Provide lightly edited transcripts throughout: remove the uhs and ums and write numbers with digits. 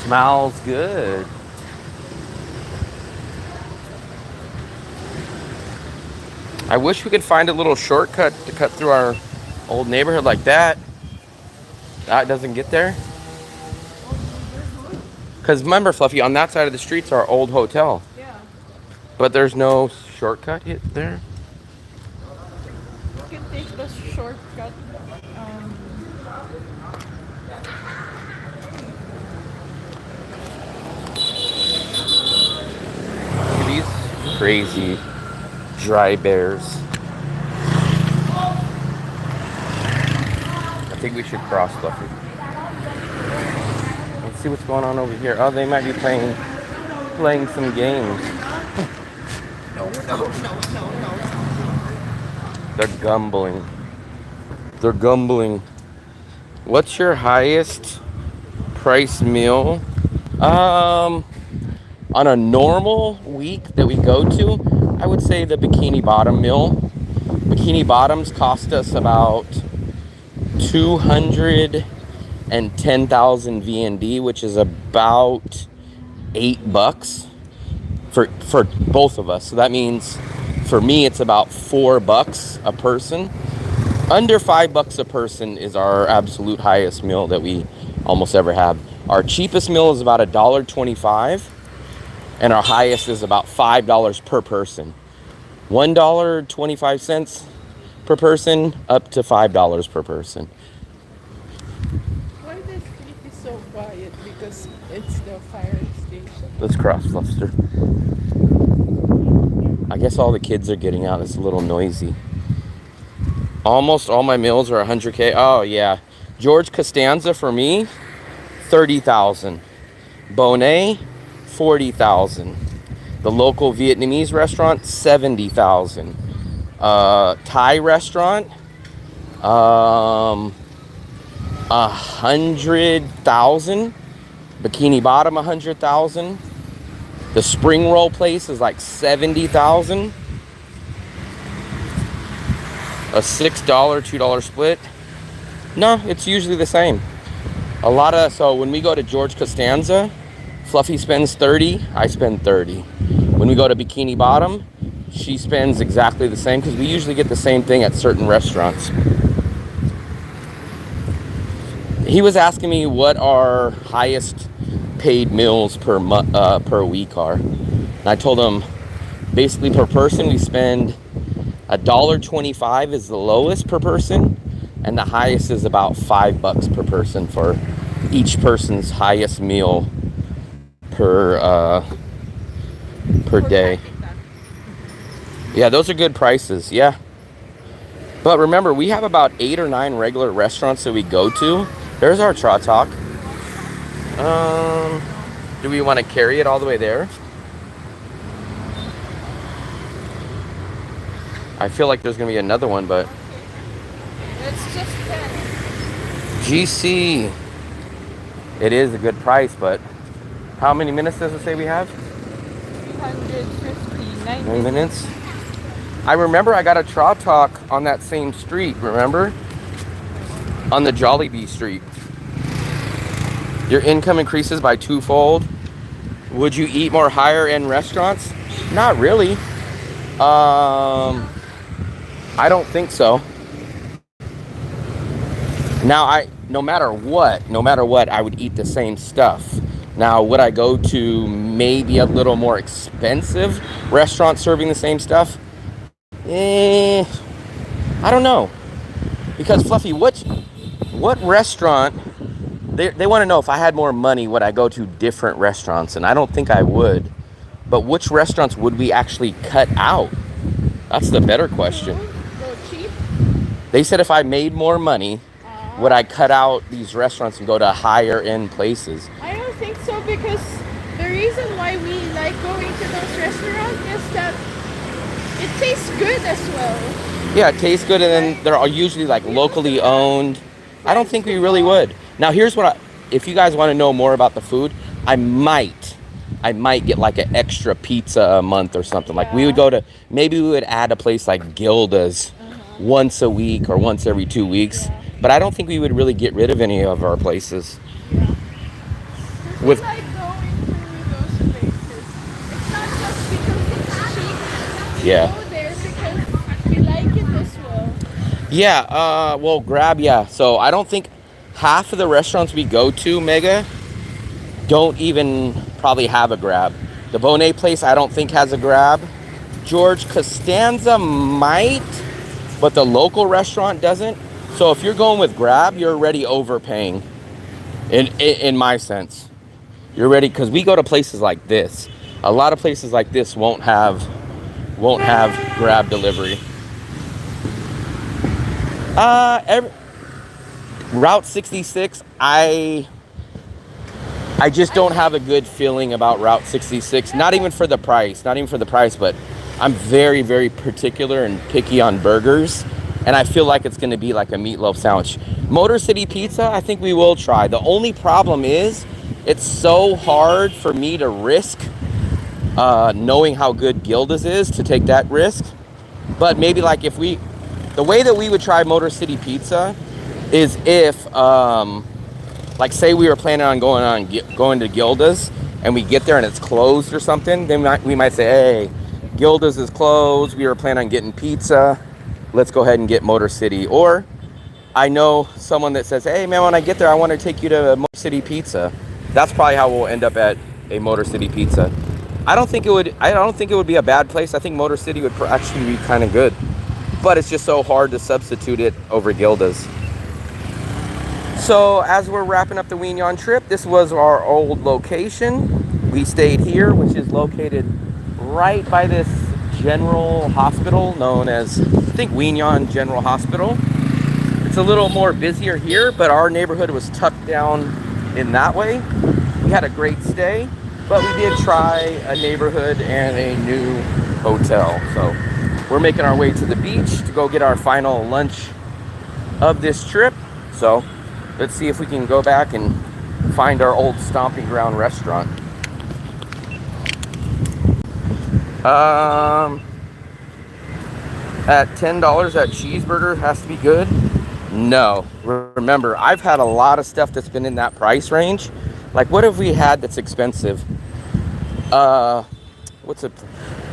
Smells good. I wish we could find a little shortcut to cut through our old neighborhood like that. That doesn't get there. Because remember, Fluffy, on that side of the street's our old hotel. Yeah. But there's no shortcut there. You can take the shortcut. These crazy dry bears. I think we should cross, Fluffy. Let's see what's going on over here. Oh, they might be playing some games. No. They're gumbling. They're gumbling. What's your highest price meal? On a normal week that we go to, I would say the Bikini Bottom meal. Bikini Bottoms cost us about 210,000 VND, which is about $8 for both of us. So that means for me it's about $4 a person. Under $5 a person is our absolute highest meal that we almost ever have. Our cheapest meal is about $1.25, and our highest is about $5 per person. $1.25 per person up to $5 per person. Why this street is so quiet? Because it's the fire station. Let's cross, Fluster. I guess all the kids are getting out. It's a little noisy. Almost all my meals are 100K. Oh, yeah. George Costanza for me, 30,000. Bonet, 40,000. The local Vietnamese restaurant, 70,000. Thai restaurant, 100,000. Bikini Bottom, 100,000. The spring roll place is like 70,000. A $6, $2 split. No, it's usually the same. So when we go to George Costanza, Fluffy spends 30, I spend 30. When we go to Bikini Bottom, she spends exactly the same because we usually get the same thing at certain restaurants. He was asking me what our highest paid meals per week are. And I told him basically per person we spend $1.25 is the lowest per person, and the highest is about $5 per person for each person's highest meal per day. Yeah, those are good prices. Yeah. But remember, we have about 8 or 9 regular restaurants that we go to. There's our Tra Talk. Do we want to carry it all the way there? I feel like there's going to be another one, but... It's just 10. GC. It is a good price, but... How many minutes does it say we have? 359 9 minutes. I remember I got a Tra Talk on that same street, remember? On the Jollibee street. Your income increases by twofold. Would you eat more higher end restaurants? Not really. I don't think so. Now, no matter what, I would eat the same stuff. Now, would I go to maybe a little more expensive restaurant serving the same stuff? I don't know. Because, Fluffy, what restaurant... They want to know if I had more money, would I go to different restaurants? And I don't think I would. But which restaurants would we actually cut out? That's the better question. Go cheap. They said if I made more money, would I cut out these restaurants and go to higher end places? I don't think so, because the reason why we like going to those restaurants is that it tastes good as well. Yeah, it tastes good, and then they're all usually like locally owned. I don't think we really would. Now here's what if you guys want to know more about the food, I might get like an extra pizza a month or something. Like we would maybe we would add a place like Gilda's once a week or once every 2 weeks. But I don't think we would really get rid of any of our places. with like going to those places. It's not just because it's cheap. We yeah. go there because we like it as well. Yeah, well, Grab, yeah. So I don't think half of the restaurants we go to, Mega, don't even probably have a Grab. The Bonet place, I don't think has a Grab. George Costanza might, but the local restaurant doesn't. So if you're going with Grab, you're already overpaying. In my sense, you're ready because we go to places like this. A lot of places like this won't have Grab delivery. Route 66, I just don't have a good feeling about Route 66. Not even for the price, but I'm very, very particular and picky on burgers. And I feel like it's going to be like a meatloaf sandwich. Motor City Pizza, I think we will try. The only problem is it's so hard for me to risk knowing how good Gilda's is to take that risk. But maybe like the way that we would try Motor City Pizza is if, like say we were planning on going to Gilda's and we get there and it's closed or something, then we might say, hey, Gilda's is closed. We were planning on getting pizza. Let's go ahead and get Motor City. Or I know someone that says, hey man, when I get there, I want to take you to Motor City Pizza. That's probably how we'll end up at a Motor City Pizza. I don't think it would be a bad place. I think Motor City would actually be kind of good, but it's just so hard to substitute it over Gilda's. So as we're wrapping up the Wignon trip, this was our old location. We stayed here, which is located right by this general hospital known as, I think, Wignon General Hospital. It's a little more busier here, but our neighborhood was tucked down in that way. We had a great stay, but we did try a neighborhood and a new hotel. So we're making our way to the beach to go get our final lunch of this trip. So let's see if we can go back and find our old stomping ground restaurant. At $10, that cheeseburger has to be good. No, remember, I've had a lot of stuff that's been in that price range. Like, what have we had that's expensive?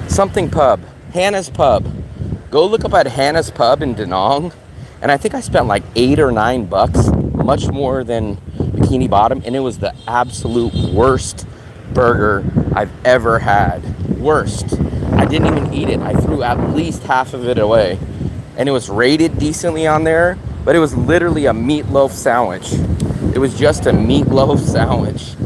Something Pub, Hannah's Pub. Go look up at Hannah's Pub in Danong, and I think I spent like $8 or $9, much more than Bikini Bottom, and it was the absolute worst burger I've ever had. Worst. I didn't even eat it. I threw at least half of it away. And it was rated decently on there, but it was literally a meatloaf sandwich. It was just a meatloaf sandwich.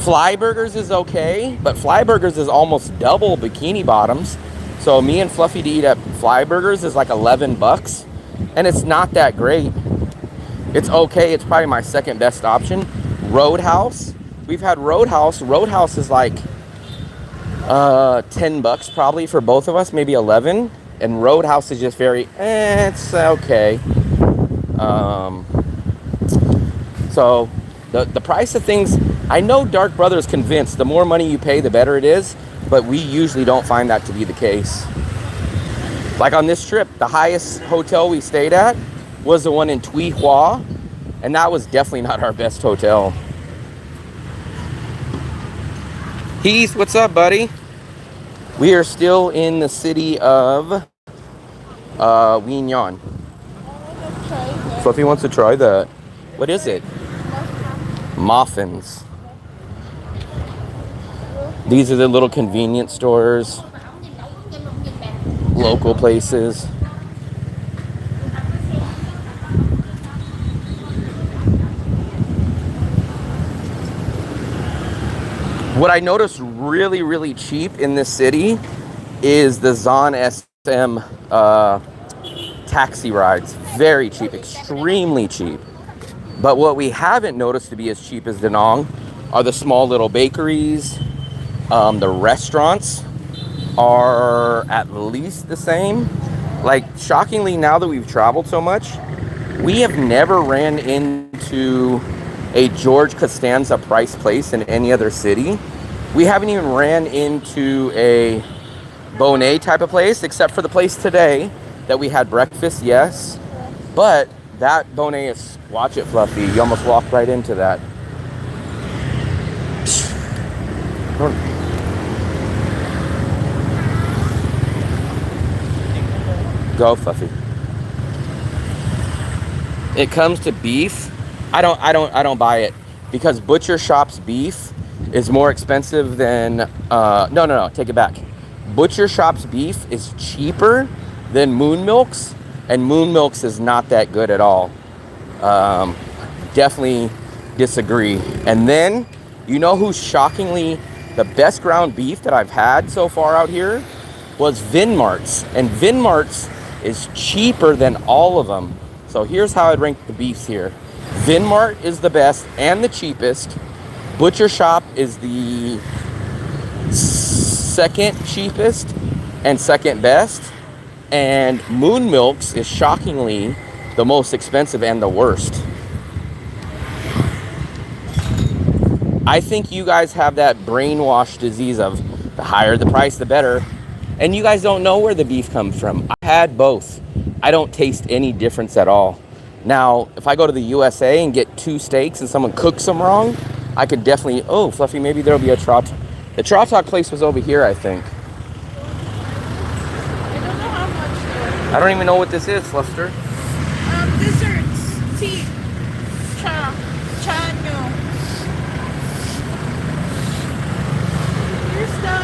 Fly Burgers is okay, but Fly Burgers is almost double Bikini Bottoms. So me and Fluffy to eat at Fly Burgers is like $11, and it's not that great. It's okay. It's probably my second best option. Roadhouse. We've had Roadhouse. Roadhouse is like $10 probably for both of us, maybe 11. And Roadhouse is just very, it's okay. So the price of things, I know Dark Brother is convinced the more money you pay, the better it is, but we usually don't find that to be the case. Like on this trip, the highest hotel we stayed at was the one in Tuy Hoa, and that was definitely not our best hotel. Heath, what's up, buddy? We are still in the city of Wignon. Fluffy wants to try that. What is it? Muffins. These are the little convenience stores, local places. What I noticed really, really cheap in this city is the Zon SM taxi rides. Very cheap, extremely cheap. But what we haven't noticed to be as cheap as Danong are the small little bakeries. The restaurants are at least the same. Like, shockingly, now that we've traveled so much, we have never ran into a George Costanza price place in any other city. We haven't even ran into a Bonet type of place, except for the place today that we had breakfast, yes. But that Bonet is, watch it, Fluffy, you almost walked right into that. Go, Fluffy. It comes to beef. I don't buy it because Butcher Shop's beef is more expensive than no, take it back. Butcher Shop's beef is cheaper than Moon Milk's, and Moon Milk's is not that good at all. Definitely disagree. And then, you know who's shockingly the best ground beef that I've had so far out here was Vinmart's, and Vinmart's is cheaper than all of them. So here's how I'd rank the beefs here. Vinmart is the best and the cheapest. Butcher Shop is the second cheapest and second best. And Moon Milk's is shockingly the most expensive and the worst. I think you guys have that brainwash disease of the higher the price, the better. And you guys don't know where the beef comes from. I had both. I don't taste any difference at all. Now, if I go to the USA and get 2 steaks and someone cooks them wrong, I could definitely, oh, Fluffy, maybe there'll be a trout. The trout talk place was over here, I think. I don't know how much though. I don't even know what this is, Fluster. Desserts. Tea. Cha. Chanyo. Here's the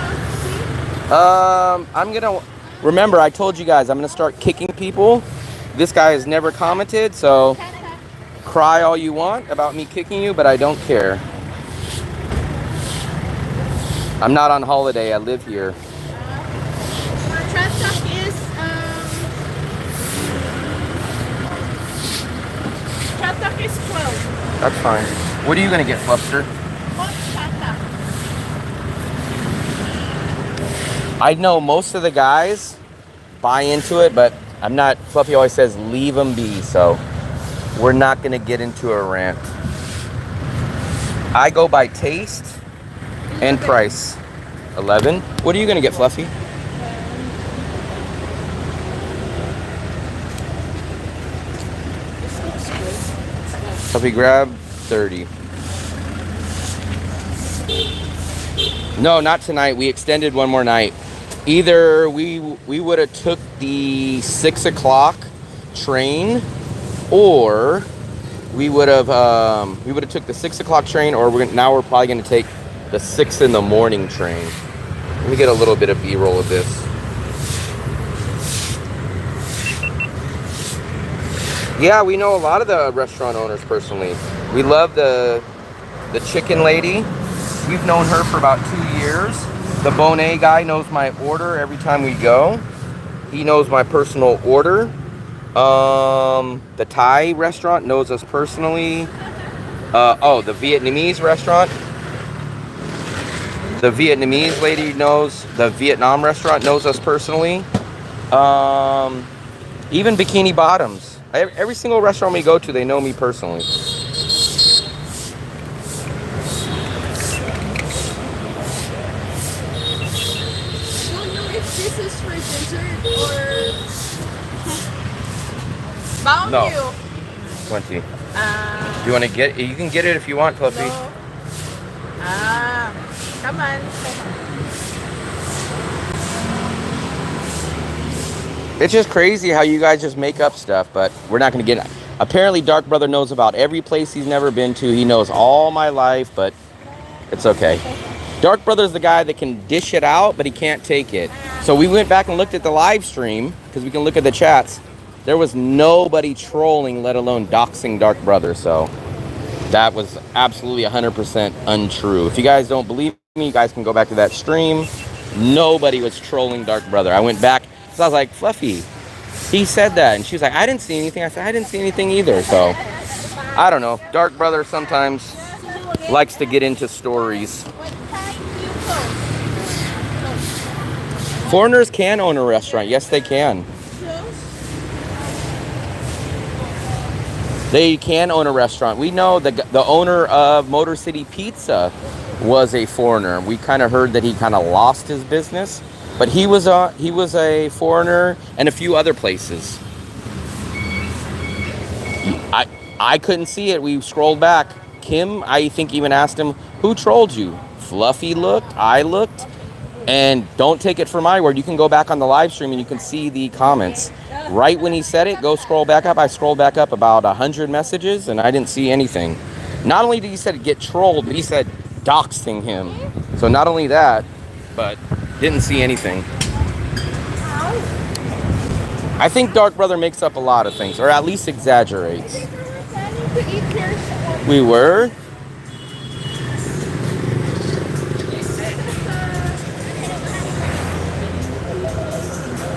I'm gonna, remember I told you guys I'm gonna start kicking people. This guy has never commented, so cry all you want about me kicking you, but I don't care. I'm not on holiday, I live here. our trash talk is trash talk is 12. That's fine. What are you gonna get, Fluster? Hot tata. I know most of the guys buy into it, but I'm not. Fluffy always says leave them be, so we're not gonna get into a rant. I go by taste and price. 11. What are you gonna get, Fluffy? This looks good. Fluffy, grab 30. No, not tonight. We extended one more night. Either we would have took the 6 o'clock train, or we would have took the 6 o'clock train, or now we're probably going to take the 6 in the morning train. Let me get a little bit of B-roll of this. Yeah, we know a lot of the restaurant owners personally. We love the chicken lady. We've known her for about 2 years. The Bonet guy knows my order every time we go. He knows my personal order. The Thai restaurant knows us personally. The Vietnamese restaurant. The Vietnamese lady knows, the Vietnam restaurant knows us personally. Even Bikini Bottoms. Every single restaurant we go to, they know me personally. This is for dessert or bound No. you. 20. You want to get? You can get it if you want, Fluffy. No. Come on. It's just crazy how you guys just make up stuff, but we're not going to get it. Apparently, Dark Brother knows about every place he's never been to. He knows all my life, but it's okay. Dark Brother's the guy that can dish it out, but he can't take it. So we went back and looked at the live stream, because we can look at the chats. There was nobody trolling, let alone doxing Dark Brother. So that was absolutely 100% untrue. If you guys don't believe me, you guys can go back to that stream. Nobody was trolling Dark Brother. I went back, so I was like, Fluffy, he said that. And she was like, I didn't see anything. I said, I didn't see anything either. So I don't know. Dark Brother sometimes likes to get into stories. Foreigners can own a restaurant. Yes, they can. They can own a restaurant. We know the owner of Motor City Pizza was a foreigner. We kind of heard that he kind of lost his business, but he was a foreigner and a few other places. I couldn't see it. We scrolled back. Kim, I think, even asked him, who trolled you? Fluffy looked, I looked, and don't take it for my word. You can go back on the live stream and you can see the comments. Right when he said it, go scroll back up. I scrolled back up about 100 messages and I didn't see anything. Not only did he said get trolled, but he said doxing him. So not only that, but didn't see anything. I think Dark Brother makes up a lot of things, or at least exaggerates. We were.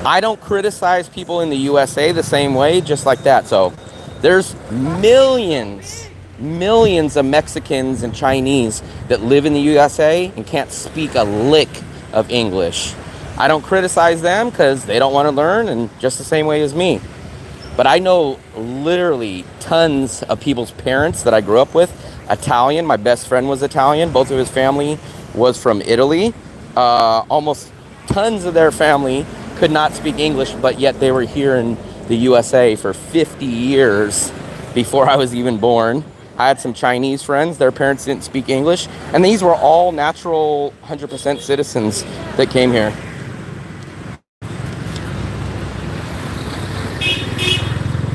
I don't criticize people in the USA the same way, just like that. So there's millions of Mexicans and Chinese that live in the USA and can't speak a lick of English. I don't criticize them because they don't want to learn, and just the same way as me. But I know literally tons of people's parents that I grew up with. Italian, my best friend was Italian. Both of his family was from Italy. Almost tons of their family could not speak English, but yet they were here in the USA for 50 years before I was even born. I had some Chinese friends, their parents didn't speak English, and these were all natural 100% citizens that came here.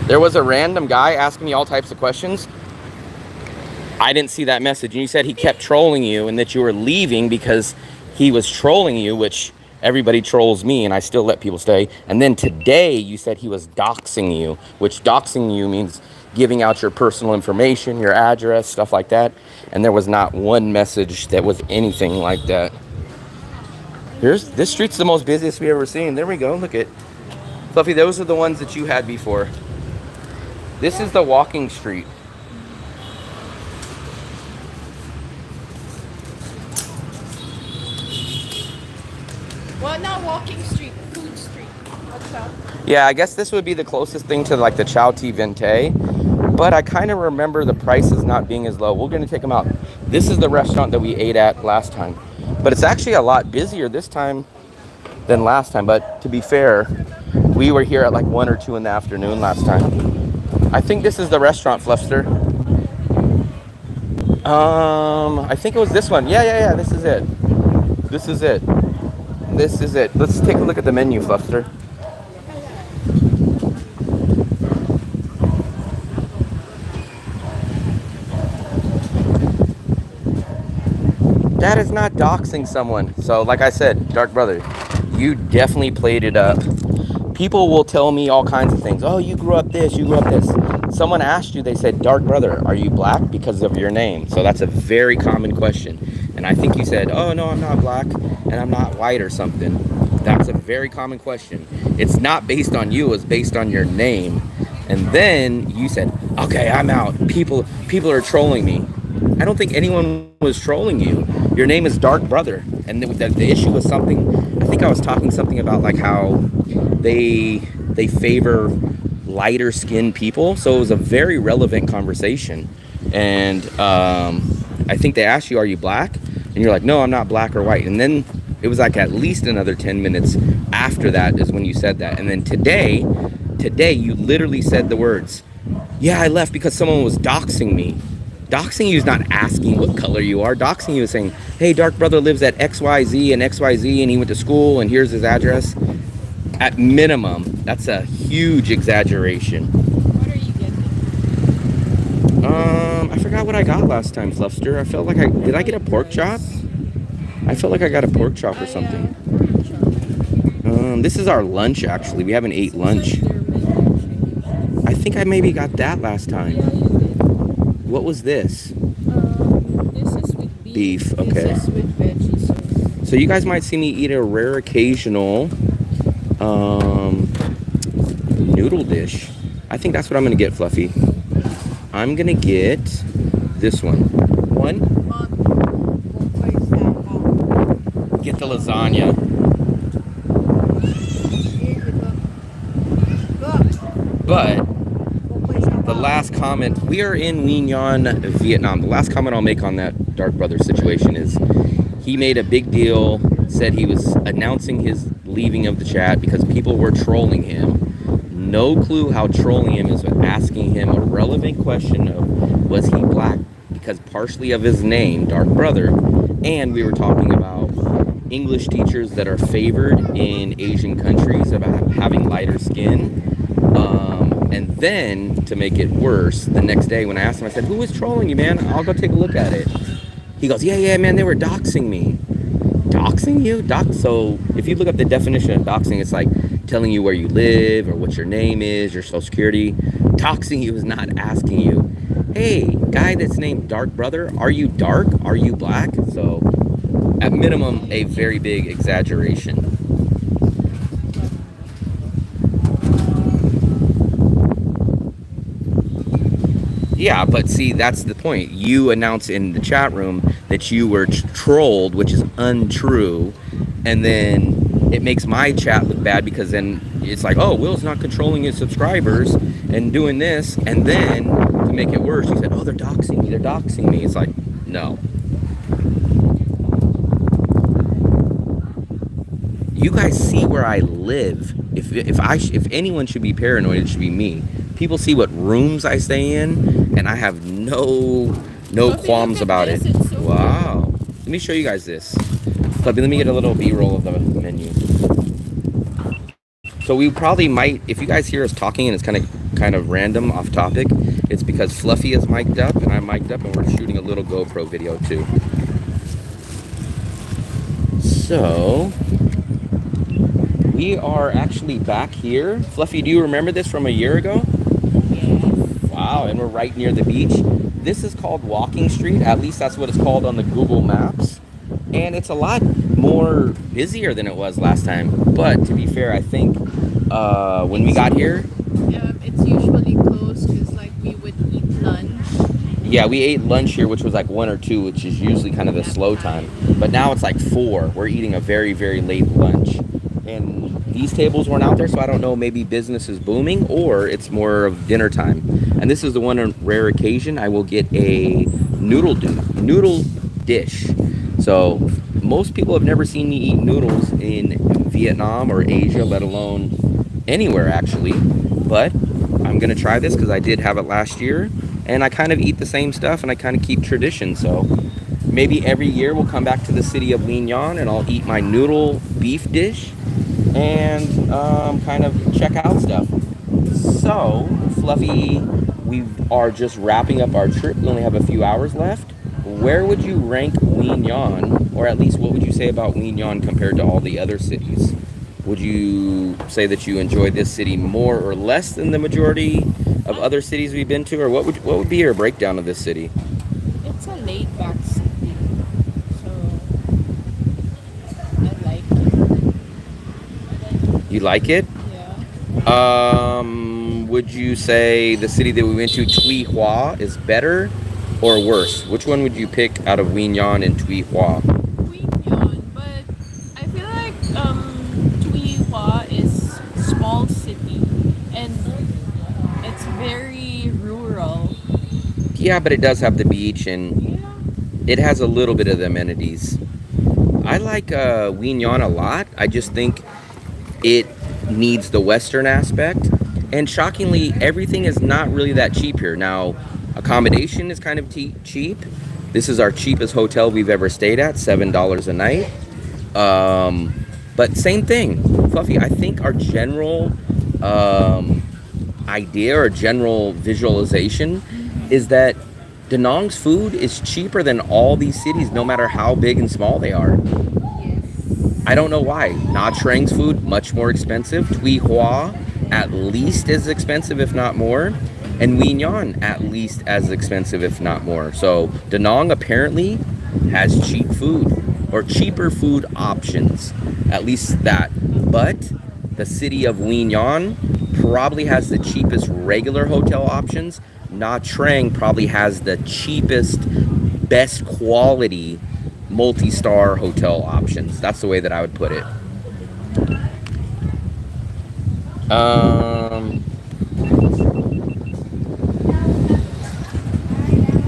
There was a random guy asking me all types of questions. I didn't see that message, and you said he kept trolling you and that you were leaving because he was trolling you, which everybody trolls me and I still let people stay. And then today you said he was doxing you, which doxing you means giving out your personal information, your address, stuff like that. And there was not one message that was anything like that. This street's the most busiest we've ever seen. There we go, look at Fluffy, those are the ones that you had before. This is the walking street. Well, not walking street, food street. What's up? Yeah, I guess this would be the closest thing to like the Chow Tea Vente, but I kind of remember the prices not being as low. We're going to take them out. This is the restaurant that we ate at last time, but it's actually a lot busier this time than last time. But to be fair, we were here at like 1 or 2 in the afternoon last time. I think this is the restaurant, Fluffster. I think it was this one. Yeah, this is it. This is it. This is it. Let's take a look at the menu, Fluffster. That is not doxing someone. So like I said, Dark Brother, you definitely played it up. People will tell me all kinds of things. Oh, you grew up this, you grew up this. Someone asked you, they said, Dark Brother, are you black because of your name? So that's a very common question. And I think you said, oh, no, I'm not black and I'm not white or something. That's a very common question. It's not based on you, it's based on your name. And then you said, okay, I'm out. People are trolling me. I don't think anyone was trolling you. Your name is Dark Brother. And the issue was something, I think I was talking something about like how they favor lighter skinned people. So it was a very relevant conversation. And I think they asked you, are you black? And you're like, no, I'm not black or white. And then it was like at least another 10 minutes after that is when you said that. And then today you literally said the words, yeah, I left because someone was doxing me. Doxing you is not asking what color you are. Doxing you is saying, hey, Dark Brother lives at XYZ and XYZ and he went to school and here's his address. At minimum, that's a huge exaggeration. What are you getting? I forgot what I got last time, Fluffster. I felt like did I get a pork chop? I felt like I got a pork chop or something. This is our lunch, actually. We haven't ate lunch. I think I maybe got that last time. What was this? This is with Beef, okay. This is with veggies. So you guys might see me eat a rare occasional noodle dish. I think that's what I'm gonna get, Fluffy. I'm gonna get this one. Get the lasagna. But the last comment, we are in Nhon, Vietnam. The last comment I'll make on that Dark Brother situation is he made a big deal, said he was announcing his leaving of the chat because people were trolling him. No clue how trolling him is asking him a relevant question of was he black, because partially of his name, Dark Brother, And we were talking about English teachers that are favored in Asian countries about having lighter skin. And then, to make it worse, the next day when I asked him, I said, "Who was trolling you, man? I'll go take a look at it." He goes, "Yeah, man, they were doxing me." Doxing you? So if you look up the definition of doxing, it's like telling you where you live or what your name is, your social security. Doxing you is not asking you, "Hey, guy that's named Dark Brother, are you dark? Are you black?" So at minimum, a very big exaggeration. Yeah, but see, that's the point. You announce in the chat room that you were trolled, which is untrue, and then it makes my chat look bad because then it's like, oh, Will's not controlling his subscribers and doing this, and then to make it worse, you said, oh, they're doxing me, they're doxing me. It's like, no. You guys see where I live. If anyone should be paranoid, it should be me. People see what rooms I stay in, and I have no qualms about it. Wow. Let me show you guys this. Let me get a little B-roll of the menu. So we probably might, if you guys hear us talking and it's kind of random, off topic, it's because Fluffy is mic'd up and I'm mic'd up and we're shooting a little GoPro video too. So we are actually back here. Fluffy, do you remember this from a year ago? Wow, and we're right near the beach. This is called Walking Street. At least that's what it's called on the Google Maps. And it's a lot more busier than it was last time. But to be fair, I think when we got here... it's usually closed because like we would eat lunch. Yeah, we ate lunch here, which was like 1 or 2, which is usually kind of the slow time. But now it's like 4. We're eating a very, very late lunch. And these tables weren't out there, so I don't know, maybe business is booming or it's more of dinner time. And this is the one rare occasion I will get a noodle dish. So most people have never seen me eat noodles in Vietnam or Asia, let alone anywhere actually. But I'm gonna try this because I did have it last year, and I kind of eat the same stuff and I kind of keep tradition. So maybe every year we'll come back to the city of nhon and I'll eat my noodle beef dish and kind of check out stuff. So Fluffy, we are just wrapping up our trip. We only have a few hours left. Where would you rank nhon, or at least what would you say about nhon compared to all the other cities? Would you say that you enjoyed this city more or less than the majority of other cities we've been to, or what would be your breakdown of this city? It's a laid-back city, so I like it. You like it? Yeah. Would you say the city that we went to, Tuy Hoa, is better or worse? Which one would you pick out of nhon and Tuy Hoa? Nhon, but I feel like Tuy Hoa is small city and it's very rural. Yeah, but it does have the beach and it has a little bit of the amenities. I like nhon a lot. I just think it needs the Western aspect. And shockingly, everything is not really that cheap here. Now, accommodation is kind of cheap. This is our cheapest hotel we've ever stayed at, $7 a night. But same thing, Fluffy, I think our general idea or general visualization is that Da Nang's food is cheaper than all these cities, no matter how big and small they are. I don't know why. Nha Trang's food, much more expensive. Tuy Hoa, at least as expensive, if not more. And nhon, at least as expensive, if not more. So Da Nang apparently has cheap food, or cheaper food options. At least that. But the city of nhon probably has the cheapest regular hotel options. Nha Trang probably has the cheapest, best quality multi-star hotel options. That's the way that I would put it.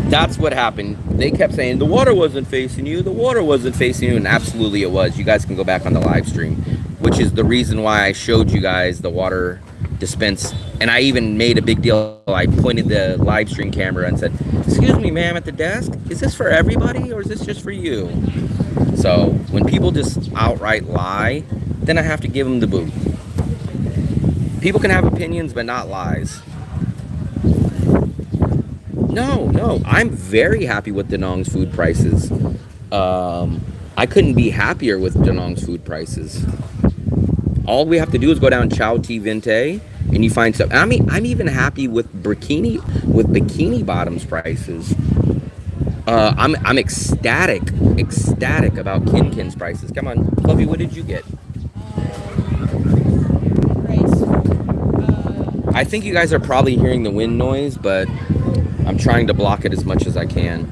That's what happened. They kept saying the water wasn't facing you, the water wasn't facing you, and absolutely it was. You guys can go back on the live stream, which is the reason why I showed you guys the water dispense. And I even made a big deal. I pointed the live stream camera and said, "Excuse me, ma'am, at the desk, is this for everybody or is this just for you?" So when people just outright lie, then I have to give them the boot. People can have opinions, but not lies. No, I'm very happy with Danong's food prices. I couldn't be happier with Danong's food prices. All we have to do is go down Chow Ti Vinte, and you find stuff. I'm even happy with bikini bottoms prices. I'm ecstatic about Kin's prices. Come on, Fluffy, what did you get? Rice. I think you guys are probably hearing the wind noise, but I'm trying to block it as much as I can.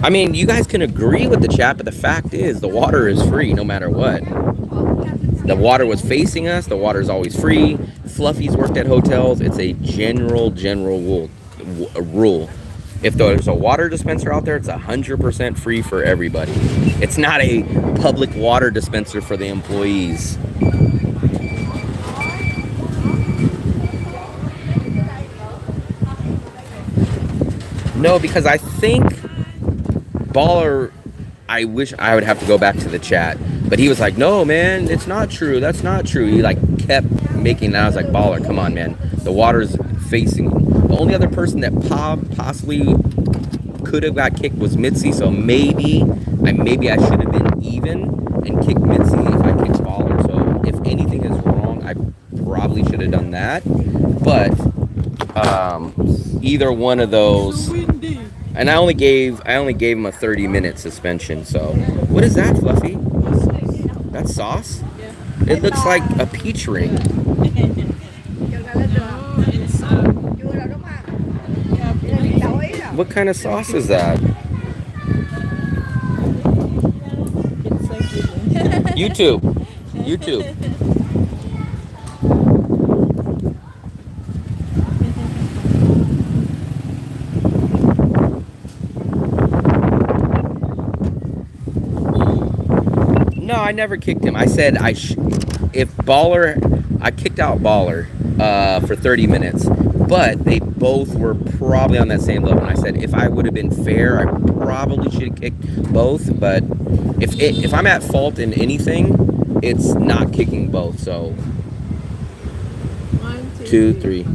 I mean, you guys can agree with the chat, but the fact is the water is free no matter what. The water was facing us. The water is always free. Fluffy's worked at hotels. It's a general rule. If there's a water dispenser out there, it's 100% free for everybody. It's not a public water dispenser for the employees. No, because I think Baller, I wish I would have to go back to the chat, but he was like, "No, man, it's not true. That's not true." He like kept making that. I was like, "Baller, come on, man. The water's facing you." The only other person that possibly could have got kicked was Mitzi, so maybe I should have been even and kicked Mitzi if I kicked Baller. So if anything is wrong, I probably should have done that. But either one of those. And I only gave him a 30-minute suspension. So what is that, Fluffy? That's sauce? Yeah. It looks like a peach ring. What kind of sauce is that? It's like YouTube. No, I never kicked him. I said I kicked out Baller for 30 minutes, but they both were probably on that same level. And I said if I would have been fair, I probably should have kicked both. But if I'm at fault in anything, it's not kicking both. So 1, 2, 3.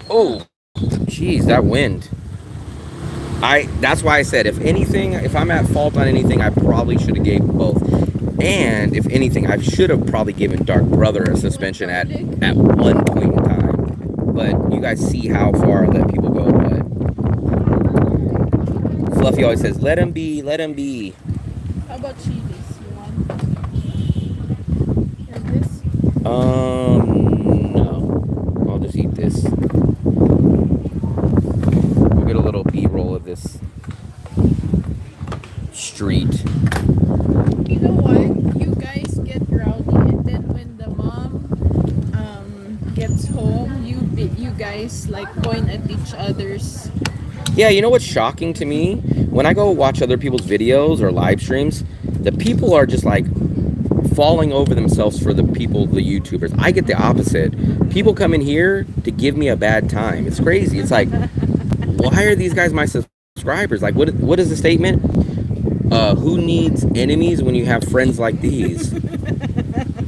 Oh, jeez, that wind. That's why I said if I'm at fault on anything, I probably should have gave both. And if anything, I should have probably given Dark Brother a suspension at one point in time. But you guys see how far I let people go. But Fluffy always says, "Let him be, let him be." How about chilies? You want? Like this? No. I'll just eat this. We'll get a little B-roll of this street. You know what? You guys get rowdy, and then when the mom gets home, you guys like point at each other's. Yeah, you know what's shocking to me? When I go watch other people's videos or live streams, the people are just like falling over themselves for the YouTubers. I get the opposite. People come in here to give me a bad time. It's crazy. It's like, why are these guys my subscribers? Like, what is the statement? Who needs enemies when you have friends like these?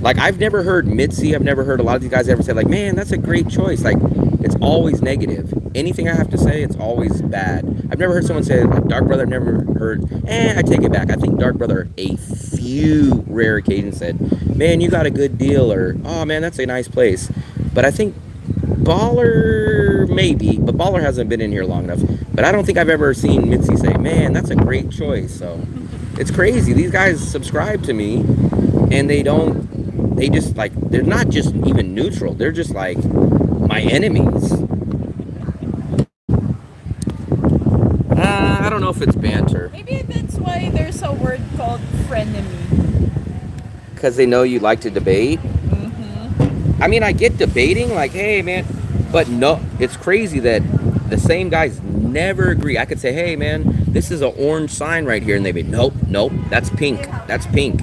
Like, I've never heard Mitzi, I've never heard a lot of these guys ever say, like, man, that's a great choice. Like, it's always negative. Anything I have to say, it's always bad. I've never heard someone say, like, Dark Brother, I've never heard, I take it back. I think Dark Brother, a few rare occasions said, man, you got a good deal, or, oh, man, that's a nice place. But I think Baller, maybe, but Baller hasn't been in here long enough. But I don't think I've ever seen Mitzi say, man, that's a great choice. So it's crazy. These guys subscribe to me, and they just like, they're not just even neutral. They're just like my enemies. I don't know if it's banter. Maybe that's why there's a word called frenemy. Because they know you like to debate. Mm-hmm. I mean, I get debating, like, hey, man, but no, it's crazy that the same guys never agree. I could say, hey, man, this is an orange sign right here, and they'd be, nope, nope, that's pink, that's pink.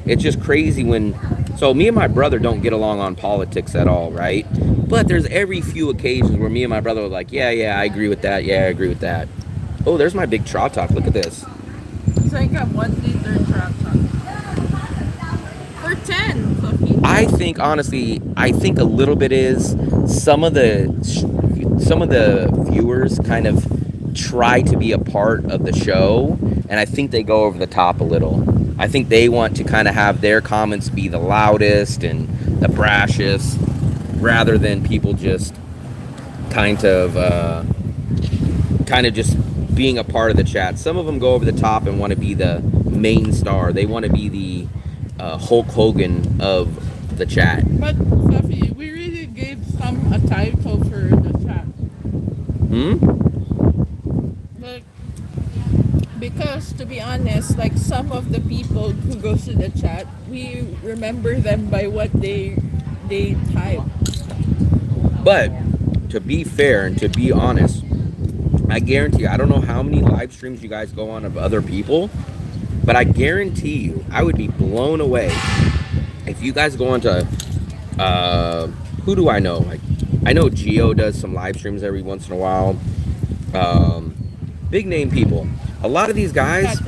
It's just crazy when, so me and my brother don't get along on politics at all, right? But there's every few occasions where me and my brother are like, yeah, I agree with that, yeah, I agree with that. Oh, there's my big trout talk, look at this. It's like a 1 liter trap truck. For 10, Fluffy. I think, honestly, I think a little bit is some of the viewers kind of try to be a part of the show, and I think they go over the top a little. I think they want to kind of have their comments be the loudest and the brashest, rather than people just kind of just being a part of the chat. Some of them go over the top and want to be the main star. They want to be the Hulk Hogan of the chat. But Fluffy, we really gave some a title for the chat. Like, because to be honest, like some of the people who goes to the chat, we remember them by what they type. But to be fair and to be honest, I guarantee you, I don't know how many live streams you guys go on of other people, but I guarantee you, I would be blown away if you guys go on to, who do I know? Like, I know Gio does some live streams every once in a while. Big name people. A lot of these guys,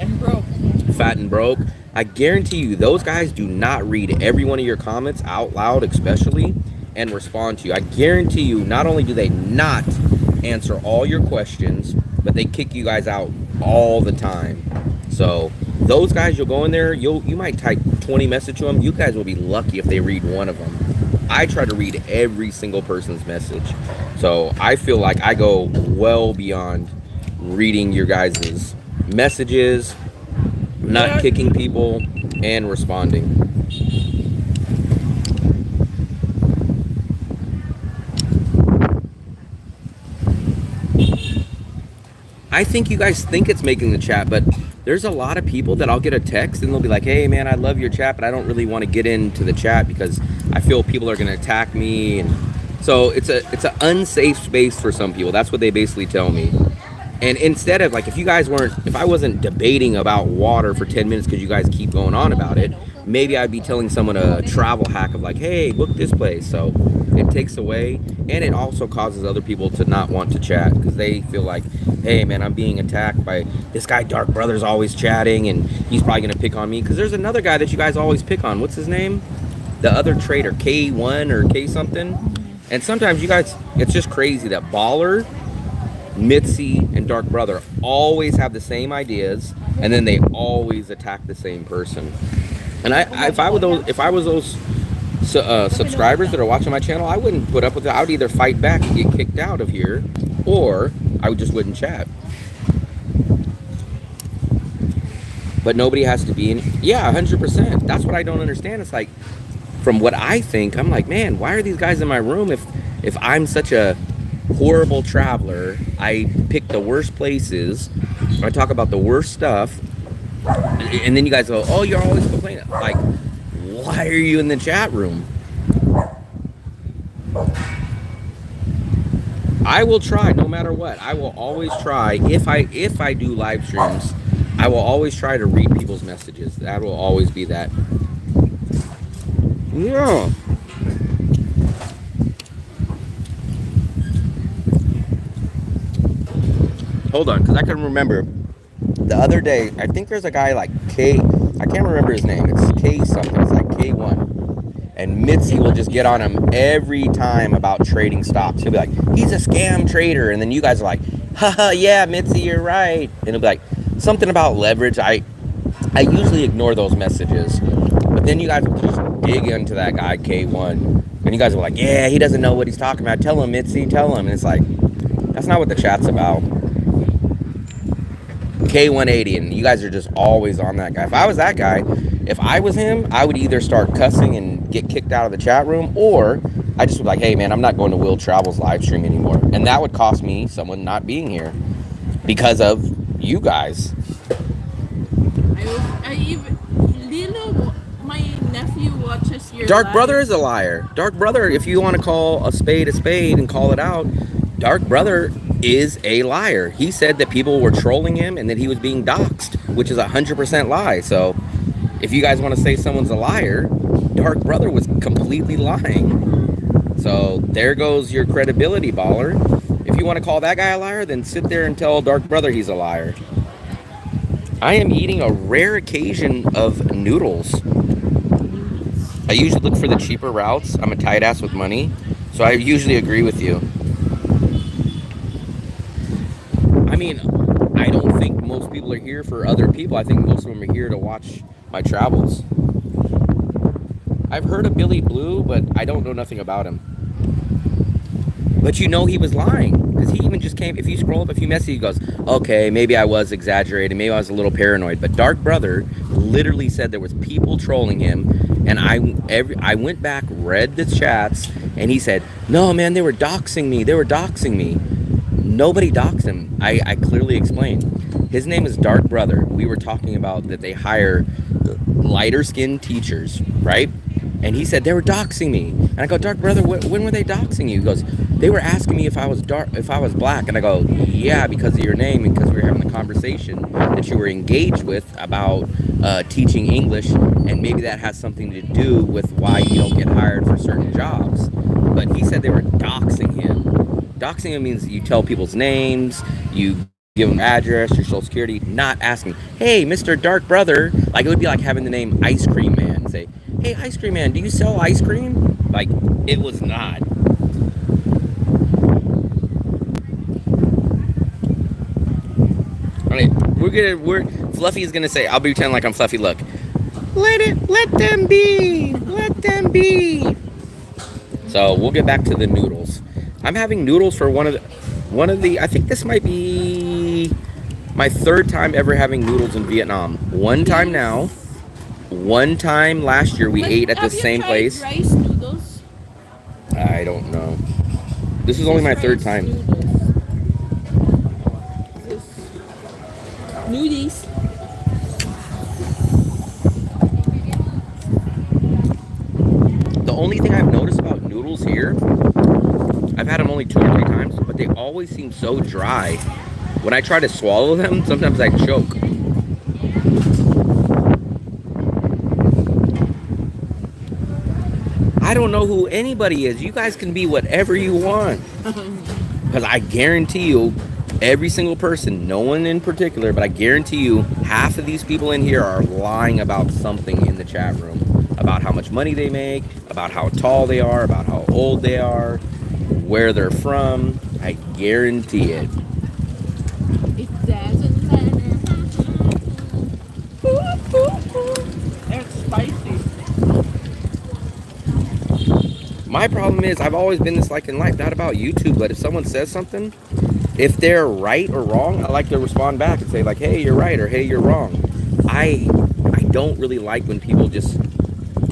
fat and broke, I guarantee you, those guys do not read every one of your comments out loud, especially, and respond to you. I guarantee you, not only do they not answer all your questions, but they kick you guys out all the time. So those guys, you'll go in there, you might type 20 messages to them. You guys will be lucky if they read one of them. I try to read every single person's message, so I feel like I go well beyond reading your guys' messages, not kicking people, and responding. I think you guys think it's making the chat, but there's a lot of people that I'll get a text and they'll be like, hey man, I love your chat, but I don't really want to get into the chat because I feel people are going to attack me. And so it's an unsafe space for some people. That's what they basically tell me. And instead of, like, if I wasn't debating about water for 10 minutes because you guys keep going on about it, maybe I'd be telling someone a travel hack of like, hey, book this place. So it takes away, and it also causes other people to not want to chat because they feel like, hey man, I'm being attacked by this guy Dark Brother's always chatting and he's probably gonna pick on me. Because there's another guy that you guys always pick on. What's his name? The other trader, K1 or K something. And sometimes you guys, it's just crazy that Baller, Mitzi, and Dark Brother always have the same ideas, and then they always attack the same person. And if I was those subscribers that are watching my channel, I wouldn't put up with it. I would either fight back and get kicked out of here, or I just wouldn't chat. But nobody has to be in. Yeah, 100%. That's what I don't understand. It's like, from what I think, I'm like, man, why are these guys in my room if I'm such a horrible traveler? I pick the worst places, I talk about the worst stuff, and then you guys go, oh, you're always complaining. Like, why are you in the chat room? I will try no matter what. I will always try. If I do live streams, I will always try to read people's messages. That will always be that. Yeah. Hold on, because I can remember the other day, I think there's a guy like K, I can't remember his name. It's K something. It's like K1. And Mitzi will just get on him every time about trading stocks. He'll be like, he's a scam trader. And then you guys are like, haha, yeah, Mitzi, you're right. And he'll be like, something about leverage. I usually ignore those messages. But then you guys will just dig into that guy, K1. And you guys are like, yeah, he doesn't know what he's talking about. Tell him, Mitzi, tell him. And it's like, that's not what the chat's about. K180, and you guys are just always on that guy. If I was that guy, if I was him, I would either start cussing and get kicked out of the chat room, or I just would be like, hey man, I'm not going to Will Travel's live stream anymore. And that would cost me someone not being here because of you guys. I even Lilo, my nephew watches your Dark live. Brother is a liar. Dark Brother, if you want to call a spade and call it out, Dark Brother is a liar. He said that people were trolling him and that he was being doxxed, which is 100% lie. So if you guys want to say someone's a liar, Dark Brother was completely lying. So there goes your credibility, baller. If you want to call that guy a liar, then sit there and tell Dark Brother he's a liar. I am eating a rare occasion of noodles. I usually look for the cheaper routes. I'm a tight ass with money, so I usually agree with you. I mean, I don't think most people are here for other people. I think most of them are here to watch my travels. I've heard of Billy Blue, but I don't know nothing about him. But you know he was lying, because he even just came, if you scroll up a few messages, he goes, okay, maybe I was exaggerating, maybe I was a little paranoid. But Dark Brother literally said there was people trolling him, and I went back, read the chats, and he said, no, man, they were doxing me, Nobody doxed him. I clearly explained. His name is Dark Brother. We were talking about that they hire lighter skinned teachers, right? And he said, they were doxing me. And I go, Dark Brother, when were they doxing you? He goes, they were asking me if I was black. And I go, yeah, because of your name and because we were having a conversation that you were engaged with about teaching English. And maybe that has something to do with why you don't get hired for certain jobs. But he said they were doxing him. Doxing him means you tell people's names, you give them address, your social security, not asking, hey, Mr. Dark Brother. Like, it would be like having the name Ice Cream Man. Say, hey, Ice Cream Man, do you sell ice cream? Like, it was not. All right, Fluffy is gonna say, I'll be pretending like I'm Fluffy. Look, let them be. So we'll get back to the noodles. I'm having noodles for one of the. I think this might be my third time ever having noodles in Vietnam. One time now. One time last year we ate at the same place. Rice noodles? I don't know. This is only my third time. Noodles. The only thing I've noticed about noodles here, I've had them only 2 or 3 times, but they always seem so dry. When I try to swallow them, sometimes I choke. I don't know who anybody is. You guys can be whatever you want. Because I guarantee you, every single person, no one in particular, but I guarantee you, half of these people in here are lying about something in the chat room. About how much money they make, about how tall they are, about how old they are, where they're from. I guarantee it. It doesn't matter. It's spicy. My problem is I've always been this like in life, not about YouTube, but if someone says something, if they're right or wrong, I like to respond back and say like, hey, you're right, or hey, you're wrong. I don't really like when people just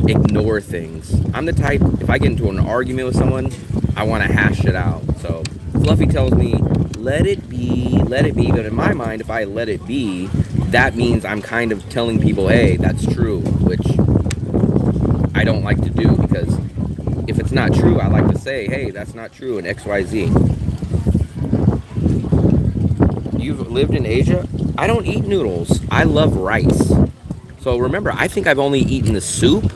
ignore things. I'm the type, if I get into an argument with someone, I want to hash it out. So Fluffy tells me, let it be. But in my mind, if I let it be, that means I'm kind of telling people, hey, that's true, which I don't like to do, because if it's not true, I like to say, hey, that's not true, and XYZ. You've lived in Asia? I don't eat noodles. I love rice. So remember, I think I've only eaten the soup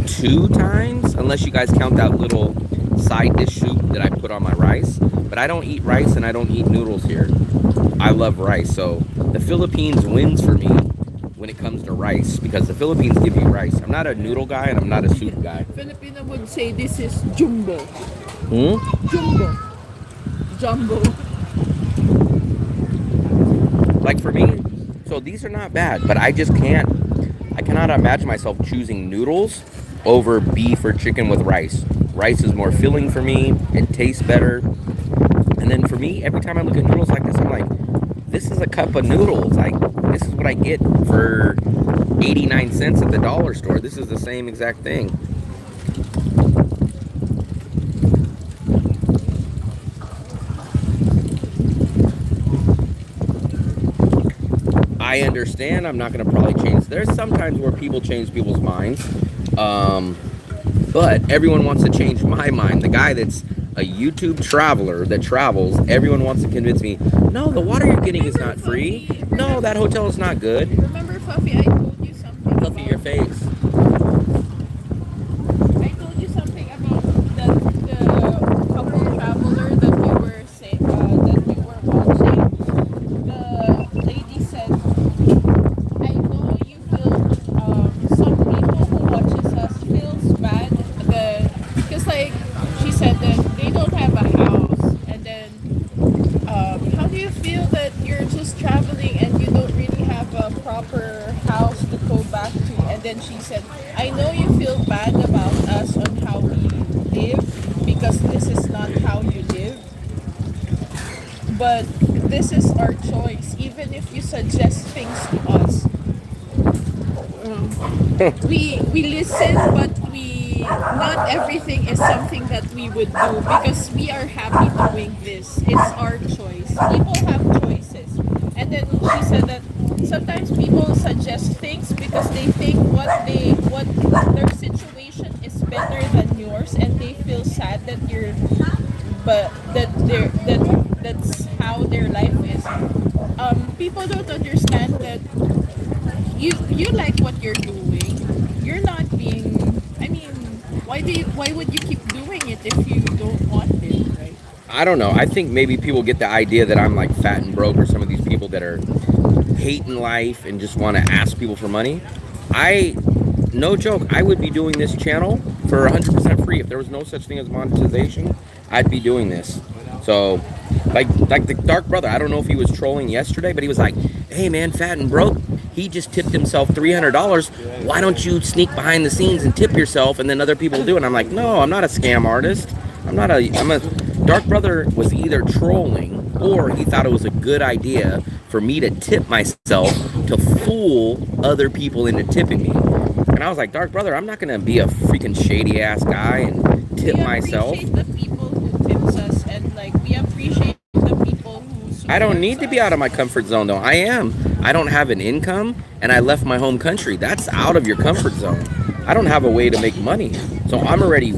2 times, unless you guys count that little side dish soup that I put on my rice. But I don't eat rice and I don't eat noodles here. I love rice. So the Philippines wins for me when it comes to rice, because the Philippines give you rice. I'm not a noodle guy and I'm not a soup guy. Filipino would say this is jumbo. Jumbo. Like for me, so these are not bad, but I cannot imagine myself choosing noodles over beef or chicken with rice. Rice is more filling for me. It tastes better. And then for me, every time I look at noodles like this, I'm like, this is a cup of noodles. Like, this is what I get for 89 cents at the dollar store. This is the same exact thing. I understand I'm not going to probably change. There's sometimes where people change people's minds. But everyone wants to change my mind. The guy that's a YouTube traveler that travels, everyone wants to convince me, no, the water you're getting is not free. No, that hotel is not good. Remember, Fluffy, I told you something. Fluffy, your face. I told you something about the couple traveler that we were watching. The lady said, "I know you feel. Some people who watches us feels bad because like she said that they don't have a house, and then how do you feel that you're just traveling and you don't really have a proper house to go back to?" And then she said, "I know you feel bad about us on how we live because this is not how you live, but this is our choice. Even if you suggest things to us, we listen, but we not everything is something that we would do because we are happy doing this. It's our choice. People have choices." And then she said that sometimes people suggest things because they think what their situation is better than yours, and they feel sad that that's how their life is. People don't understand that you like what you're doing. You're not being. I mean, why would you keep doing it if you don't want it, right? I don't know. I think maybe people get the idea that I'm like fat and broke, or some of these people that are hating life and just want to ask people for money. No joke, I would be doing this channel for 100% free. If there was no such thing as monetization, I'd be doing this. So, like the Dark Brother, I don't know if he was trolling yesterday, but he was like, "Hey man, fat and broke, he just tipped himself $300. Why don't you sneak behind the scenes and tip yourself, and then other people do?" And I'm like, no, I'm not a scam artist. I'm a Dark Brother was either trolling or he thought it was a good idea for me to tip myself to fool other people into tipping me. And I was like, Dark Brother, I'm not gonna be a freaking shady ass guy and tip myself. We appreciate the people who tips us, and like we appreciate the people who I don't need to be out of my comfort zone though. I don't have an income and I left my home country. That's out of your comfort zone. I don't have a way to make money. So I'm already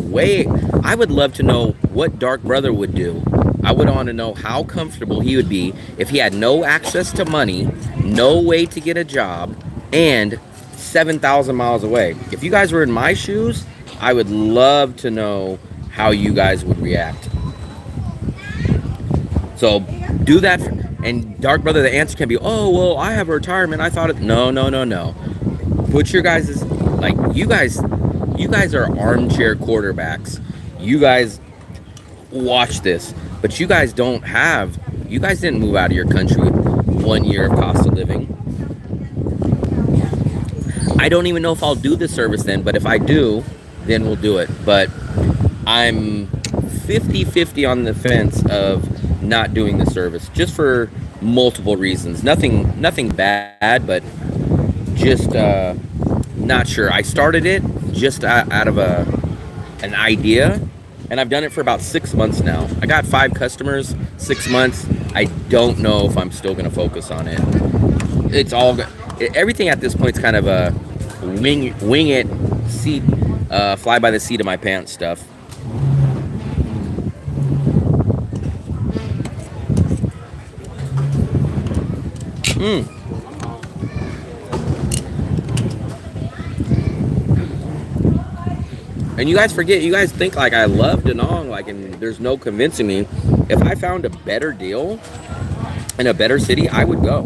I would love to know what Dark Brother would do. I would want to know how comfortable he would be if he had no access to money, no way to get a job, and 7,000 miles away. If you guys were in my shoes, I would love to know how you guys would react. So do that. And Dark Brother, the answer can be, "Oh, well, I have a retirement. I thought it." No. Put your guys' like, you guys are armchair quarterbacks. You guys watch this, but you guys didn't move out of your country with 1 year of cost of living. I don't even know if I'll do the service then, but if I do, then we'll do it. But I'm 50-50 on the fence of not doing the service, just for multiple reasons. Nothing bad, but just not sure. I started it just out of an idea, and I've done it for about 6 months now. I got 5 customers, 6 months. I don't know if I'm still going to focus on it. It's all everything at this point is kind of a wing it, seat, fly by the seat of my pants stuff. And you guys think like I love Danong, like, and there's no convincing me. If I found a better deal in a better city, I would go.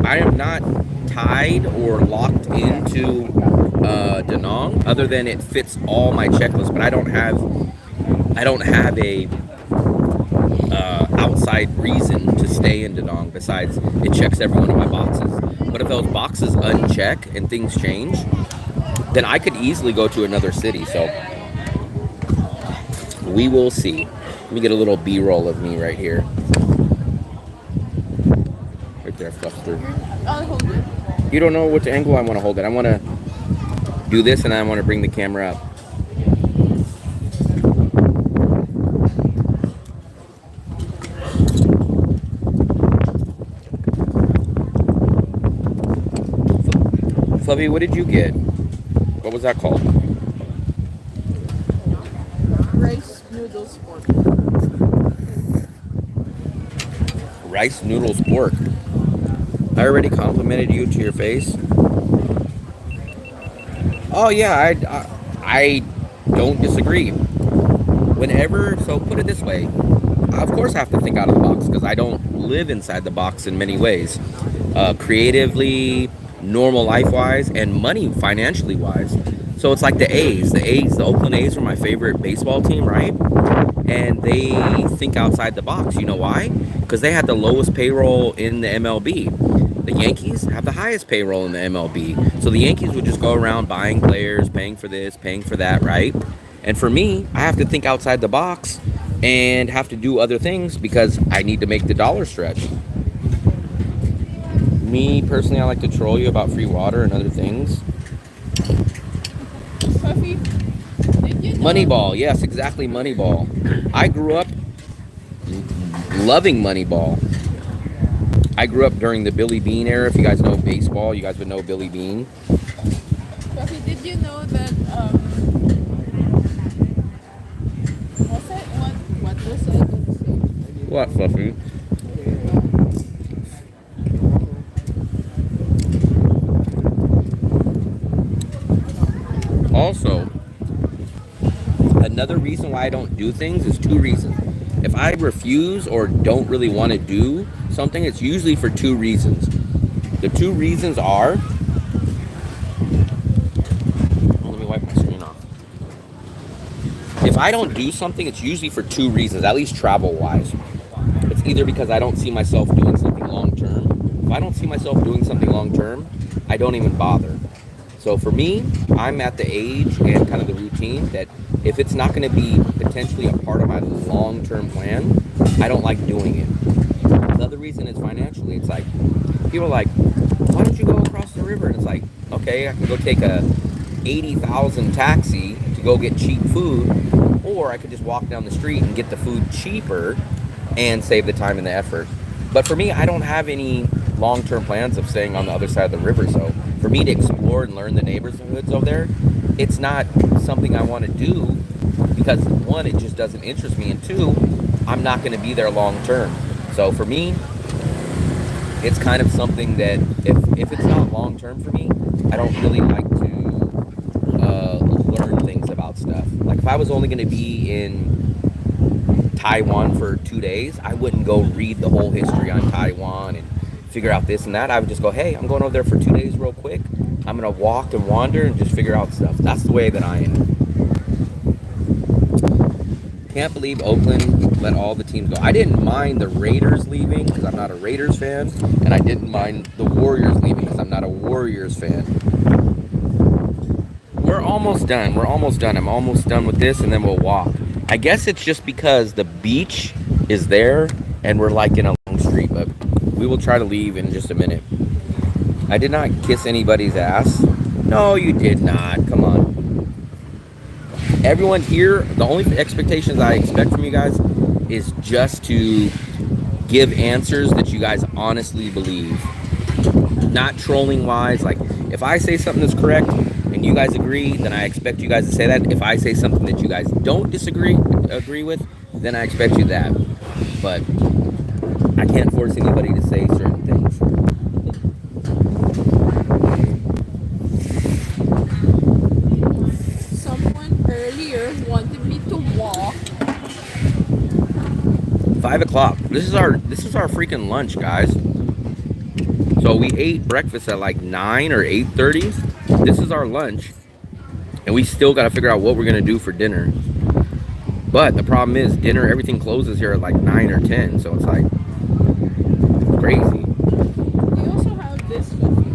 I am not tied or locked into Danong, other than it fits all my checklists. But I don't have a outside reason to stay in Danong besides it checks every one of my boxes. But if those boxes uncheck and things change, then I could easily go to another city. So we will see. Let me get a little B-roll of me right here. Right there, Fluster. I'll hold it. You don't know which angle I want to hold it. I want to do this, and I want to bring the camera up. Fluffy, what did you get? What was that called? Rice noodles pork. Rice noodles pork. I already complimented you to your face. Oh yeah, I don't disagree. Whenever, so put it this way, of course I have to think out of the box because I don't live inside the box in many ways, creatively, normal life wise, and money financially wise. So it's like the Oakland A's are my favorite baseball team, right? And they think outside the box. You know why? Because they had the lowest payroll in the MLB. The Yankees have the highest payroll in the MLB. So the Yankees would just go around buying players, paying for this, paying for that, right? And for me, I have to think outside the box and have to do other things because I need to make the dollar stretch. Me personally, I like to troll you about free water and other things. Puffy, did you know? Moneyball, yes, exactly, Moneyball. I grew up loving Moneyball. I grew up during the Billy Bean era. If you guys know baseball, you guys would know Billy Bean. Puffy, did you know that what's that? What was I gonna say? What, Fluffy? Also, another reason why I don't do things is two reasons. If I refuse or don't really want to do something, it's usually for two reasons. The two reasons are, let me wipe my screen off. If I don't do something, it's usually for two reasons, at least travel-wise. It's either because I don't see myself doing something long-term. If I don't see myself doing something long-term, I don't even bother. So for me, I'm at the age and kind of the routine that if it's not going to be potentially a part of my long-term plan, I don't like doing it. The other reason is financially. It's like, people are like, why don't you go across the river? And it's like, okay, I can go take a 80,000 taxi to go get cheap food, or I could just walk down the street and get the food cheaper and save the time and the effort. But for me, I don't have any long-term plans of staying on the other side of the river. So for me to explore and learn the neighborhoods over there, it's not something I want to do because one, it just doesn't interest me, and two, I'm not going to be there long-term. So for me, it's kind of something that if it's not long-term for me, I don't really like to learn things about stuff. Like if I was only going to be in Taiwan for 2 days, I wouldn't go read the whole history on Taiwan and figure out this and that. I would just go, hey, I'm going over there for 2 days real quick. I'm going to walk and wander and just figure out stuff. That's the way that I am. Can't believe Oakland let all the teams go. I didn't mind the Raiders leaving because I'm not a Raiders fan, and I didn't mind the Warriors leaving because I'm not a Warriors fan. We're almost done. We're almost done. I'm almost done with this, and then we'll walk. I guess it's just because the beach is there, and we're like in a long street, but we will try to leave in just a minute. I did not kiss anybody's ass. No, you did not. Come on. Everyone here, the only expectations I expect from you guys is just to give answers that you guys honestly believe. Not trolling wise. Like, if I say something that's correct and you guys agree, then I expect you guys to say that. If I say something that you guys don't agree with, then I expect you that. But I can't force anybody to say certain things. Someone earlier wanted me to walk. 5 o'clock. This is our freaking lunch, guys. So we ate breakfast at like 9 or 8:30. This is our lunch, and we still got to figure out what we're gonna do for dinner. But the problem is, dinner, everything closes here at like 9 or 10, so it's like crazy. We also have this with you.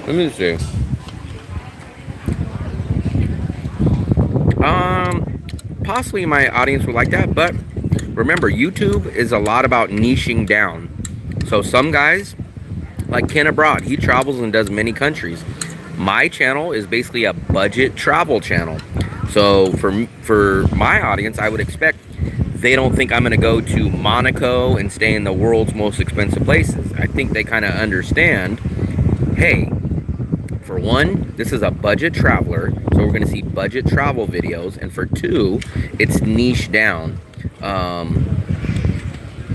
Let me see. Possibly my audience would like that, but remember, YouTube is a lot about niching down. So some guys, like Ken Abroad, he travels and does many countries. My channel is basically a budget travel channel. So for my audience, I would expect they don't think I'm going to go to Monaco and stay in the world's most expensive places. I think they kind of understand, hey, for one, this is a budget traveler, so we're going to see budget travel videos. And for two, it's niche down.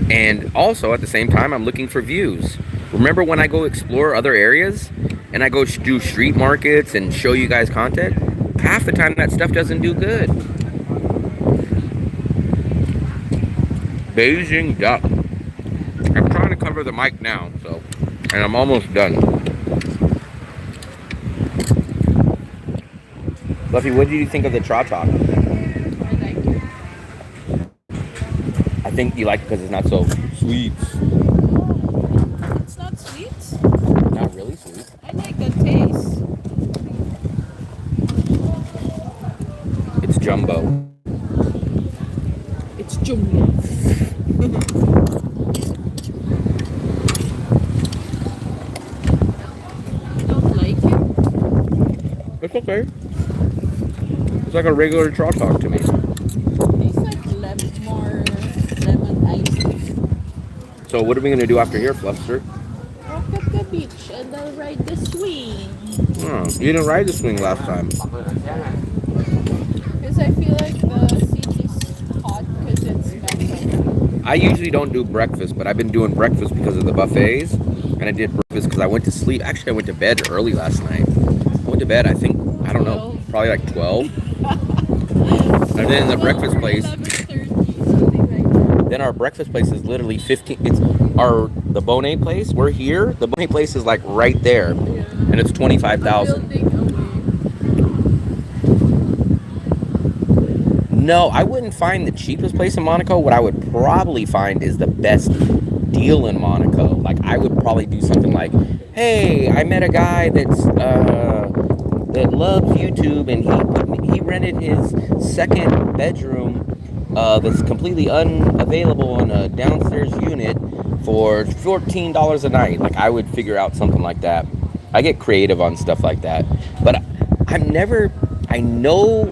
And also, at the same time, I'm looking for views. Remember when I go explore other areas and I go do street markets and show you guys content? Half the time that stuff doesn't do good. Beijing duck. I'm trying to cover the mic now, and I'm almost done. Buffy, what did you think of the Cha Cha? I like it. I think you like it because it's not so sweet. It's not sweet. Not really sweet. I like the taste. It's jumbo. It's jumbo. Don't like it. It's okay. It's like a regular Cha Cha to me. Tastes like more lemon ice. So what are we going to do after here, Fluffster? Walk at the beach and I'll ride the swing. Oh, you didn't ride the swing last time. Because I feel like the seat is hot because it's metal. I usually don't do breakfast, but I've been doing breakfast because of the buffets. And I did breakfast because I went to sleep. Actually, I went to bed early last night. I went to bed, I think, I don't know, probably like 12. And then the breakfast place, 11:30, something like that. then our breakfast place is literally 15, the Bonet place, we're here, the Bonet place is like right there, and it's 25,000. No, I wouldn't find the cheapest place in Monaco. What I would probably find is the best deal in Monaco. Like, I would probably do something like, hey, I met a guy that loves YouTube, and he rented his second bedroom that's completely unavailable in a downstairs unit for $14 a night. Like, I would figure out something like that. I get creative on stuff like that, but I know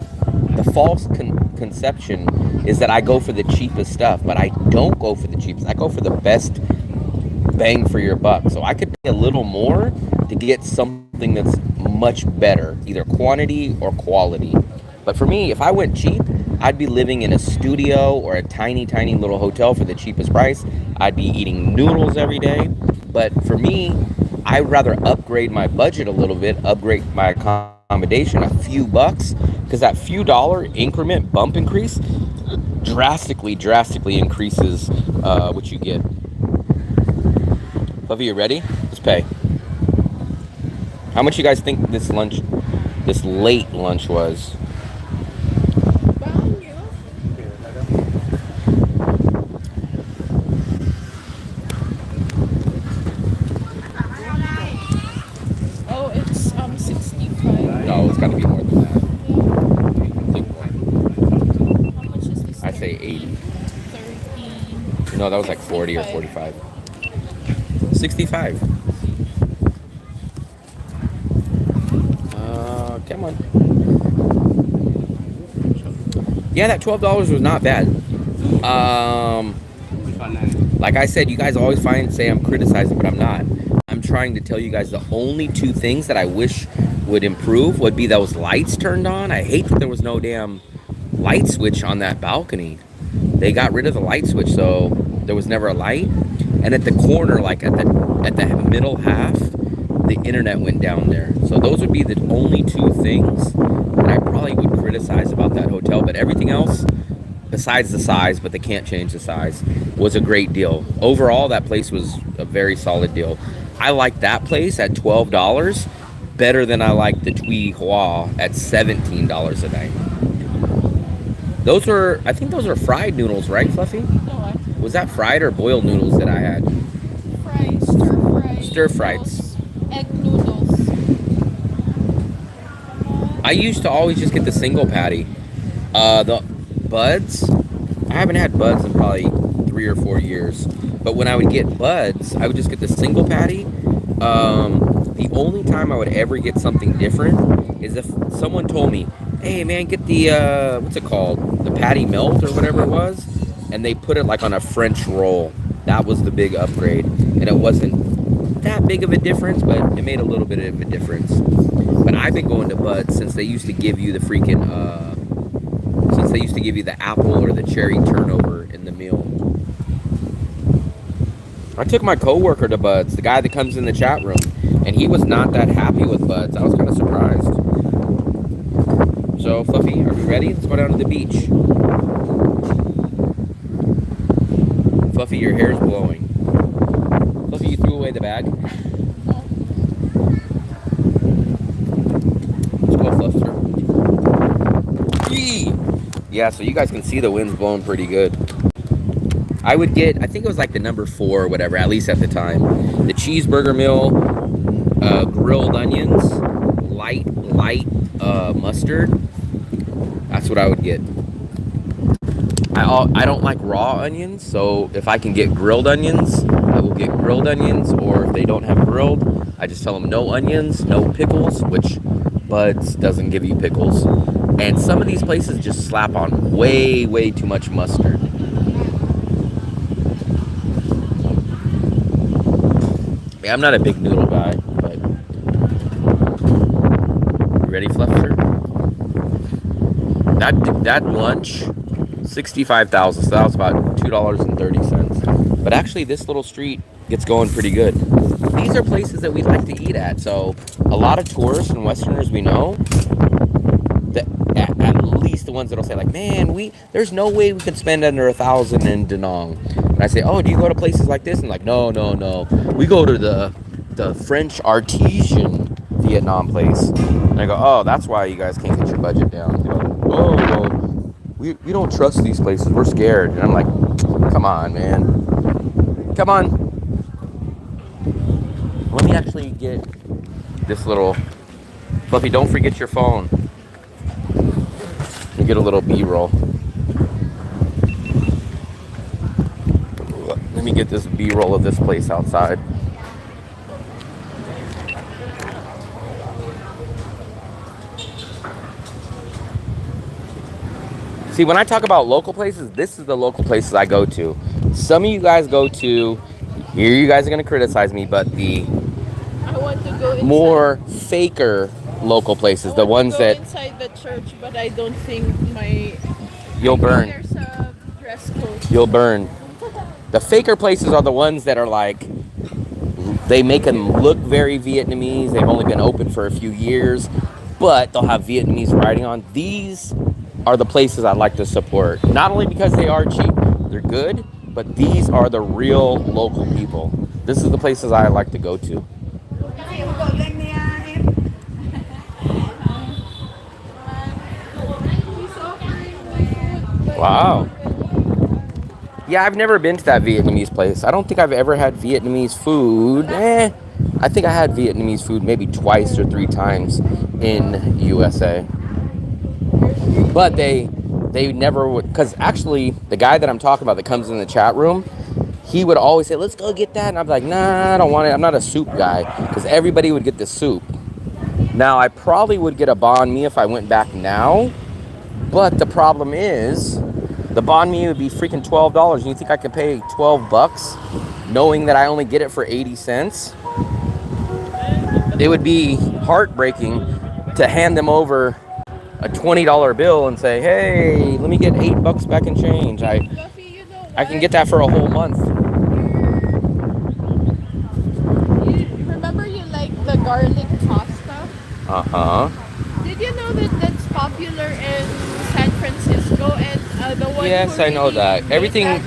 the false conception is that I go for the cheapest stuff, but I don't go for the cheapest. I go for the best bang for your buck. So I could pay a little more to get something that's much better, either quantity or quality. But for me, if I went cheap, I'd be living in a studio or a tiny, tiny little hotel for the cheapest price. I'd be eating noodles every day. But for me, I'd rather upgrade my budget a little bit, upgrade my accommodation a few bucks, because that few dollar increment bump increase drastically increases what you get. Fluffy, you ready? Let's pay. How much you guys think this late lunch was? Oh, it's 65. No, it's got to be more than that. How much is this? I say 80. 30. No, that was like 40 or 45. 65. Come on. Yeah, that $12 was not bad. Like I said, you guys always say I'm criticizing, but I'm not. I'm trying to tell you guys the only two things that I wish would improve would be those lights turned on. I hate that there was no damn light switch on that balcony. They got rid of the light switch, so there was never a light. And at the corner, like at the middle half, the internet went down there. So those would be the only two things that I probably would criticize about that hotel. But everything else, besides the size, but they can't change the size, was a great deal. Overall, that place was a very solid deal. I like that place at $12 better than I like the Tui Hua at $17 a night. I think those were fried noodles, right, Fluffy? No, what? Was that fried or boiled noodles that I had? Fried, stir-fried. Stir-fried. Noodles. Egg noodles. I used to always just get the single patty. The buds, I haven't had buds in probably 3 or 4 years. But when I would get buds, I would just get the single patty. The only time I would ever get something different is if someone told me, hey man, get the, what's it called? The patty melt or whatever it was. And they put it like on a French roll. That was the big upgrade. And it wasn't that big of a difference, but it made a little bit of a difference. But I've been going to Bud since they used to give you the freaking, since they used to give you the apple or the cherry turnover in the meal. I took my coworker to Bud's, the guy that comes in the chat room, and he was not that happy with Bud's. I was kind of surprised. So, Fluffy, are we ready? Let's go down to the beach. Fluffy, your hair's blowing. Fluffy, you threw away the bag? Let's go, Fluffster. Yee! Yeah, so you guys can see the wind's blowing pretty good. I would get, I think it was like the number 4 or whatever, at least at the time. The cheeseburger meal, grilled onions, light mustard. That's what I would get. I don't like raw onions, so if I can get grilled onions, I will get grilled onions, or if they don't have grilled, I just tell them no onions, no pickles, which Bud's doesn't give you pickles. And some of these places just slap on way too much mustard. Yeah, I'm not a big noodle guy, but you ready, Fluffster? That lunch, 65,000, so that was about $2.30. But actually, this little street gets going pretty good. These are places that we like to eat at, so a lot of tourists and Westerners we know, that at least the ones that'll say like, man, there's no way we can spend under 1,000 in Da Nang. And I say, oh, do you go to places like this? And like, no. We go to the French artisan Vietnam place. And I go, oh, that's why you guys can't get your budget down. They go, oh, well, we don't trust these places. We're scared. And I'm like, come on, man. Come on. Let me actually get this little... Fluffy, don't forget your phone. Let me get a little B-roll. Let me get this B-roll of this place outside. See, when I talk about local places, this is the local places I go to. Some of you guys go to, here you guys are going to criticize me, but the I want to go inside. More faker local places, the ones that... inside the church, but I don't think You'll burn. There's a dress code. You'll burn. The faker places are the ones that are like, they make them look very Vietnamese. They've only been open for a few years, but they'll have Vietnamese writing on. These are the places I like to support. Not only because they are cheap, they're good, but these are the real local people. This is the places I like to go to. Wow. Yeah, I've never been to that Vietnamese place. I don't think I've ever had Vietnamese food. I think I had Vietnamese food maybe twice or 3 times in USA. But they never would, because actually the guy that I'm talking about that comes in the chat room, he would always say, let's go get that. And I'd be like, nah, I don't want it. I'm not a soup guy, because everybody would get the soup. Now, I probably would get a banh mi if I went back now, but the problem is the banh mi would be freaking $12. And you think I could pay $12 knowing that I only get it for 80 cents? It would be heartbreaking to hand them over a $20 bill and say, hey, let me get $8 back in change. I can get that for a whole month. Remember you like the garlic pasta? Uh-huh. Did you know that that's popular in San Francisco? And the one yes, I know that. Everything that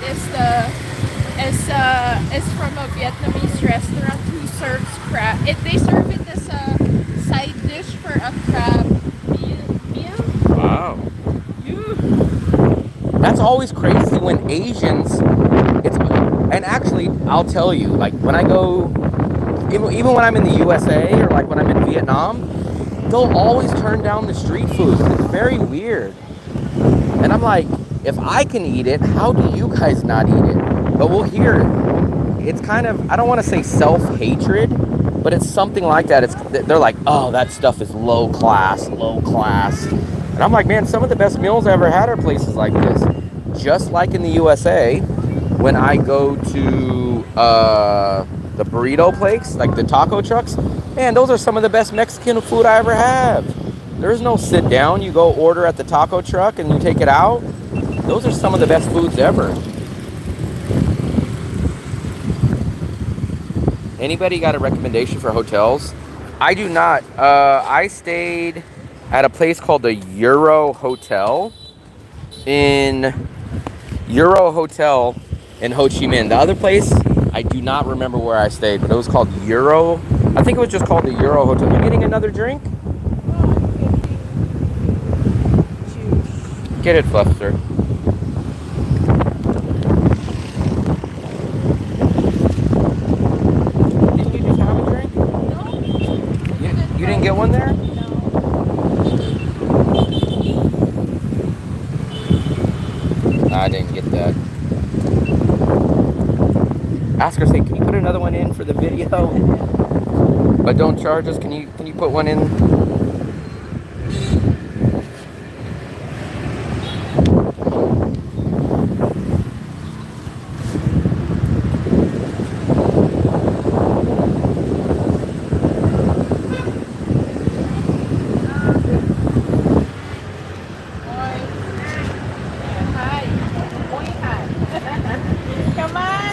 is from a Vietnamese restaurant who serves crab. They serve it as a side dish for a crab meal. Wow. That's always crazy when Asians, and actually, I'll tell you, like when I go, even when I'm in the USA or like when I'm in Vietnam, they'll always turn down the street food. It's very weird. And I'm like, if I can eat it, how do you guys not eat it? But we'll hear it. It's kind of, I don't want to say self-hatred, but it's something like that. They're like, oh, that stuff is low class. And I'm like, man, some of the best meals I ever had are places like this. Just like in the USA, when I go to the burrito plates, like the taco trucks, man, those are some of the best Mexican food I ever have. There's no sit down. You go order at the taco truck and you take it out. Those are some of the best foods ever. Anybody got a recommendation for hotels? I do not. I stayed at a place called the Euro Hotel in Ho Chi Minh. The other place, I do not remember where I stayed, but it was called Euro. I think it was just called the Euro Hotel. You getting another drink? Get it, Fluster. Didn't you just have a drink? No. You didn't get one there? No. I didn't get that. Ask her, say, can you put another one in for the video? But don't charge us. Can you put one in?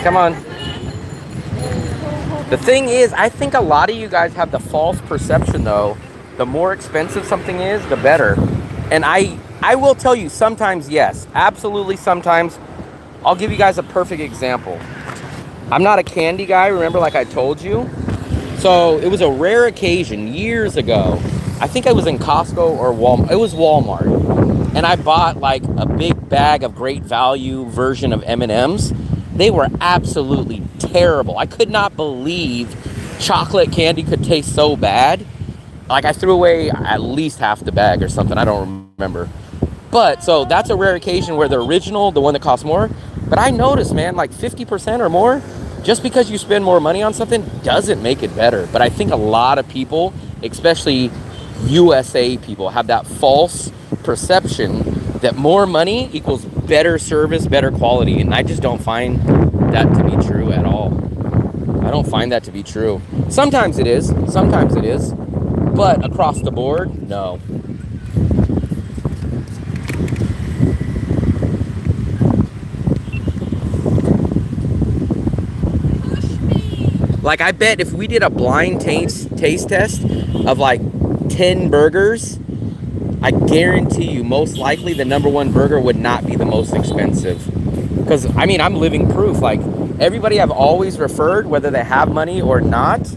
Come on. The thing is, I think a lot of you guys have the false perception, though. The more expensive something is, the better. And I will tell you, sometimes, yes. Absolutely, sometimes. I'll give you guys a perfect example. I'm not a candy guy, remember, like I told you. So, it was a rare occasion years ago. I think I was in Costco or Walmart. It was Walmart. And I bought, like, a big bag of great value version of M&Ms. They were absolutely terrible. I could not believe chocolate candy could taste so bad. Like, I threw away at least half the bag or something. I don't remember. But, so that's a rare occasion where the original, the one that costs more. But I noticed, man, like 50% or more, just because you spend more money on something doesn't make it better. But I think a lot of people, especially USA people, have that false perception that more money equals better service, better quality. And I just don't find that to be true at all. I don't find that to be true. Sometimes it is. Sometimes it is. But across the board, no. Like, I bet if we did a blind taste test of like 10 burgers, I guarantee you, most likely the number one burger would not be the most expensive. Because, I mean, I'm living proof. Like, everybody I've always referred, whether they have money or not,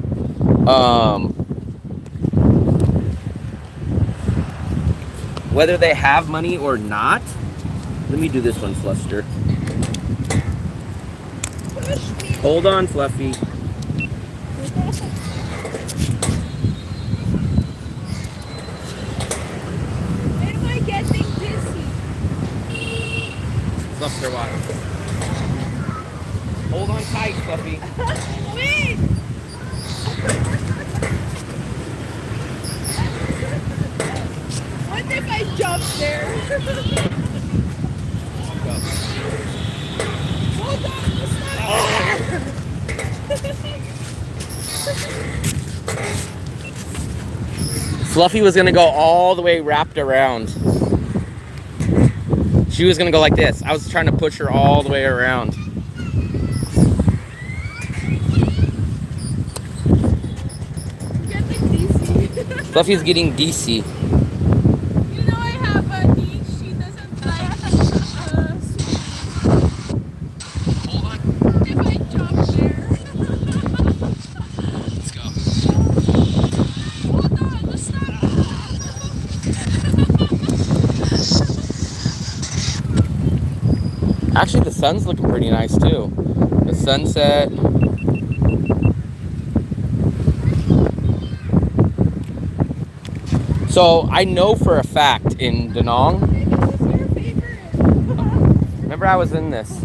let me do this one, Fluster. Hold on, Fluffy. Fluster water. Hold on tight, Fluffy. Wait! What if I jump there? Hold on, Fluffy was gonna go all the way wrapped around. She was gonna go like this. I was trying to push her all the way around. Fluffy's getting DC. You know I have a niece. She doesn't like sweet. Hold on. If I jump there. Let's go. Hold on, let's stop. Actually, the sun's looking pretty nice too. The sunset. So I know for a fact in Da Nang, remember I was in this.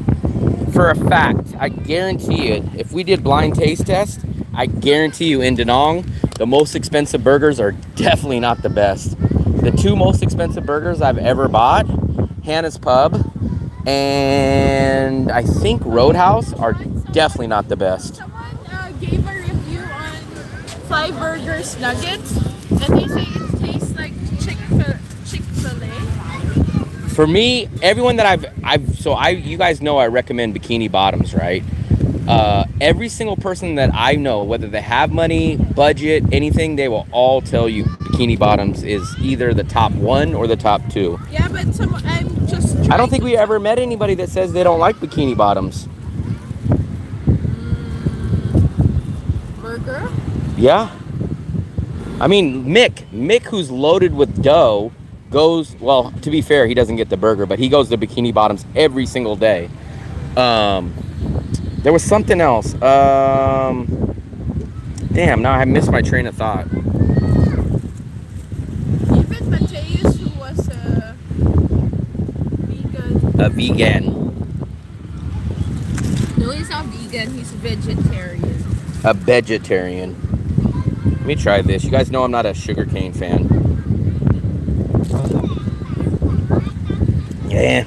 For a fact, I guarantee it, if we did blind taste test, I guarantee you in Da Nang, the most expensive burgers are definitely not the best. The two most expensive burgers I've ever bought, Hannah's Pub and I think Roadhouse, are definitely not the best. Someone gave a review on Fly Burgers Nuggets, and they say it tastes like Chick-fil-A. For me, everyone that you guys know I recommend Bikini Bottoms, right? Every single person that I know, whether they have money, budget, anything, they will all tell you Bikini Bottoms is either the top one or the top two. Yeah, but I'm just trying I don't think to we ever met anybody that says they don't like Bikini Bottoms. burger. Yeah. I mean, Mick, who's loaded with dough, goes, well, to be fair, he doesn't get the burger, but he goes to Bikini Bottoms every single day. There was something else. Damn, now I missed my train of thought. Even Mateus, who was a vegan. A vegan. No, he's not vegan. He's vegetarian. A vegetarian. Let me try this. You guys know I'm not a sugarcane fan. Yeah.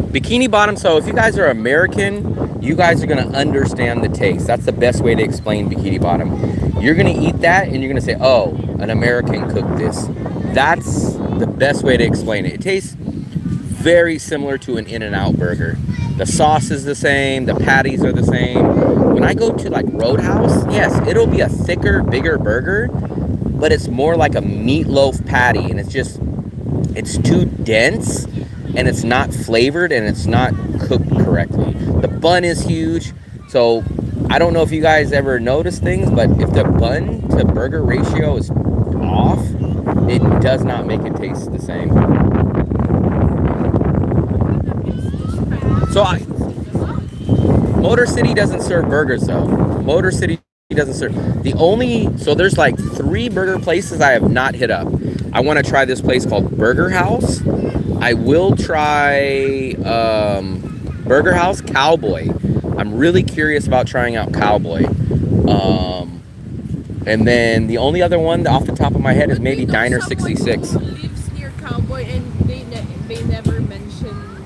Bikini Bottom. So if you guys are American, you guys are going to understand the taste. That's the best way to explain Bikini Bottom. You're going to eat that and you're going to say, oh, an American cooked this. That's the best way to explain it. It tastes very similar to an In-N-Out burger. The sauce is the same. The patties are the same. When I go to like Roadhouse, yes, it'll be a thicker, bigger burger, but it's more like a meatloaf patty, and it's too dense, and it's not flavored, and it's not cooked correctly. The bun is huge, so I don't know if you guys ever notice things, but if the bun to burger ratio is off, it does not make it taste the same. So Motor City doesn't serve burgers though. Motor City doesn't serve. So there's like 3 burger places I have not hit up. I want to try this place called Burger House. I will try Burger House Cowboy. I'm really curious about trying out Cowboy. And then the only other one off the top of my head is maybe Diner 66. Who lives near Cowboy, and they never mention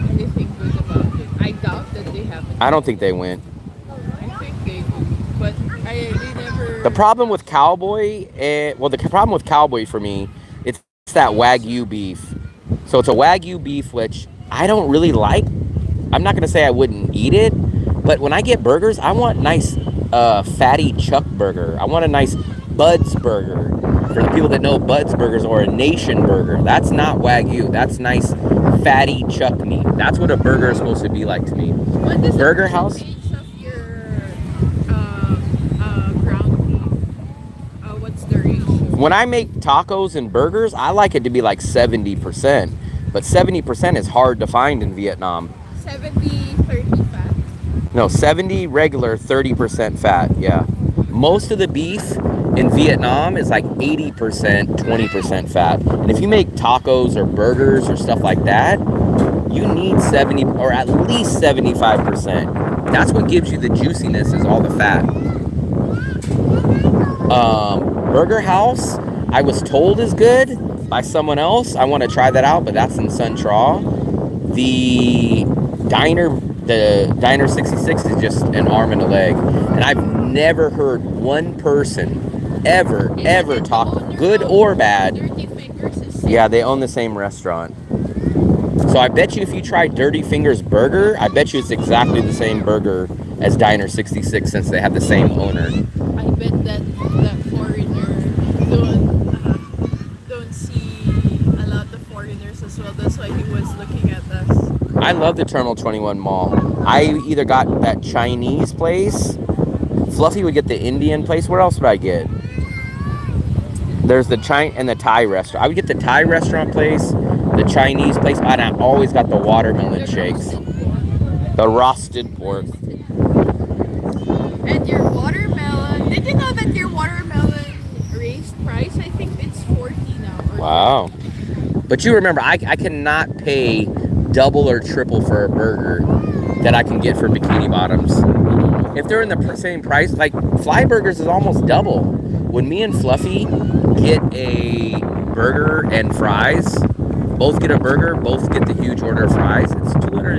anything good about it. I doubt that they haven't. I don't think they went. I think they do, but they never. The problem with Cowboy, the problem with Cowboy for me, it's that Wagyu beef. So it's a Wagyu beef, which I don't really like. I'm not going to say I wouldn't eat it, but when I get burgers, I want nice fatty chuck burger. I want a nice Bud's burger. For the people that know Bud's burgers, or a Nation burger, that's not Wagyu. That's nice fatty chuck meat. That's what a burger is supposed to be like to me. What is Burger the House. percentage of your ground beef? What's the ratio? When I make tacos and burgers, I like it to be like 70%. But 70% is hard to find in Vietnam. 70-30 fat. No, 70 regular, 30% fat. Yeah. Most of the beef in Vietnam is like 80%, 20% fat. And if you make tacos or burgers or stuff like that, you need 70 or at least 75%. That's what gives you the juiciness, is all the fat. Burger House, I was told is good by someone else. I want to try that out, but that's in Sun Tra. The Diner 66 is just an arm and a leg. And I've never heard one person ever talk, good or bad. Dirty Fingers is Yeah, they own the same restaurant. So I bet you if you try Dirty Fingers Burger, I bet you it's exactly the same burger as Diner 66, since they have the same owner. I bet that foreigner don't see a lot of foreigners as well. That's why he was looking at us. I love the Terminal 21 Mall. I either got that Chinese place, Fluffy would get the Indian place. What else would I get? There's the China and the Thai restaurant. I would get the Thai restaurant place, the Chinese place, and I always got the watermelon shakes. The roasted pork. And your watermelon. Did you know that your watermelon raised price? I think it's 40 now. Wow. But you remember, I cannot pay double or triple for a burger that I can get for Bikini Bottoms. If they're in the same price, like Fly Burgers is almost double. When me and Fluffy get a burger and fries, both get a burger, both get the huge order of fries, it's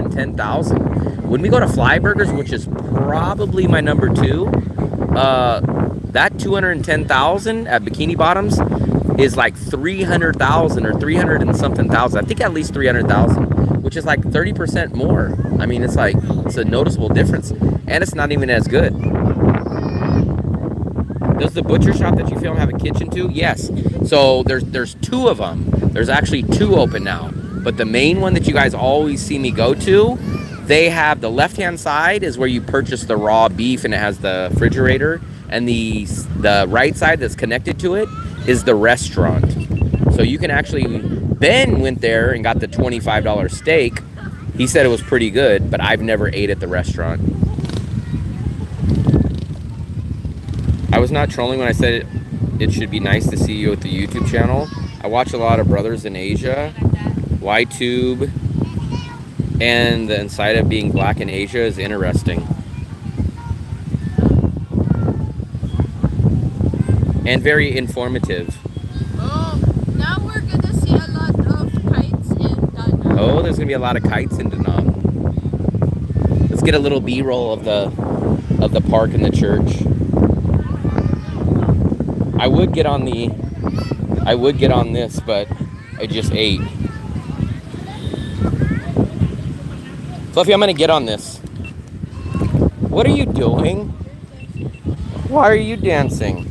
210,000. When we go to Fly Burgers, which is probably my number 2, that 210,000 at Bikini Bottoms is like 300,000 or 300 and something thousand. I think at least 300,000, which is like 30% more. I mean, it's a noticeable difference, and it's not even as good. Does the butcher shop that you film have a kitchen too? Yes. So there's 2 of them. There's actually 2 open now. But the main one that you guys always see me go to, they have the left-hand side is where you purchase the raw beef and it has the refrigerator. And the right side that's connected to it is the restaurant. So you can actually, Ben went there and got the $25 steak. He said it was pretty good, but I've never ate at the restaurant. I was not trolling when I said it should be nice to see you with the YouTube channel. I watch a lot of brothers in Asia, YTube, and the inside of being black in Asia is interesting. And very informative. Oh, now we're gonna see a lot of kites in Da Nang. Oh, there's gonna be a lot of kites in Da Nang. Let's get a little B-roll of the park and the church. I would get on this, but I just ate. Fluffy, I'm gonna get on this. What are you doing? Why are you dancing?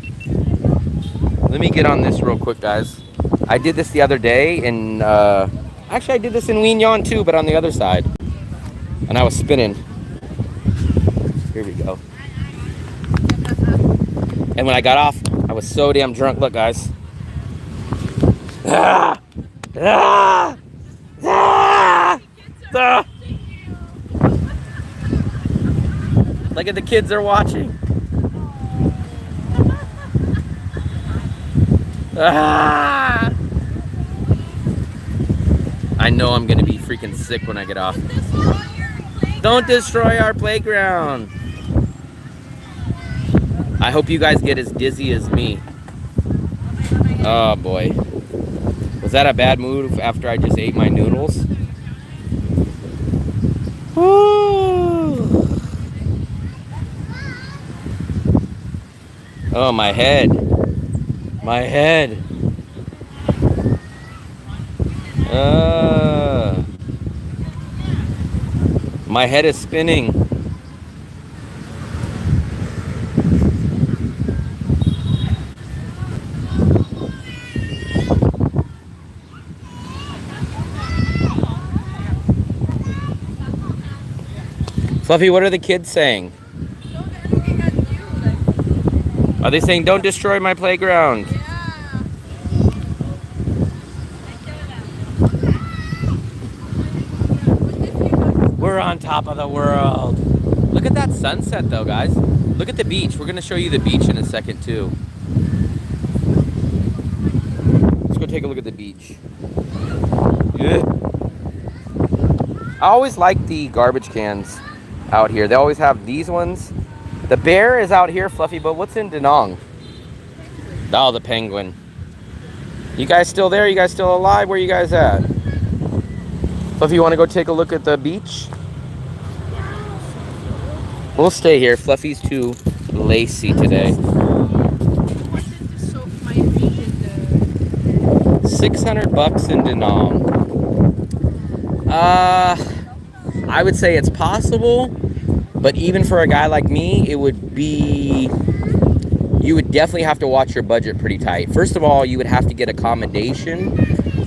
Let me get on this real quick, guys. I did this the other day, and actually I did this in nhon too, but on the other side. And I was spinning. Here we go. And when I got off, I was so damn drunk. Look, guys. Ah! Ah! Ah! Ah! Look at the kids, they're watching. Ah! I know I'm gonna be freaking sick when I get off. Don't destroy our playground. I hope you guys get as dizzy as me. Oh boy. Was that a bad move after I just ate my noodles? Woo. Oh, my head. My head. My head is spinning. Fluffy, what are the kids saying? Are they saying, don't destroy my playground? Yeah. We're on top of the world. Look at that sunset though, guys. Look at the beach. We're gonna show you the beach in a second too. Let's go take a look at the beach. Yeah. I always like the garbage cans out here. They always have these ones. The bear is out here, Fluffy, but what's in Da Nang? Oh, the penguin. You guys still there? You guys still alive? Where you guys at? Fluffy, you want to go take a look at the beach? We'll stay here. Fluffy's too lacy today. I wanted to soak my feet in the... $600 in Da Nang. I would say it's possible, but even for a guy like me, it would be... You would definitely have to watch your budget pretty tight. First of all, you would have to get accommodation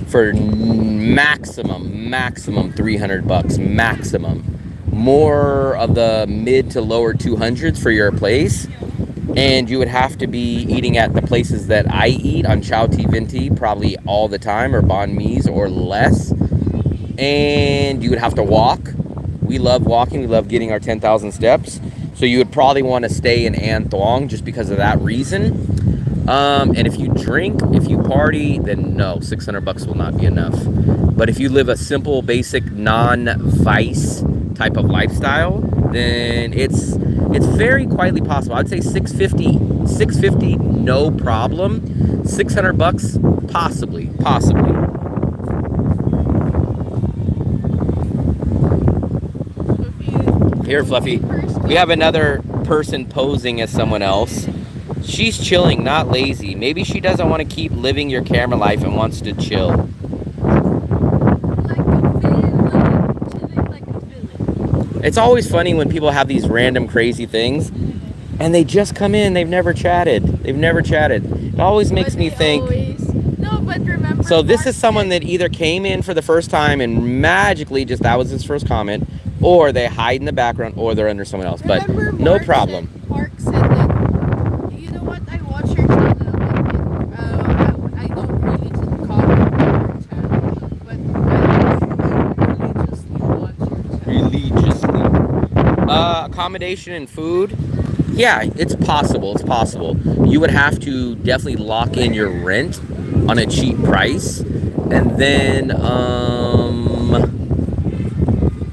for maximum $300, maximum. More of the mid to lower 200s for your place, and you would have to be eating at the places that I eat on Chow Ti Vinti probably all the time, or banh mi's or less, and you would have to walk. We love walking. We love getting our 10,000 steps. So you would probably want to stay in An Thuong just because of that reason. And if you drink, if you party, then no, $600 will not be enough. But if you live a simple, basic, non-vice type of lifestyle, then it's very quietly possible. I'd say $650, no problem. $600, possibly. Here, Fluffy. We have another person posing as someone else. She's chilling, not lazy. Maybe she doesn't want to keep living your camera life and wants to chill. Like a villain. Chilling like a villain. It's always funny when people have these random crazy things and they just come in. They've never chatted. It always makes me think. No, but remember. So this is someone that either came in for the first time and magically just that was his first comment, or they hide in the background, or they're under someone else. But no problem. Mark said that, you know what, I watch your channel, and I don't really comment on your channel, but I religiously watch your channel. Accommodation and food. Yeah, it's possible. You would have to definitely lock in your rent on a cheap price, and then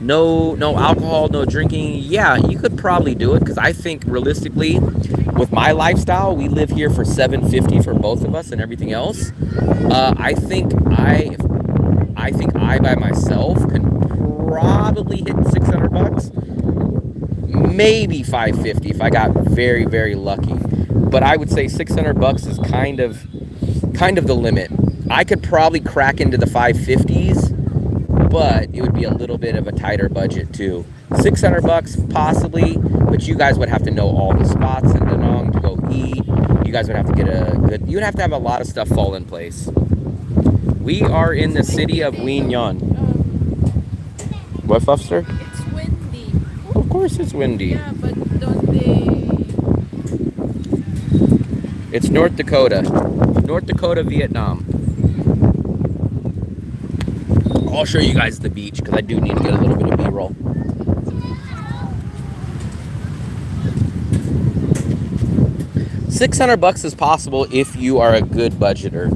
no alcohol, no drinking. Yeah, you could probably do it, because I think realistically, with my lifestyle, we live here for $750 for both of us and everything else. I think I by myself can probably hit $600, maybe $550 if I got very, very lucky. But I would say $600 is kind of the limit. I could probably crack into the 550s, but it would be a little bit of a tighter budget too. $600 possibly, but you guys would have to know all the spots in Da Nang to go eat. You guys would have to get you would have to have a lot of stuff fall in place. We are in the city of Nhon. What, Fluffster? It's windy. Of course it's windy. Yeah, but don't they... It's North Dakota, Vietnam. I'll show you guys the beach, because I do need to get a little bit of B-roll. $600 is possible if you are a good budgeter.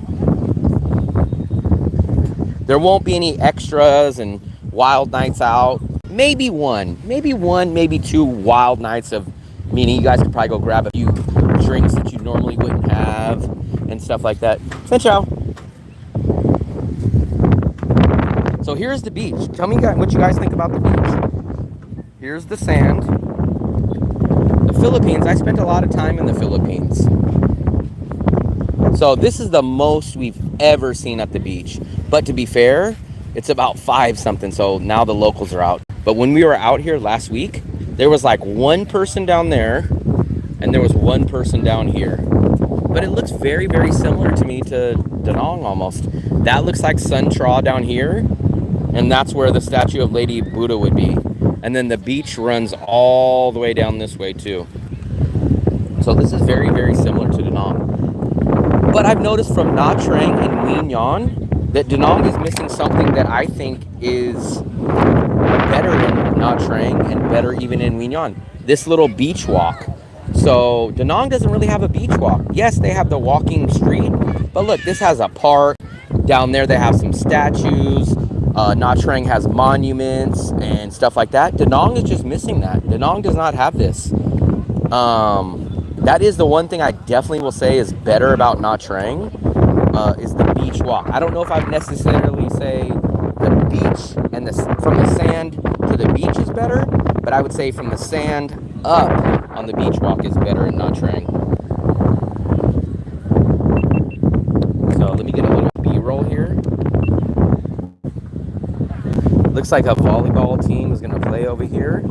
There won't be any extras and wild nights out. Maybe maybe two wild nights of, meaning you guys could probably go grab a few drinks that you normally wouldn't have and stuff like that. Ciao. So here's the beach. Tell me what you guys think about the beach. Here's the sand. The Philippines, I spent a lot of time in the Philippines. So this is the most we've ever seen at the beach. But to be fair, it's about 5 something, so now the locals are out. But when we were out here last week, there was like one person down there, and there was one person down here. But it looks very, very similar to me to Da Nang almost. That looks like Sun Tra down here, and that's where the statue of Lady Buddha would be. And then the beach runs all the way down this way too. So this is very, very similar to Da Nang. But I've noticed from Nha Trang and Nguyen Nhan that Da Nang is missing something that I think is better in Nha Trang and better even in Nguyen Nhan. This little beach walk. So Da Nang doesn't really have a beach walk. Yes, they have the walking street, but look, this has a park. Down there they have some statues. Nha Trang has monuments and stuff like that. Da Nang is just missing that. Da Nang does not have this. That is the one thing I definitely will say is better about Nha Trang, is the beach walk. I don't know if I'd necessarily say the beach and from the sand to the beach is better, but I would say from the sand up on the beach walk is better in Nha Trang. So let me get a little B-roll here. Looks like a volleyball team is going to play over here.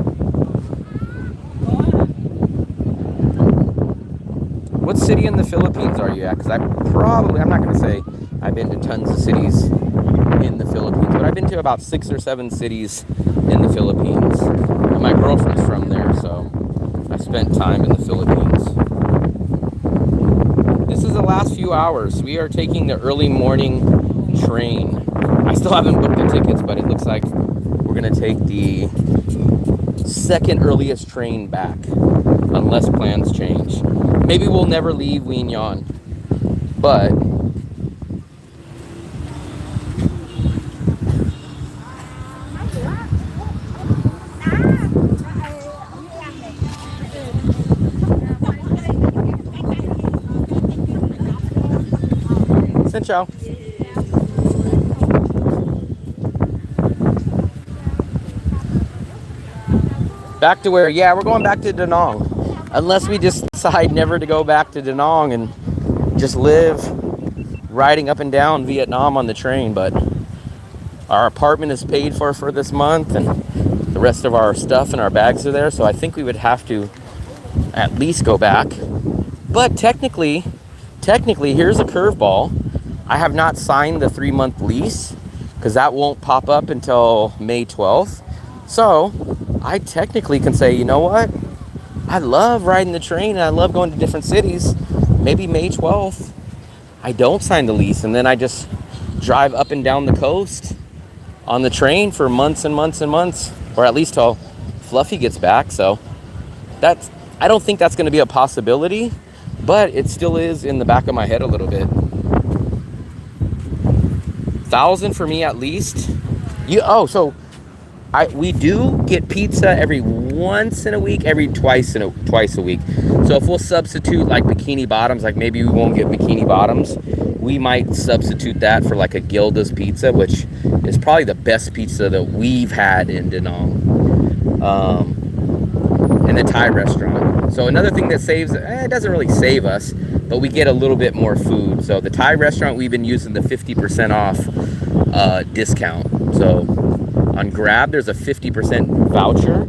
What city in the Philippines are you at? Because I'm not going to say I've been to tons of cities in the Philippines, but I've been to about 6 or 7 cities in the Philippines. And my girlfriend's from there, so I spent time in the Philippines. This is the last few hours. We are taking the early morning train. I still haven't booked the tickets, but it looks like we're going to take the second earliest train back, unless plans change. Maybe we'll never leave Nguyen Nhan, but ciao. Back to where? Yeah, we're going back to Da Nang. Unless we just decide never to go back to Da Nang and just live riding up and down Vietnam on the train. But our apartment is paid for this month, and the rest of our stuff and our bags are there. So I think we would have to at least go back. But technically, here's a curveball. I have not signed the 3-month lease because that won't pop up until May 12th. So I technically can say, you know what? I love riding the train and I love going to different cities. Maybe May 12th, I don't sign the lease and then I just drive up and down the coast on the train for months and months and months, or at least till Fluffy gets back. So I don't think that's going to be a possibility, but it still is in the back of my head a little bit. 1,000 for me at least. We do get pizza every once in a week, twice a week. So if we'll substitute like Bikini Bottoms, like maybe we won't get Bikini Bottoms, we might substitute that for like a Gilda's pizza, which is probably the best pizza that we've had in Da Nang, in the Thai restaurant. So another thing that saves, it doesn't really save us, but we get a little bit more food. So the Thai restaurant, we've been using the 50% off discount. So on Grab, there's a 50% voucher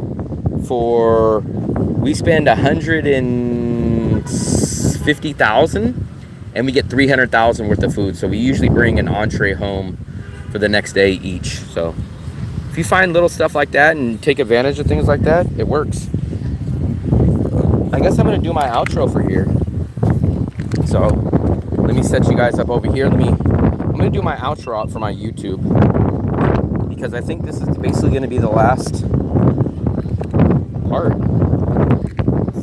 for, we spend 150,000 and we get 300,000 worth of food. So we usually bring an entree home for the next day each. So if you find little stuff like that and take advantage of things like that, it works. I guess I'm gonna do my outro for here. So let me set you guys up over here. I'm gonna do my outro out for my YouTube, because I think this is basically going to be the last part.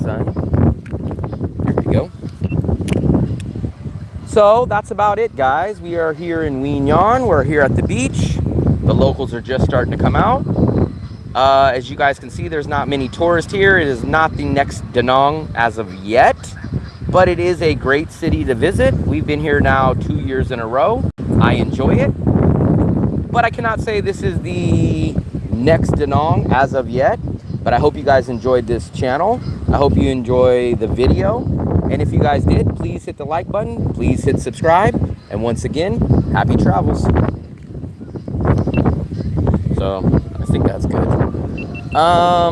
Son, here we go. So that's about it, guys. We are here in nhon. We're here at the beach. The locals are just starting to come out. As you guys can see, there's not many tourists here. It is not the next Da Nang as of yet, but it is a great city to visit. We've been here now 2 years in a row. I enjoy it. But I cannot say this is the next Da Nang as of yet. But I hope you guys enjoyed this channel. I hope you enjoy the video. And if you guys did, please hit the like button. Please hit subscribe. And once again, happy travels. So I think that's good. I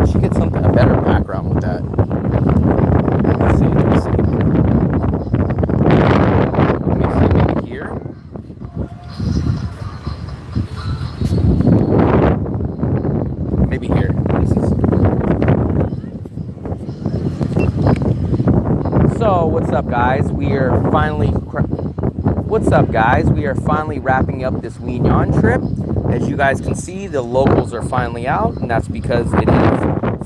should get a better background with that. Let's see. Maybe here. So what's up, guys? We are finally wrapping up this nhon trip. As you guys can see, the locals are finally out, and that's because it is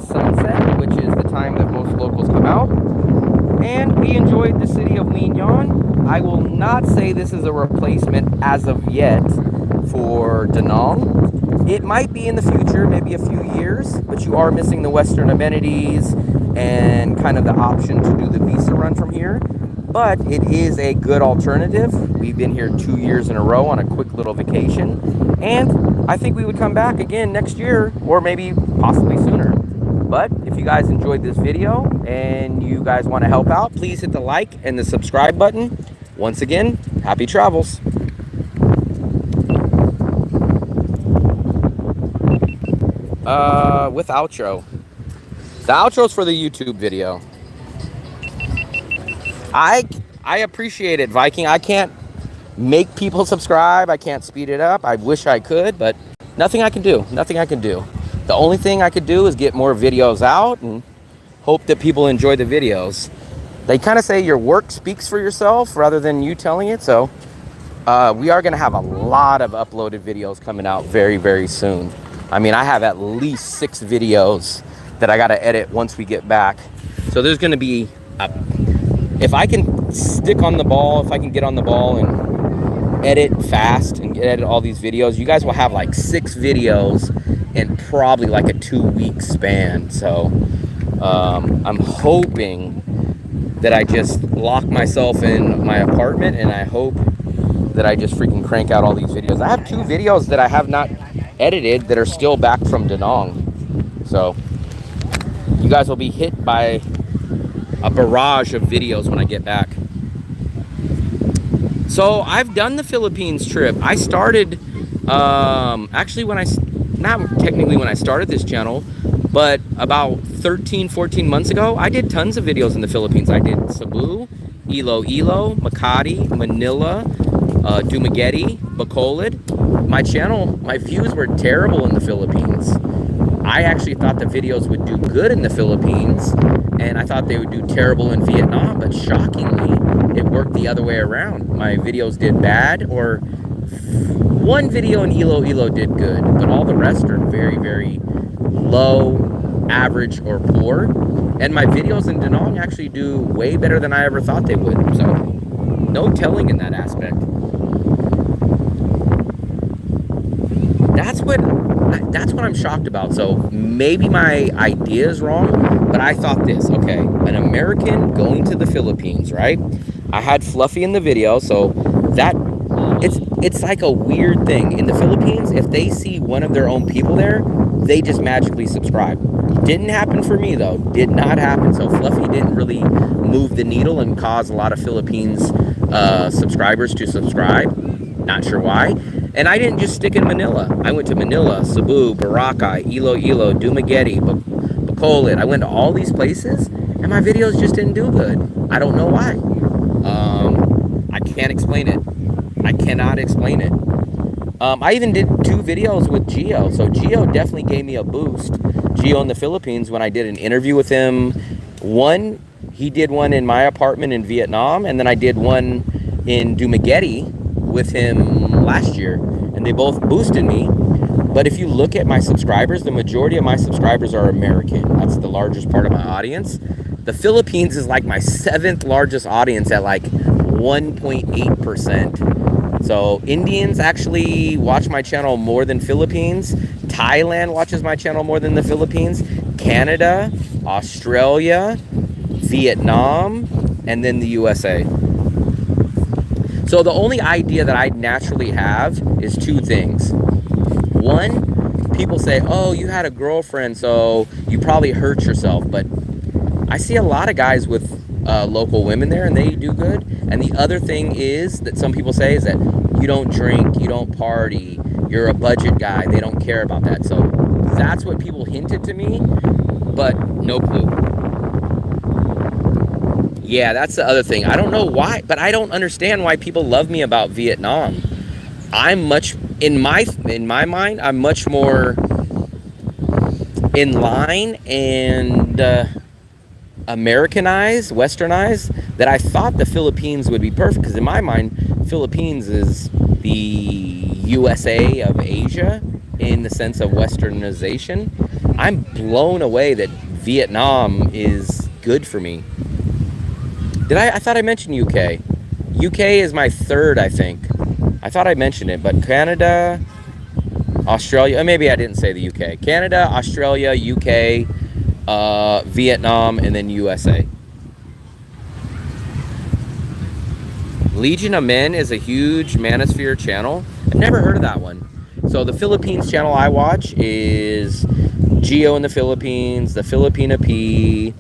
sunset, which is the time that most locals come out. And we enjoyed the city of nhon. I will not say this is a replacement as of yet for Da Nang. It might be in the future, maybe a few years, but you are missing the Western amenities and kind of the option to do the visa run from here. But it is a good alternative. We've been here 2 years in a row on a quick little vacation, and I think we would come back again next year, or maybe possibly sooner. But if you guys enjoyed this video and you guys want to help out, please hit the like and the subscribe button. Once again, happy travels. With outro. The outro's for the YouTube video. I appreciate it, Viking. I can't make people subscribe. I can't speed it up. I wish I could, but nothing I can do. Nothing I can do. The only thing I could do is get more videos out and hope that people enjoy the videos. They kind of say your work speaks for yourself rather than you telling it. So we are going to have a lot of uploaded videos coming out very, very soon. I mean, I have at least 6 videos that I got to edit once we get back. So there's going to be, if I can stick on the ball, if I can get on the ball and edit fast and edit all these videos, you guys will have like 6 videos in probably like a 2-week span. So I'm hoping that I just lock myself in my apartment, and I hope that I just freaking crank out all these videos. I have 2 videos that I have not edited that are still back from Da Nang. So you guys will be hit by a barrage of videos when I get back. So I've done the Philippines trip. I started, actually not technically when I started this channel, but about 13, 14 months ago, I did tons of videos in the Philippines. I did Cebu, Iloilo, Makati, Manila, Dumaguete, Bacolod. My channel, my views were terrible in the Philippines. I actually thought the videos would do good in the Philippines, and I thought they would do terrible in Vietnam, but shockingly, it worked the other way around. My videos did bad, or one video in Iloilo did good, but all the rest are very, very low, average, or poor. And my videos in Da Nang actually do way better than I ever thought they would. So, no telling in that aspect. That's what I'm shocked about. So maybe my idea is wrong, but I thought this. Okay, an American going to the Philippines, right? I had Fluffy in the video, so that it's like a weird thing. In the Philippines, if they see one of their own people there, they just magically subscribe. Didn't happen for me though. Did not happen. So Fluffy didn't really move the needle and cause a lot of Philippines subscribers to subscribe. Not sure why. And I didn't just stick in Manila. I went to Manila, Cebu, Boracay, Iloilo, Dumaguete, Bacolod. I went to all these places, and my videos just didn't do good. I don't know why. I can't explain it. I cannot explain it. I even did 2 videos with Gio. So Gio definitely gave me a boost. Gio in the Philippines, when I did an interview with him, he did one in my apartment in Vietnam, and then I did one in Dumaguete with him last year, and they both boosted me. But if you look at my subscribers, the majority of my subscribers are American. That's the largest part of my audience. The Philippines is like my 7th largest audience at like 1.8%. So Indians actually watch my channel more than Philippines. Thailand watches my channel more than the Philippines. Canada, Australia, Vietnam, and then the USA. So the only idea that I naturally have is 2 things. One, people say, oh, you had a girlfriend, so you probably hurt yourself. But I see a lot of guys with local women there, and they do good. And the other thing is that some people say is that you don't drink, you don't party, you're a budget guy. They don't care about that. So that's what people hinted to me, but no clue. Yeah, that's the other thing. I don't know why, but I don't understand why people love me about Vietnam. I'm much, in my mind, I'm much more in line and Americanized, westernized, that I thought the Philippines would be perfect. Because in my mind, Philippines is the USA of Asia in the sense of westernization. I'm blown away that Vietnam is good for me. I thought I mentioned UK. UK is my 3rd, I think. I thought I mentioned it, but Canada, Australia, maybe I didn't say the UK. Canada, Australia, UK, Vietnam, and then USA. Legion of Men is a huge Manosphere channel. I've never heard of that one. So the Philippines channel I watch is Geo in the Philippines, the Filipina P,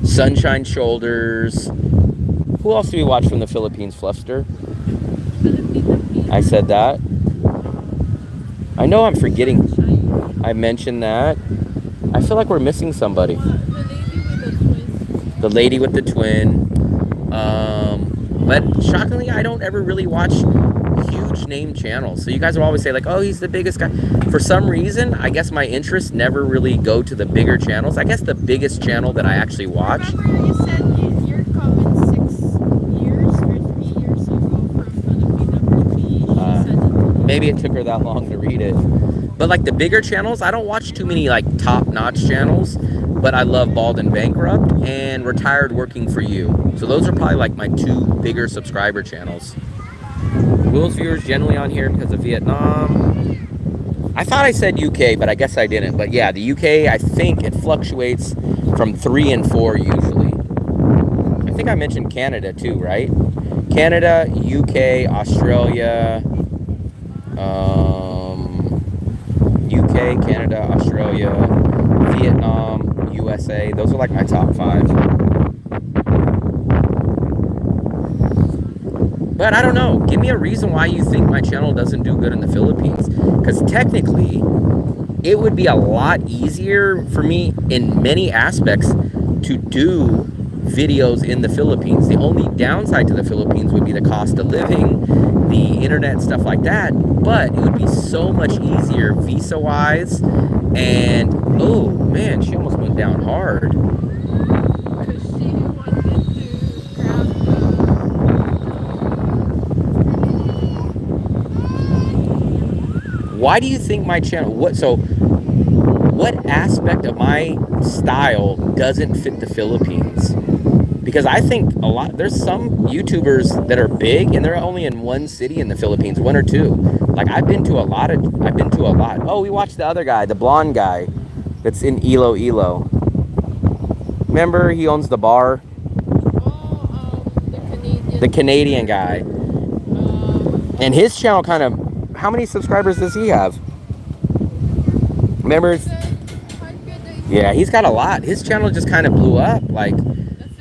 Sunshine Shoulders. Who else do we watch from the Philippines, Fluffster? I said that. I know I'm forgetting. I mentioned that. I feel like we're missing somebody. The lady with the twin. But shockingly, I don't ever really watch huge name channels. So you guys will always say like, oh, he's the biggest guy. For some reason, I guess my interests never really go to the bigger channels. I guess the biggest channel that I actually watch. Remember you said your comment 6 years or 3 years ago from Filipina. Maybe it took her that long to read it. But like the bigger channels, I don't watch too many like top-notch channels. But I love Bald and Bankrupt and Retired Working for You. So those are probably like my 2 bigger subscriber channels. Will's viewers generally on here because of Vietnam. I thought I said UK, but I guess I didn't. But yeah, the UK, I think it fluctuates from 3 and 4 usually. I think I mentioned Canada too, right? Canada, UK, Australia, UK, Canada, Australia, Vietnam, USA. Those are like my top 5. But I don't know. Give me a reason why you think my channel doesn't do good in the Philippines. Because technically, it would be a lot easier for me in many aspects to do videos in the Philippines. The only downside to the Philippines would be the cost of living, the internet, stuff like that. But it would be so much easier visa-wise. And, oh man, she almost went down hard. Because she wanted to grab Why do you think my channel, what aspect of my style doesn't fit the Philippines? Because I think there's some YouTubers that are big and they're only in one city in the Philippines, 1 or 2. Like I've been to a lot. Oh, we watched the other guy, the blonde guy that's in Iloilo. Remember, he owns the bar? The Canadian guy. And his channel kind of, how many subscribers does he have? Remember? Yeah, he's got a lot. His channel just kind of blew up. Like,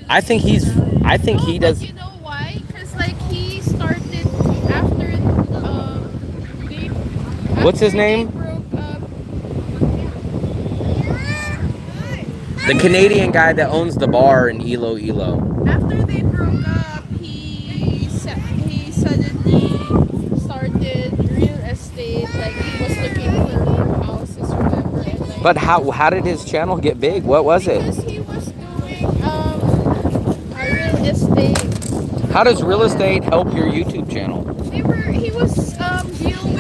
I think he does. You know why? Because like he started after What's his name? The Canadian guy that owns the bar in Iloilo. After they broke up, he suddenly started real estate. Like he was looking for houses, remember? And, like, But how did his channel get big? What was it? because he was doing real estate. How does real estate help your YouTube channel? He was viewing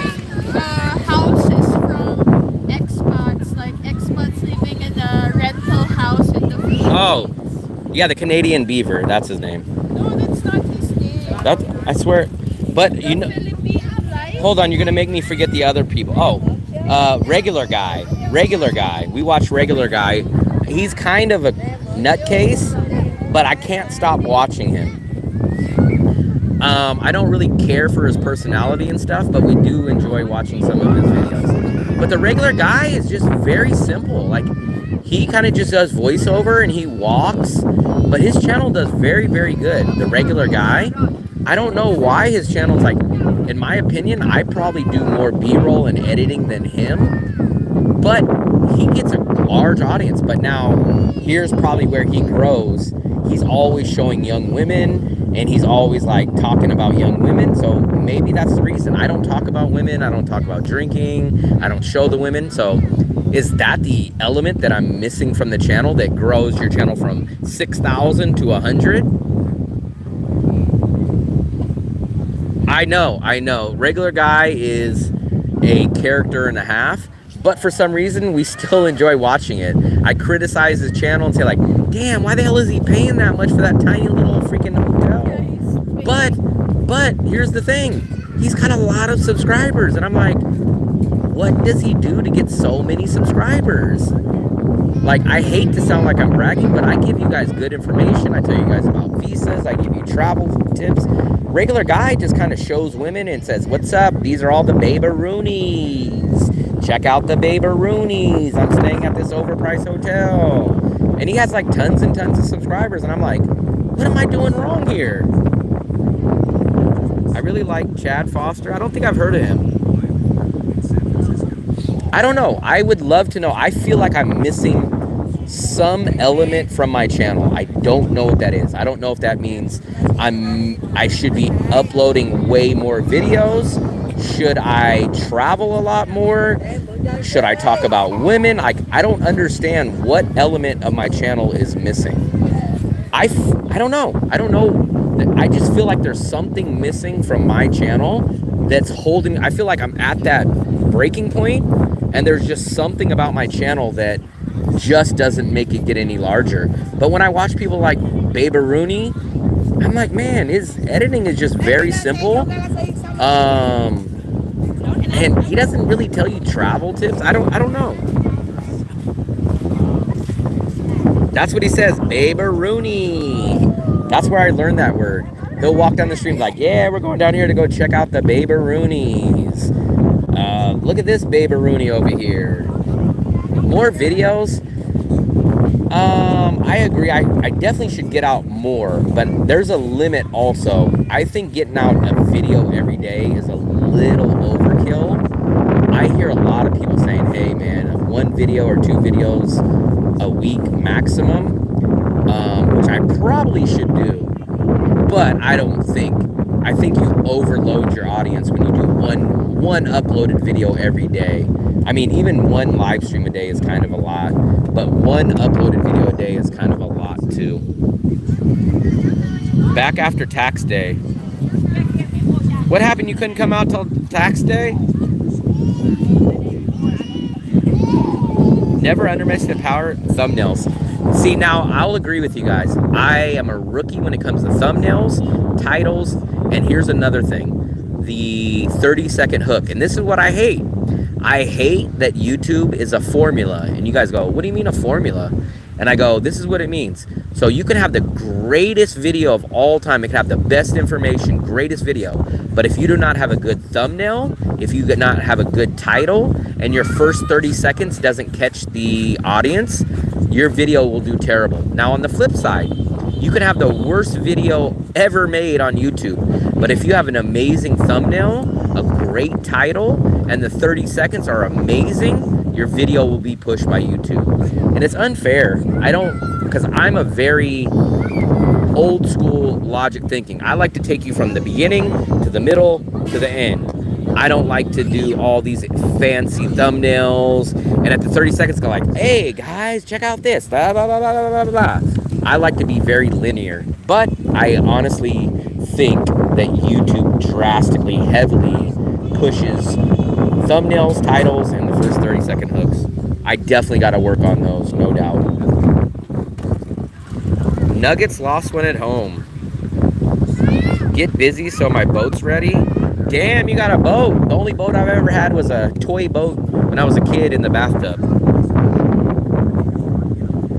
houses from expats, like expats living in a rental house in the Philippines. Oh, yeah, the Canadian Beaver. That's his name. No, that's not his name. I swear. But you know, Filipino life. hold on, you're gonna make me forget the other people. Oh, regular guy. We watch Regular Guy. He's kind of a nutcase, but I can't stop watching him. I don't really care for his personality and stuff, but we do enjoy watching some of his videos. But the Regular Guy is just very simple. Like, he kind of just does voiceover and he walks, but his channel does very, very good. The Regular Guy, I don't know why his channel's like, in my opinion, I probably do more B-roll and editing than him, but he gets a large audience. But now, here's probably where he grows. He's always showing young women, and he's always like talking about young women. So maybe that's the reason. I don't talk about women. I don't talk about drinking. I don't show the women. So is that the element that I'm missing from the channel that grows your channel from 6,000 to 100? I know. Regular Guy is a character and a half, but for some reason we still enjoy watching it. I criticize his channel and say like, damn, why the hell is he paying that much for that tiny little freaking hotel? But here's the thing, he's got a lot of subscribers, and I'm like, what does he do to get so many subscribers? Like, I hate to sound like I'm bragging, but I give you guys good information. I tell you guys about visas. I give you travel tips. Regular Guy just kind of shows women and says, what's up? These are all the babe-a-roonies. Check out the babe-a-roonies. I'm staying at this overpriced hotel. And he has like tons and tons of subscribers. And I'm like, what am I doing wrong here? I really like Chad Foster. I don't think I've heard of him. I don't know. I would love to know. I feel like I'm missing some element from my channel. I don't know what that is. I don't know if that means I should be uploading way more videos. Should I travel a lot more? Should I talk about women? I don't understand what element of my channel is missing. I don't know. I just feel like there's something missing from my channel that's holding. I feel like I'm at that breaking point, and there's just something about my channel that just doesn't make it get any larger. But when I watch people like Babe-a-Rooney, I'm like, man, his editing is just very simple. And he doesn't really tell you travel tips. I don't know. That's what he says, Babe-a-Rooney. That's where I learned that word. He'll walk down the street like, yeah, we're going down here to go check out the Babe-a-Roonies. Look at this Babe-a-Rooney over here. more videos. I agree. I definitely should get out more, but there's a limit also. I think getting out a video every day is a little overkill. I hear a lot of people saying, hey man, 1 video or 2 videos a week maximum, which I probably should do, but I think you overload your audience when you do one uploaded video every day. I mean, even 1 live stream a day is kind of a lot, but 1 uploaded video a day is kind of a lot too. Back after tax day. What happened? You couldn't come out till tax day? Never underestimate the power of thumbnails. See, now I'll agree with you guys. I am a rookie when it comes to thumbnails, titles, and here's another thing. The 30-second hook. And this is what I hate. I hate that YouTube is a formula. And you guys go, what do you mean a formula? And I go, this is what it means. So you can have the greatest video of all time. It can have the best information, greatest video. But if you do not have a good thumbnail, if you do not have a good title, and your first 30 seconds doesn't catch the audience, your video will do terrible. Now on the flip side, you can have the worst video ever made on YouTube. But if you have an amazing thumbnail, a great title, and the 30 seconds are amazing, your video will be pushed by YouTube. And it's unfair. Because I'm a very old school logic thinking. I like to take you from the beginning to the middle to the end. I don't like to do all these fancy thumbnails and at the 30 seconds go like, hey guys, check out this, blah, blah, blah, blah, blah, blah. I like to be very linear, but I honestly think that YouTube drastically, heavily pushes thumbnails, titles, and the first 30-second hooks. I definitely got to work on those, no doubt. Nuggets lost one at home. Get busy so my boat's ready. Damn, you got a boat. The only boat I've ever had was a toy boat when I was a kid in the bathtub.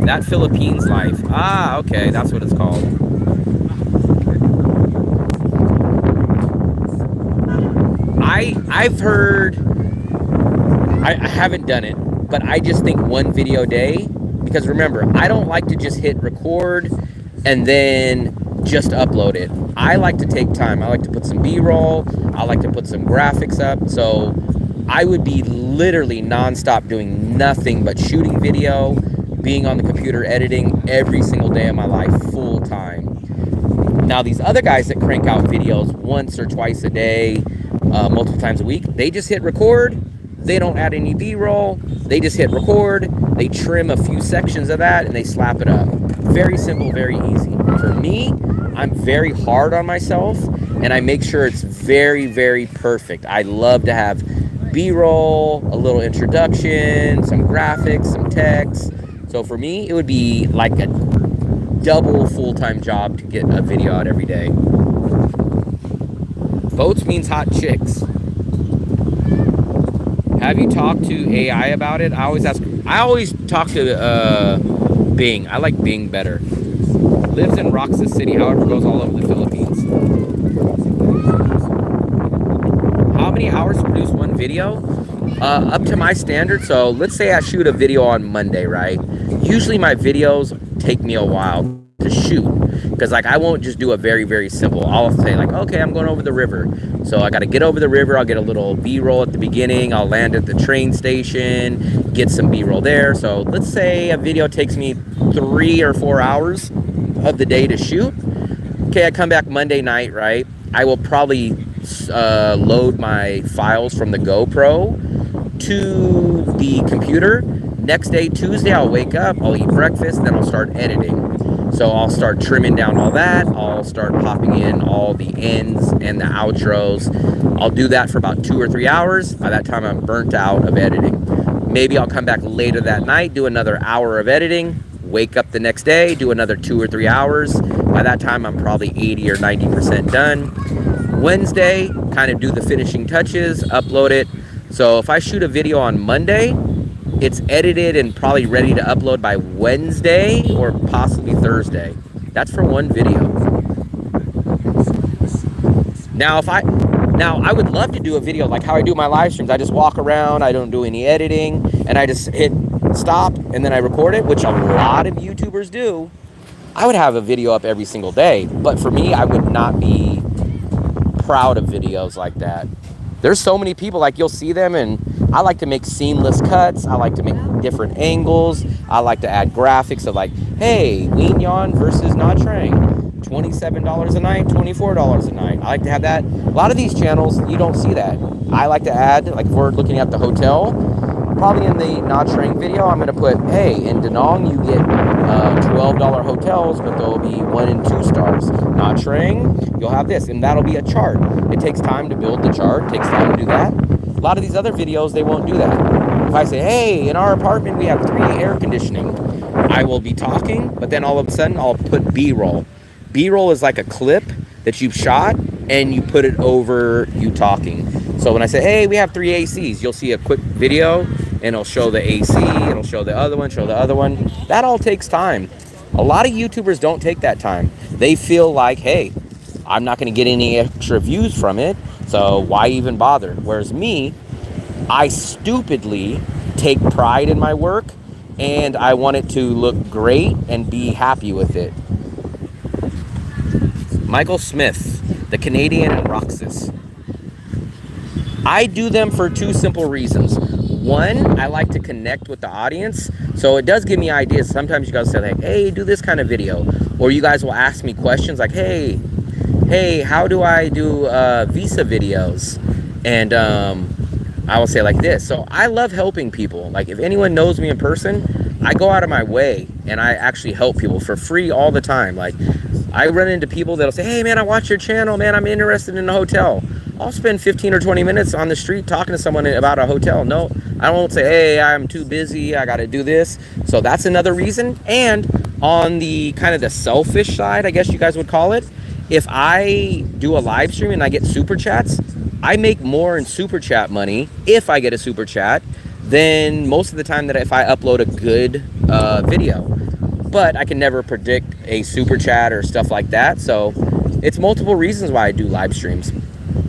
That Philippines life. Ah, okay, that's what it's called. I've heard, I haven't done it, but I just think 1 video a day, because remember, I don't like to just hit record and then just upload it. I like to take time. I like to put some B-roll. I like to put some graphics up. So I would be literally nonstop doing nothing but shooting video, being on the computer editing every single day of my life, full time. Now these other guys that crank out videos once or twice a day, multiple times a week, they just hit record. They don't add any B-roll. They just hit record. They trim a few sections of that and they slap it up. Very simple, very easy. For me, I'm very hard on myself and I make sure it's very, very perfect. I love to have B-roll, a little introduction, some graphics, some text. So for me, it would be like a double full-time job to get a video out every day. Boats means hot chicks. Have you talked to AI about it? I always talk to Bing. I like Bing better. Lives and rocks the city, however goes all over the Philippines. How many hours to produce 1 video? Up to my standard. So let's say I shoot a video on Monday, right? Usually my videos take me a while to shoot. Because like I won't just do a very, very simple. I'll say like, okay, I'm going over the river. So I got to get over the river. I'll get a little B-roll at the beginning. I'll land at the train station, get some B-roll there. So let's say a video takes me 3 or 4 hours of the day to shoot. Okay, I come back Monday night, right? I will probably load my files from the GoPro to the computer. Next day, Tuesday, I'll wake up, I'll eat breakfast, then I'll start editing. So I'll start trimming down all that. I'll start popping in all the ends and the outros. I'll do that for about 2 or 3 hours. By that time, I'm burnt out of editing. Maybe I'll come back later that night, do another hour of editing, wake up the next day, do another 2 or 3 hours. By that time, I'm probably 80 or 90% done. Wednesday, kind of do the finishing touches, upload it. So if I shoot a video on Monday, it's edited and probably ready to upload by Wednesday or possibly Thursday. That's for 1 video. Now I would love to do a video like how I do my live streams. I just walk around, I don't do any editing, and I just hit stop, and then I record it, which a lot of YouTubers do, I would have a video up every single day. But for me, I would not be proud of videos like that. There's so many people, like you'll see them, and I like to make seamless cuts. I like to make different angles. I like to add graphics of like, hey, nhon versus Nha Trang, $27 a night, $24 a night. I like to have that. A lot of these channels, you don't see that. I like to add, like if we're looking at the hotel, probably in the Nha Trang video, I'm going to put, hey, in Da Nang, you get $12 hotels, but they'll be 1 and 2 stars. Nha Trang, you'll have this, and that'll be a chart. It takes time to build the chart. It takes time to do that. A lot of these other videos, they won't do that. If I say, hey, in our apartment, we have 3 air conditioning, I will be talking, but then all of a sudden, I'll put B-roll. B-roll is like a clip that you've shot, and you put it over you talking. So when I say, hey, we have 3 ACs, you'll see a quick video, and it'll show the AC, it'll show the other one, show the other one. That all takes time. A lot of YouTubers don't take that time. They feel like, hey, I'm not going to get any extra views from it, so why even bother? Whereas me, I stupidly take pride in my work, and I want it to look great and be happy with it. Michael Smith, the Canadian and Roxas. I do them for 2 simple reasons. One, I like to connect with the audience, so it does give me ideas. Sometimes you guys say like, hey, do this kind of video, or you guys will ask me questions like, hey, how do I do visa videos? And I will say like this. So I love helping people. Like if anyone knows me in person, I go out of my way and I actually help people for free all the time. Like I run into people that'll say, hey man, I watch your channel, man, I'm interested in a hotel. I'll spend 15 or 20 minutes on the street talking to someone about a hotel. No, I won't say, hey, I'm too busy, I gotta do this. So that's another reason. And on the kind of the selfish side, I guess you guys would call it, if I do a live stream and I get super chats, I make more in super chat money if I get a super chat than most of the time that if I upload a good video. But I can never predict a super chat or stuff like that. So it's multiple reasons why I do live streams.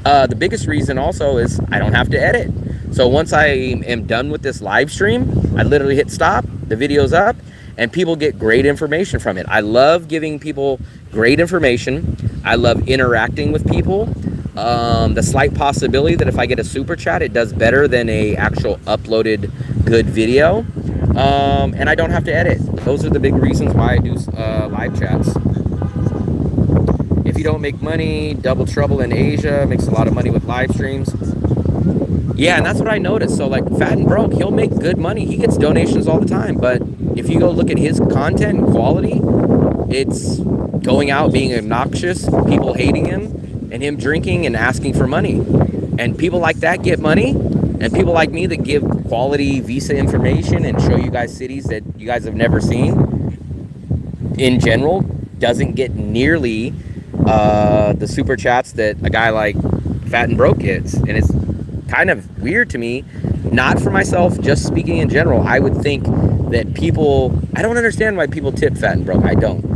The biggest reason also is I don't have to edit. So once I am done with this live stream, I literally hit stop, the video's up, and people get great information from it. I love giving people great information. I love interacting with people. The slight possibility that if I get a super chat, it does better than a actual uploaded good video. And I don't have to edit. Those are the big reasons why I do live chats. If you don't make money, Double Trouble in Asia makes a lot of money with live streams. Yeah, and that's what I noticed. So like Fat and Broke, he'll make good money. He gets donations all the time. But if you go look at his content and quality, it's going out being obnoxious, people hating him, and him drinking and asking for money. And people like that get money. And people like me that give quality visa information and show you guys cities that you guys have never seen, in general, doesn't get nearly the super chats that a guy like Fat and Broke gets. And it's kind of weird to me, not for myself, just speaking in general. I would think that people, I don't understand why people tip Fat and Broke. I don't.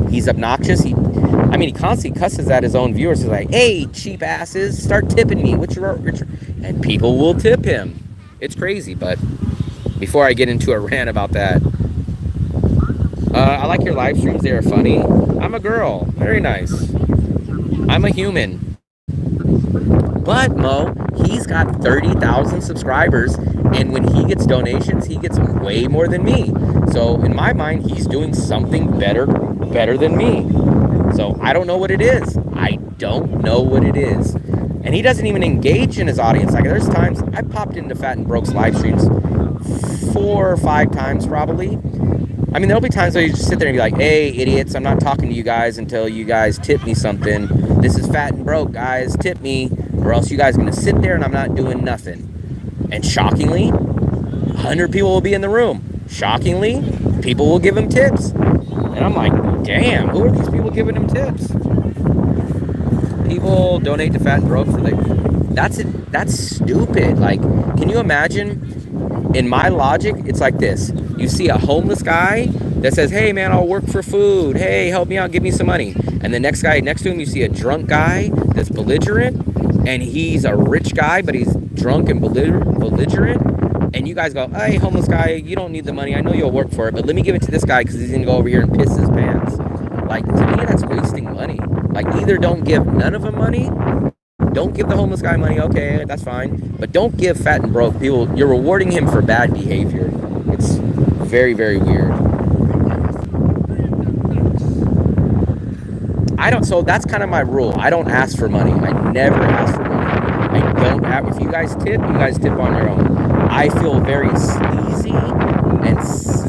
He's obnoxious. He constantly cusses at his own viewers. He's like, hey, cheap asses, start tipping me. And people will tip him. It's crazy. But before I get into a rant about that, I like your live streams. They are funny. I'm a girl. Very nice. I'm a human. But Mo, he's got 30,000 subscribers, and when he gets donations, he gets way more than me. So in my mind, he's doing something better than me. So I don't know what it is. I don't know what it is. And he doesn't even engage in his audience. Like there's times I popped into Fat and Broke's live streams 4 or 5 times probably. I mean, there'll be times where you just sit there and be like, hey, idiots, I'm not talking to you guys until you guys tip me something. This is Fat and Broke, guys, tip me, or else you guys are going to sit there and I'm not doing nothing. And shockingly, 100 people will be in the room. Shockingly, people will give him tips. And I'm like, damn, who are these people giving him tips? People donate to Fat and Broke for that's it. That's stupid. Like, can you imagine? In my logic, it's like this. You see a homeless guy that says, hey man, I'll work for food. Hey, help me out, give me some money. And the next guy next to him, you see a drunk guy that's belligerent, and he's a rich guy, but he's drunk and belligerent. and you guys go, hey, homeless guy, you don't need the money. I know you'll work for it, but let me give it to this guy because he's going to go over here and piss his pants. Like, to me, that's wasting money. Like, either don't give none of them money, don't give the homeless guy money, okay, that's fine, but don't give fat and broke people. You're rewarding him for bad behavior. It's very, very weird. So that's kind of my rule. I don't ask for money. I never ask for money. I don't have, if you guys tip on your own. I feel very sleazy and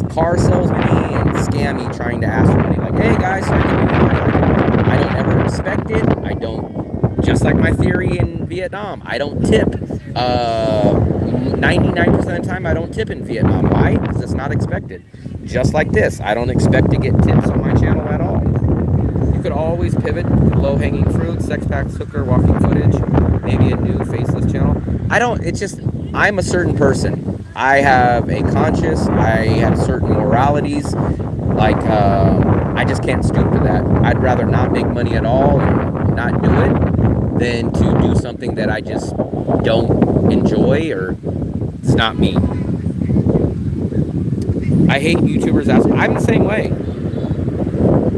car salesman and scammy trying to ask for money. Like, hey guys, I don't ever expect it. I don't, just like my theory in Vietnam, I don't tip. 99% of the time I don't tip in Vietnam. Why? Because it's not expected. Just like this, I don't expect to get tips on my channel at all. You could always pivot, low-hanging fruit, sex packs, hooker, walking footage, maybe a new faceless channel. I'm a certain person. I have a conscience, I have certain moralities, like, I just can't stoop to that. I'd rather not make money at all and not do it than to do something that I just don't enjoy, or it's not me. I hate YouTubers asking. I'm the same way.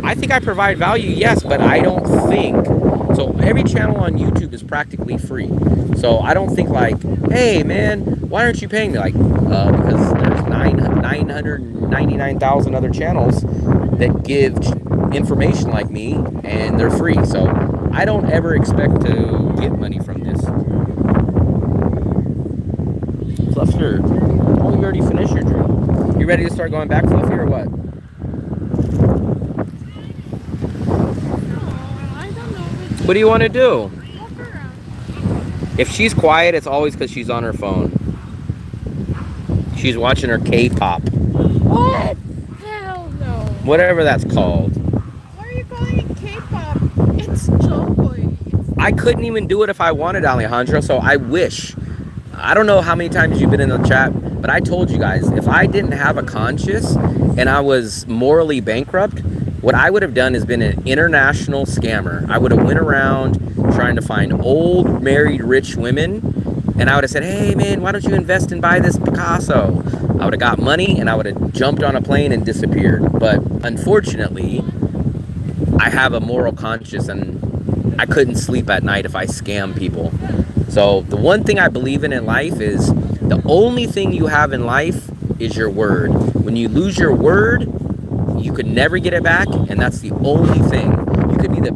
I think I provide value, yes, but I don't think, so every channel on YouTube is practically free. So I don't think like, hey man, why aren't you paying me? Like, because there's 999,000 other channels that give information like me, and they're free. So I don't ever expect to get money from this. Fluffier, oh, you already finished your drink. You ready to start going back, Fluffy, or what? What do you want to do? If she's quiet, it's always because she's on her phone. She's watching her K-pop. What? Hell no. Whatever that's called. Why are you calling it K-pop? It's joy. I couldn't even do it if I wanted, Alejandro, so I wish. I don't know how many times you've been in the chat, but I told you guys, if I didn't have a conscience and I was morally bankrupt, what I would have done is been an international scammer. I would have went around trying to find old, married, rich women, and I would have said, hey man, why don't you invest and buy this Picasso? I would have got money and I would have jumped on a plane and disappeared. But unfortunately, I have a moral conscience and I couldn't sleep at night if I scam people. So the one thing I believe in life is the only thing you have in life is your word. When you lose your word, you could never get it back, and that's the only thing. You could be the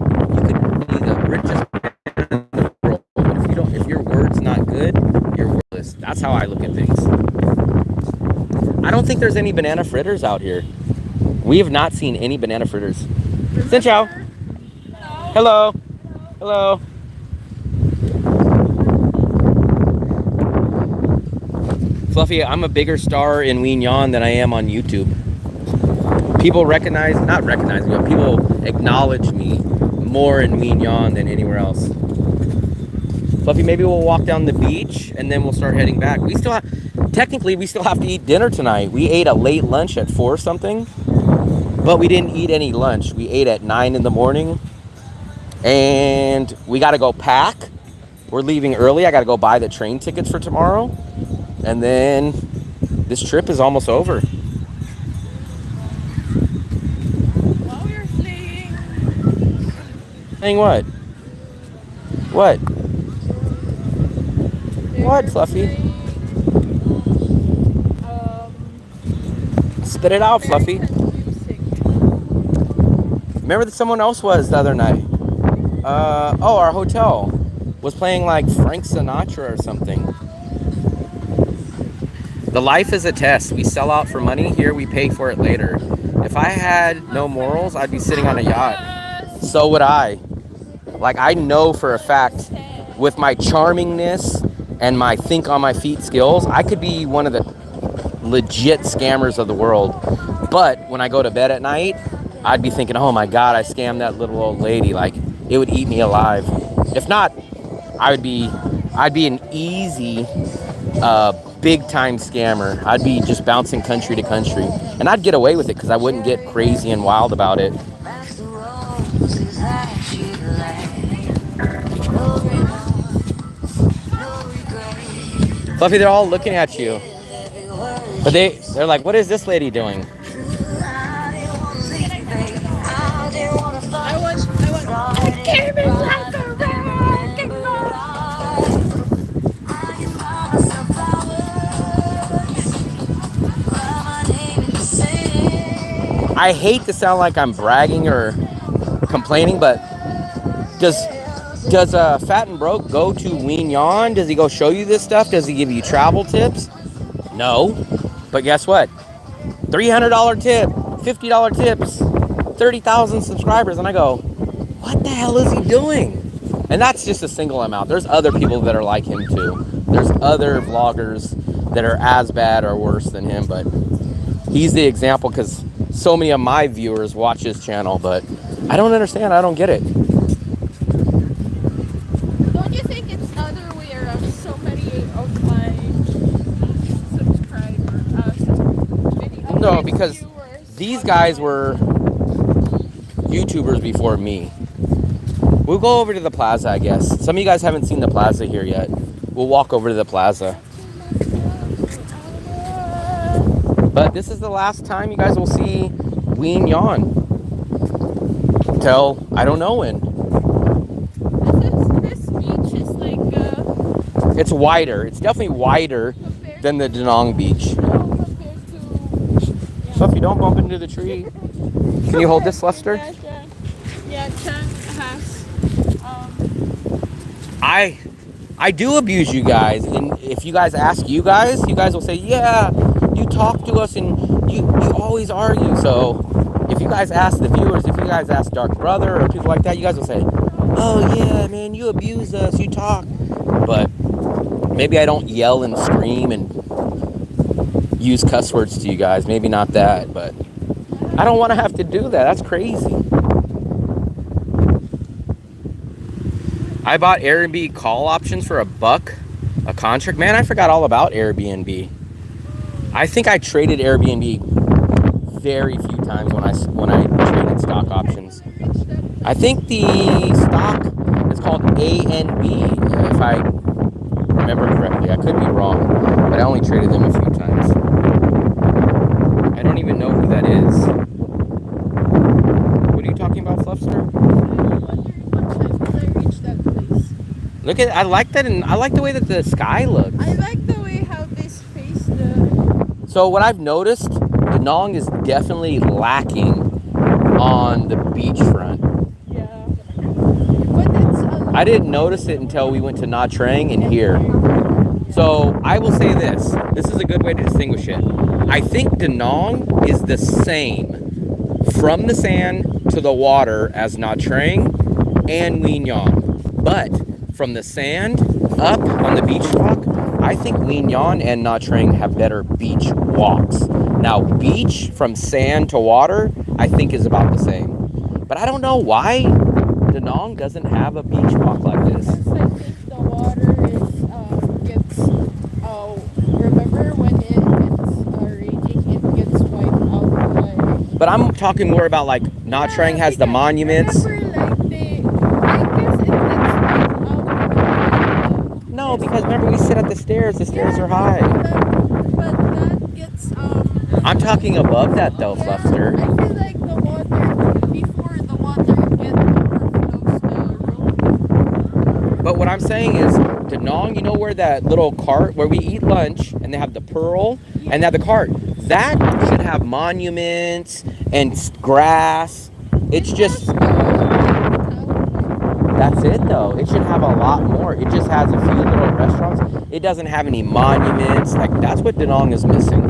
richest man in the world, but if your word's not good, you're worthless. That's how I look at things. I don't think there's any banana fritters out here. We have not seen any banana fritters. Xin chào. Hello. Hello. Fluffy, I'm a bigger star in nhon than I am on YouTube. People not recognize me, but people acknowledge me more in nhon than anywhere else. Fluffy, maybe we'll walk down the beach and then we'll start heading back. Technically, we still have to eat dinner tonight. We ate a late lunch at 4 something, but we didn't eat any lunch. We ate at 9 in the morning, and we got to go pack. We're leaving early. I got to go buy the train tickets for tomorrow, and then this trip is almost over. Saying what? What? What, Fluffy? Spit it out, Fluffy. Remember that someone else was the other night. Our hotel was playing like Frank Sinatra or something. The life is a test. We sell out for money. Here we pay for it later. If I had no morals, I'd be sitting on a yacht. So would I. Like, I know for a fact, with my charmingness and my think on my feet skills, I could be one of the legit scammers of the world. But when I go to bed at night, I'd be thinking, oh my God, I scammed that little old lady. Like, it would eat me alive. If not, I'd be an easy, big time scammer. I'd be just bouncing country to country. And I'd get away with it because I wouldn't get crazy and wild about it. Fluffy, they're all looking at you. But they're like, what is this lady doing? It came in like a wrecking ball. I hate to sound like I'm bragging or complaining, but does Fat and Broke go to Ween Does he go show you this stuff? Does he give you travel tips? No. But guess what? $300 tip, $50 tips, 30,000 subscribers. And I go, what the hell is he doing? And that's just a single amount. There's other people that are like him too. There's other vloggers that are as bad or worse than him, but he's the example because so many of my viewers watch his channel, but I don't understand. I don't get it. Don't you think it's the other way around? So many of my subscribers, No, because these guys were YouTubers before me. We'll go over to the plaza, I guess. Some of you guys haven't seen the plaza here yet. We'll walk over to the plaza. But this is the last time you guys will see Ween till I don't know when. This beach is like it's wider. It's definitely wider than the Danong beach. compared to So if you don't bump into the tree, can you hold this, Lester? Yeah, Chang has I do abuse you guys, and if you guys ask you guys will say, yeah, you talk to us and you always argue. So if you guys ask the viewers, if you guys ask Dark Brother or people like that, you guys will say, oh yeah, man, you abuse us, you talk. But maybe I don't yell and scream and use cuss words to you guys. Maybe not that, but I don't want to have to do that. That's crazy. I bought Airbnb call options for $1 a contract. Man, I forgot all about Airbnb. I think I traded Airbnb very few times when I traded stock options. I think the stock is called ANB, if I remember correctly. I could be wrong, but I only traded them a few times. I don't even know who that is. What are you talking about, Fluffster? Look at, I like that, and I like the way that the sky looks. I like the way how this face the. So what I've noticed, Danong is definitely lacking on the beachfront. Yeah. But it's I didn't notice it until we went to Nha Trang and here. So I will say this. This is a good way to distinguish it. I think Danong is the same from the sand to the water as Nha Trang and Ween But from the sand up on the beach walk, I think Ween and Nha Trang have better beach walks. Now, beach from sand to water, I think is about the same. But I don't know why Danong doesn't have a beach walk like this. I think the water is gets remember when it gets raging, it gets wiped out by. But I'm talking more about like Nha Trang has the monuments. Remember, like I guess it gets wiped out. No, because remember we sit at the stairs are high. But that gets I'm talking above that though, Fluffster. I feel like the water before the water gets overflows the road. But what I'm saying is, Danong, you know where that little cart where we eat lunch and they have the pearl and they have the cart. That should have monuments and grass. It's just that's it though. It should have a lot more. It just has a few little restaurants. It doesn't have any monuments. Like that's what Danong is missing.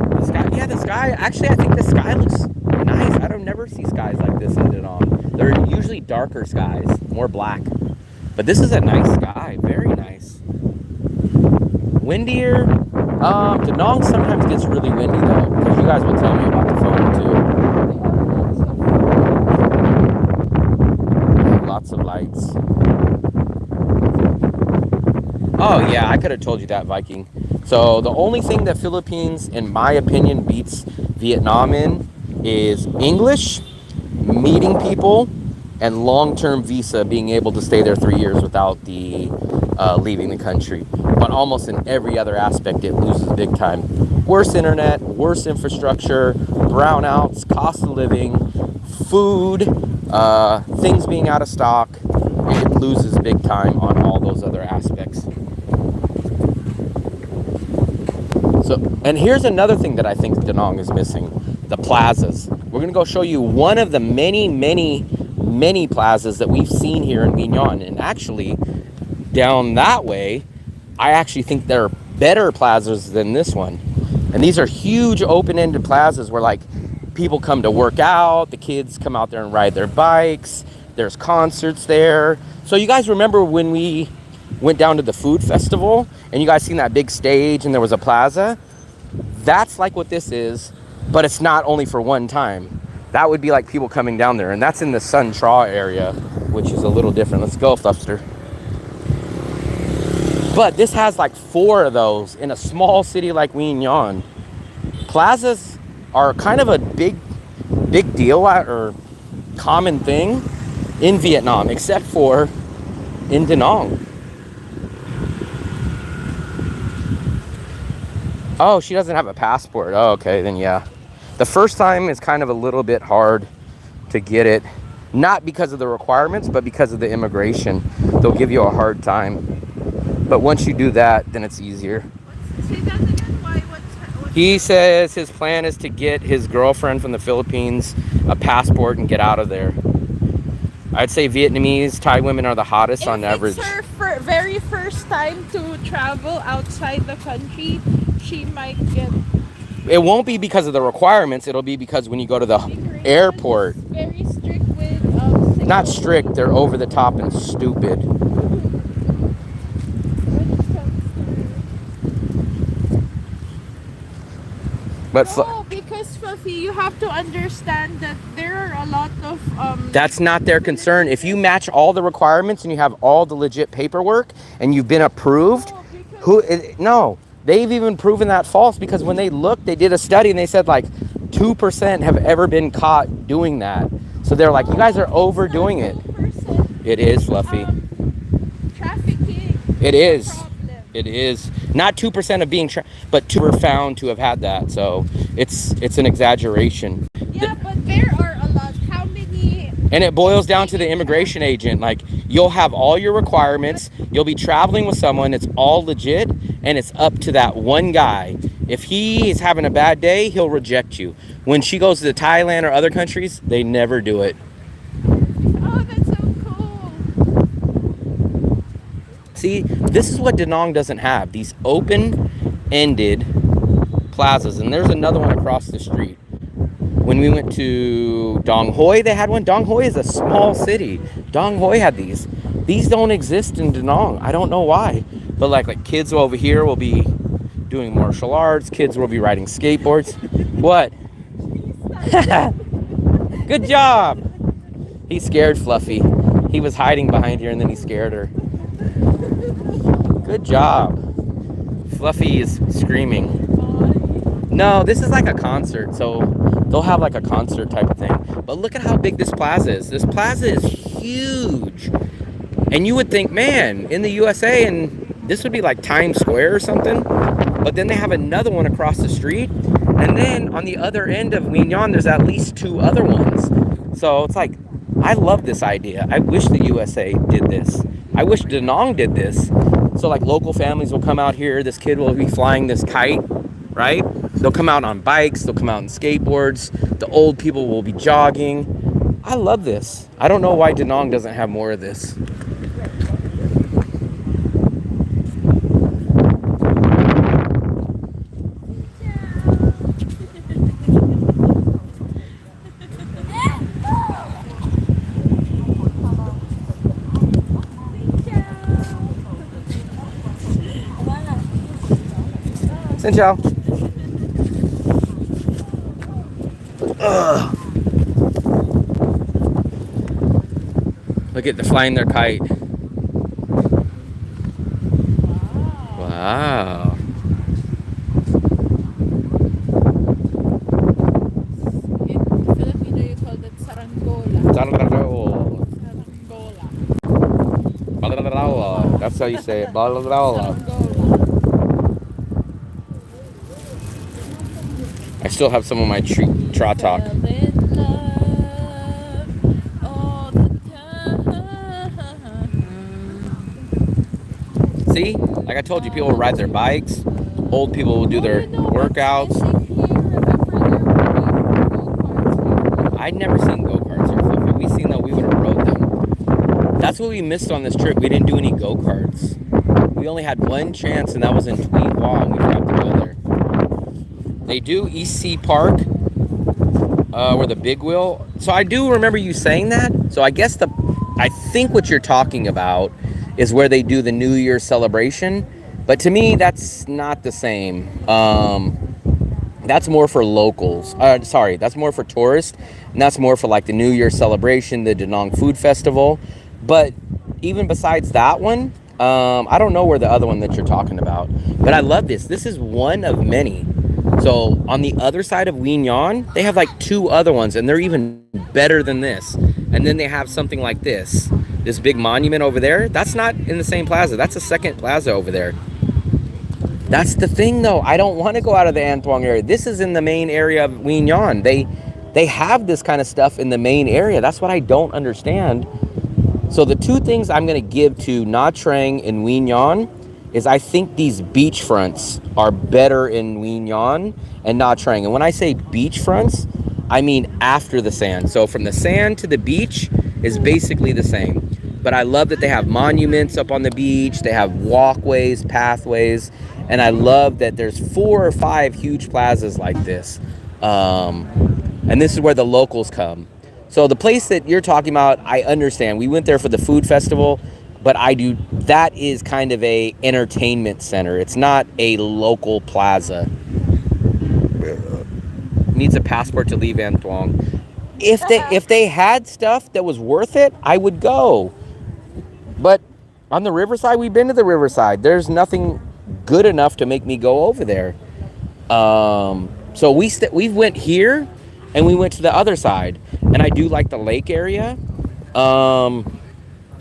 The sky, yeah, the sky. Actually, I think the sky looks nice. I don't never see skies like this in Danong. They're usually darker skies, more black. But this is a nice sky. Very nice. Windier. Danong sometimes gets really windy though, because you guys will tell me about the phone too. Lots of lights. Oh yeah, I could have told you that, Viking. So the only thing that Philippines, in my opinion, beats Vietnam in is English, meeting people, and long-term visa, being able to stay there 3 years without the leaving the country. But almost in every other aspect, it loses big time. Worse internet, worse infrastructure, brownouts, cost of living, food, things being out of stock. It loses big time on all those other aspects. So, and here's another thing that I think Da Nang is missing: the plazas. We're gonna go show you one of the many plazas that we've seen here in nhon. And actually, down that way, I actually think there are better plazas than this one. And these are huge open-ended plazas where like people come to work out, the kids come out there and ride their bikes, there's concerts there. So you guys remember when we went down to the food festival and you guys seen that big stage and there was a plaza? That's like what this is, but it's not only for one time. That would be like people coming down there, and that's in the Sun Tra area, which is a little different. Let's go, Fluffster. But this has like 4 of those in a small city like nhon. Plazas are kind of a big deal or common thing in Vietnam, except for in Da Nang. Oh, she doesn't have a passport. Oh, okay, then yeah. The first time is kind of a little bit hard to get it. Not because of the requirements, but because of the immigration. They'll give you a hard time. But once you do that, then it's easier. Say that again. What's He says his plan is to get his girlfriend from the Philippines a passport and get out of there. I'd say Vietnamese, Thai women are the hottest on average. If it's her very first time to travel outside the country, she might get... It won't be because of the requirements. It'll be because when you go to the airport. Very strict with... Not strict, they're over the top and stupid. But no, because Fluffy, you have to understand that there are a lot of... That's not their concern. If you match all the requirements and you have all the legit paperwork and you've been approved, no. They've even proven that false, because when they looked, they did a study and they said like 2% have ever been caught doing that. So they're like, you guys are overdoing it. It is, Fluffy. Trafficking. It is. It is. Not 2% of being, but 2 were found to have had that. So it's an exaggeration. Yeah, but there are a lot. How many? And it boils down to the immigration agent. Like, you'll have all your requirements. You'll be traveling with someone. It's all legit. And it's up to that one guy. If he is having a bad day, he'll reject you. When she goes to Thailand or other countries, they never do it. Oh, that's so cool. See, this is what Da Nang doesn't have. These open-ended plazas. And there's another one across the street. When we went to Dong Hoi, they had one. Dong Hoi is a small city. Dong Hoi had these. These don't exist in Da Nang. I don't know why. But like kids over here will be doing martial arts. Kids will be riding skateboards. What? Good job. He scared Fluffy. He was hiding behind here and then he scared her. Good job. Fluffy is screaming. No, this is like a concert. So they'll have like a concert type of thing. But look at how big this plaza is. This plaza is huge. And you would think, man, in the USA, and this would be like Times Square or something. But then they have another one across the street. And then on the other end of nhon, there's at least 2 other ones. So it's like, I love this idea. I wish the USA did this. I wish Da Nang did this. So like local families will come out here. This kid will be flying this kite, right? They'll come out on bikes. They'll come out on skateboards. The old people will be jogging. I love this. I don't know why Da Nang doesn't have more of this. Xin chào. Look at, they're flying their kite. Wow. In Filipino, you call that sarangola. That's how you say it. Blah, blah, blah, blah. I still have some of my trot talk. See? Like I told you, people will ride their bikes. Old people will do their workouts. I'd never seen go-karts here, Fluffy. If we seen them, we would have rode them. That's what we missed on this trip. We didn't do any go-karts. We only had one chance, and that was in Tweetwaw, and we forgot to go there. They do East Sea Park, where the big wheel. So I do remember you saying that. So I guess I think what you're talking about is where they do the New Year celebration. But to me, that's not the same. That's more for locals. Sorry, that's more for tourists. And that's more for like the New Year celebration, the Da Nang Food Festival. But even besides that one, I don't know where the other one that you're talking about. But I love this. This is one of many. So on the other side of Wien Yon, they have like 2 other ones, and they're even better than this. And then they have something like this big monument over there. That's not in the same plaza. That's a second plaza over there. That's the thing, though. I don't want to go out of the An Thwang area. This is in the main area of Wien Yon. They have this kind of stuff in the main area. That's what I don't understand. So the 2 things I'm going to give to Nha Trang and Wien Yon is I think these beach fronts are better in Wien Yon and Nha Trang. And when I say beach fronts, I mean after the sand. So from the sand to the beach is basically the same. But I love that they have monuments up on the beach. They have walkways, pathways. And I love that there's 4 or 5 huge plazas like this. And this is where the locals come. So the place that you're talking about, I understand. We went there for the food festival. But that is kind of a entertainment center. It's not a local plaza. Needs a passport to leave An Thwang. If they had stuff that was worth it, I would go. But on the riverside, we've been to the riverside. There's nothing good enough to make me go over there. So we went here and we went to the other side. And I do like the lake area.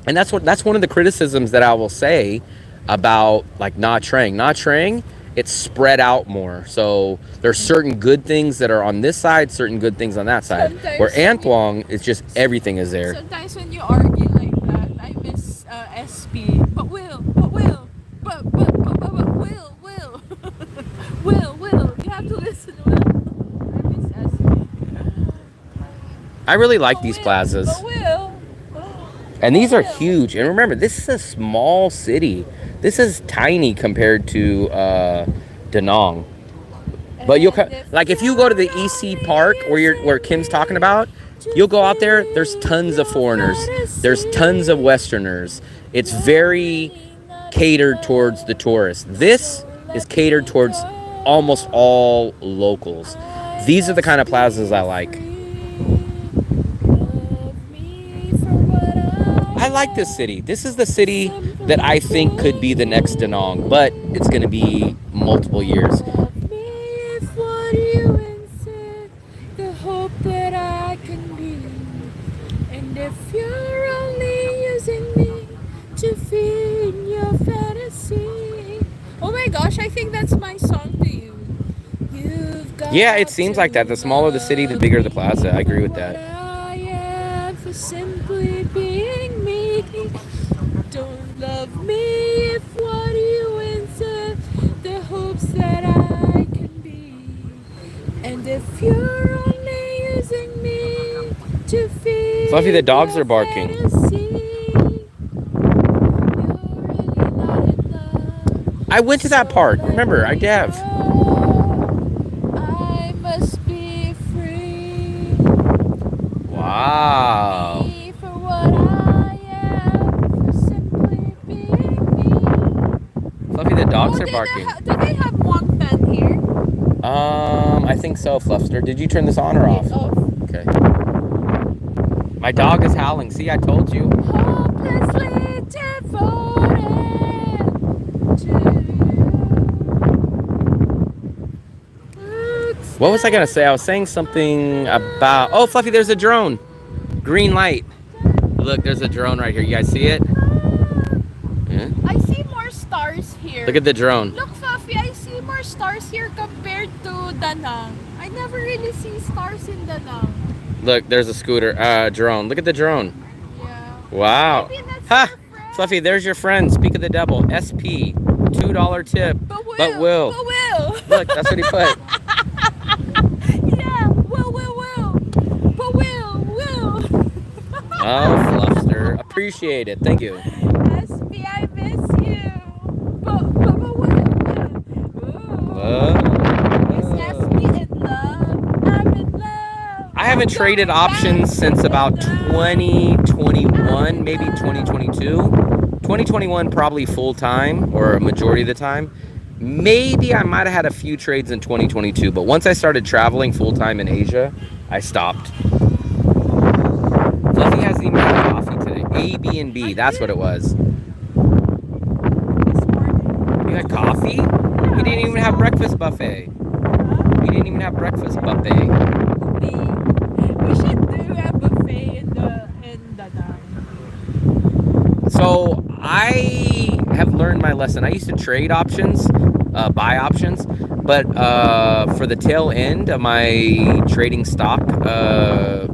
And that's one of the criticisms that I will say about like Nha Trang. Nha Trang, it's spread out more. So there's certain good things that are on this side, certain good things on that side. Sometimes where An Thwang, it's just everything is there. Sometimes when you argue like that, I miss SP. But Will. Will. You have to listen, Will. I miss SP. I really like these plazas. But Will. And these are huge. And remember, this is a small city. This is tiny compared to Da Nang. But like if you go to the EC Park where Kim's talking about, you'll go out there. There's tons of foreigners. There's tons of Westerners. It's very catered towards the tourists. This is catered towards almost all locals. These are the kind of plazas I like. I like this city. This is the city that I think could be the next Da Nang, but it's going to be multiple years. And if you're only using me to feed your fantasy. Oh my gosh, I think that's my song to you. Yeah, it seems like that. The smaller the city, the bigger the plaza. I agree with that. I am for simply being me. Don't love me if what you answer the hopes that I can be. And if you're only using me to feed Fluffy, the dogs are barking. I went to that park. Remember, I have. I must be free. Wow. For what I am, for simply being me. Fluffy, the dogs are barking. Do they have one fan here? I think so, Fluffster. Did you turn this on or off? Off. Okay. My dog is howling. See, I told you. Hopelessly devoted to you. What was I going to say? I was saying something about... Oh, Fluffy, there's a drone. Green light. Look, there's a drone right here. You guys see it? Yeah? I see here. Look at the drone. Look, Fluffy, I see more stars here compared to Da Nang. I never really see stars in Da Nang. Look, there's a scooter, drone. Look at the drone. Yeah. Wow. Maybe that's Ha! your friend. Fluffy, there's your friend. Speak of the devil. SP. $2 tip. But Will. But Will. But Will. Look, that's what he put. Yeah. Will. But Will. Oh, Fluffster. Appreciate it. Thank you. SB, I miss you. But Will. Ooh. Is SB in love? I'm in love. I haven't traded options since about 2021, maybe 2022. 2021 probably full time or a majority of the time. Maybe I might have had a few trades in 2022, but once I started traveling full time in Asia, I stopped. Fluffy hasn't even had coffee today. A, B, and B. That's what it was. This morning. You had coffee? We didn't even have breakfast buffet. We didn't even have breakfast buffet. We should do a buffet in Da Nang. So I have learned my lesson. I used to trade options, buy options, but for the tail end of my trading stock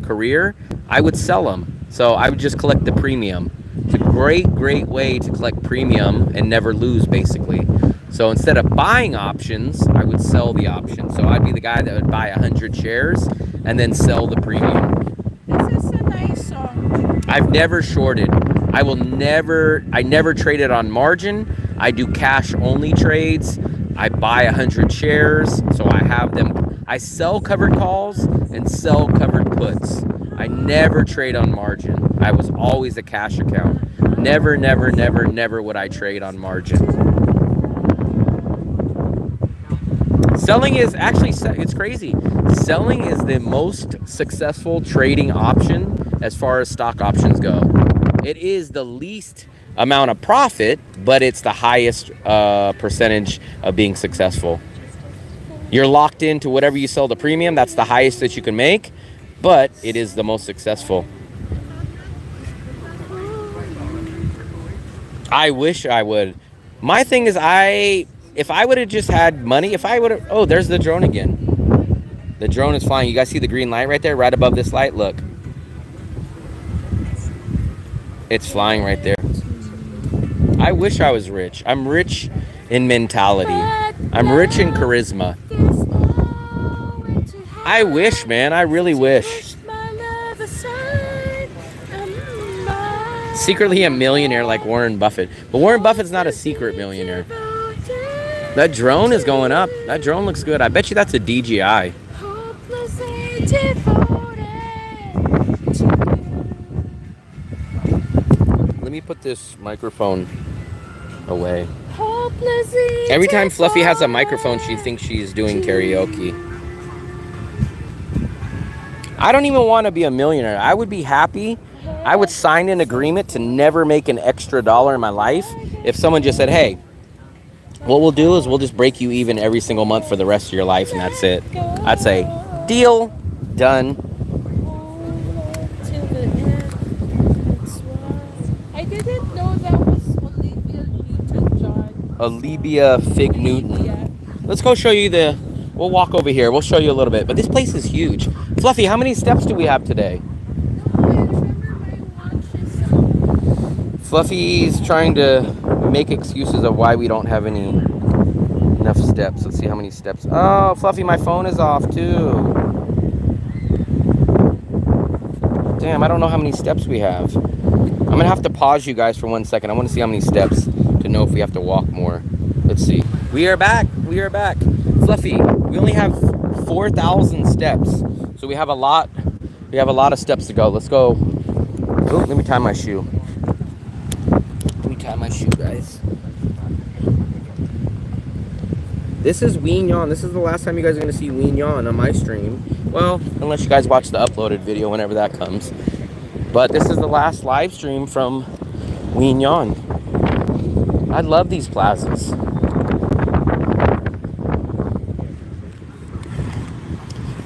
career, I would sell them. So I would just collect the premium. It's a great way to collect premium and never lose, basically. So instead of buying options, I would sell the options. So I'd be the guy that would buy 100 shares and then sell the premium. This is a nice song. I've never shorted. I never traded on margin. I do cash only trades. I buy 100 shares, so I have them. I sell covered calls and sell covered puts. I never trade on margin. I was always a cash account. Never would I trade on margin. Selling is actually, it's crazy. Selling is the most successful trading option as far as stock options go. It is the least amount of profit, but it's the highest percentage of being successful. You're locked into whatever you sell the premium. That's the highest that you can make, but it is the most successful. I wish I would. My thing is, if I would have just had money, oh, there's the drone again. The drone is flying. You guys see the green light right there, right above this light? Look. It's flying right there. I wish I was rich. I'm rich in mentality. I'm rich in charisma. I wish, man. I really wish. Secretly a millionaire like Warren Buffett. But Warren Buffett's not a secret millionaire. That drone is going up. That drone looks good. I bet you that's a DJI. Let me put this microphone away. Every time Fluffy has a microphone, she thinks she's doing karaoke. I don't even want to be a millionaire. I would be happy. I would sign an agreement to never make an extra dollar in my life if someone just said, hey, what we'll do is we'll just break you even every single month for the rest of your life, and that's it. I'd say, deal, done. I didn't know that was Olivia Newton-John. Olivia Fig Newton. Let's go show you we'll walk over here. We'll show you a little bit. But this place is huge. Fluffy, how many steps do we have today? No, I remember my watch is Fluffy's trying to make excuses of why we don't have enough steps. Let's see how many steps. Oh, Fluffy, my phone is off too. Damn, I don't know how many steps we have. I'm gonna have to pause you guys for 1 second. I want to see how many steps to know if we have to walk more. Let's see. We are back. Fluffy, we only have 4,000 steps. So we have a lot of steps to go. Let's go. Oh, let me tie my shoe. Guys. This is Ween Yon. This is the last time you guys are going to see Ween Yon on my stream. Well, unless you guys watch the uploaded video whenever that comes. But this is the last live stream from Ween Yon. I love these plazas.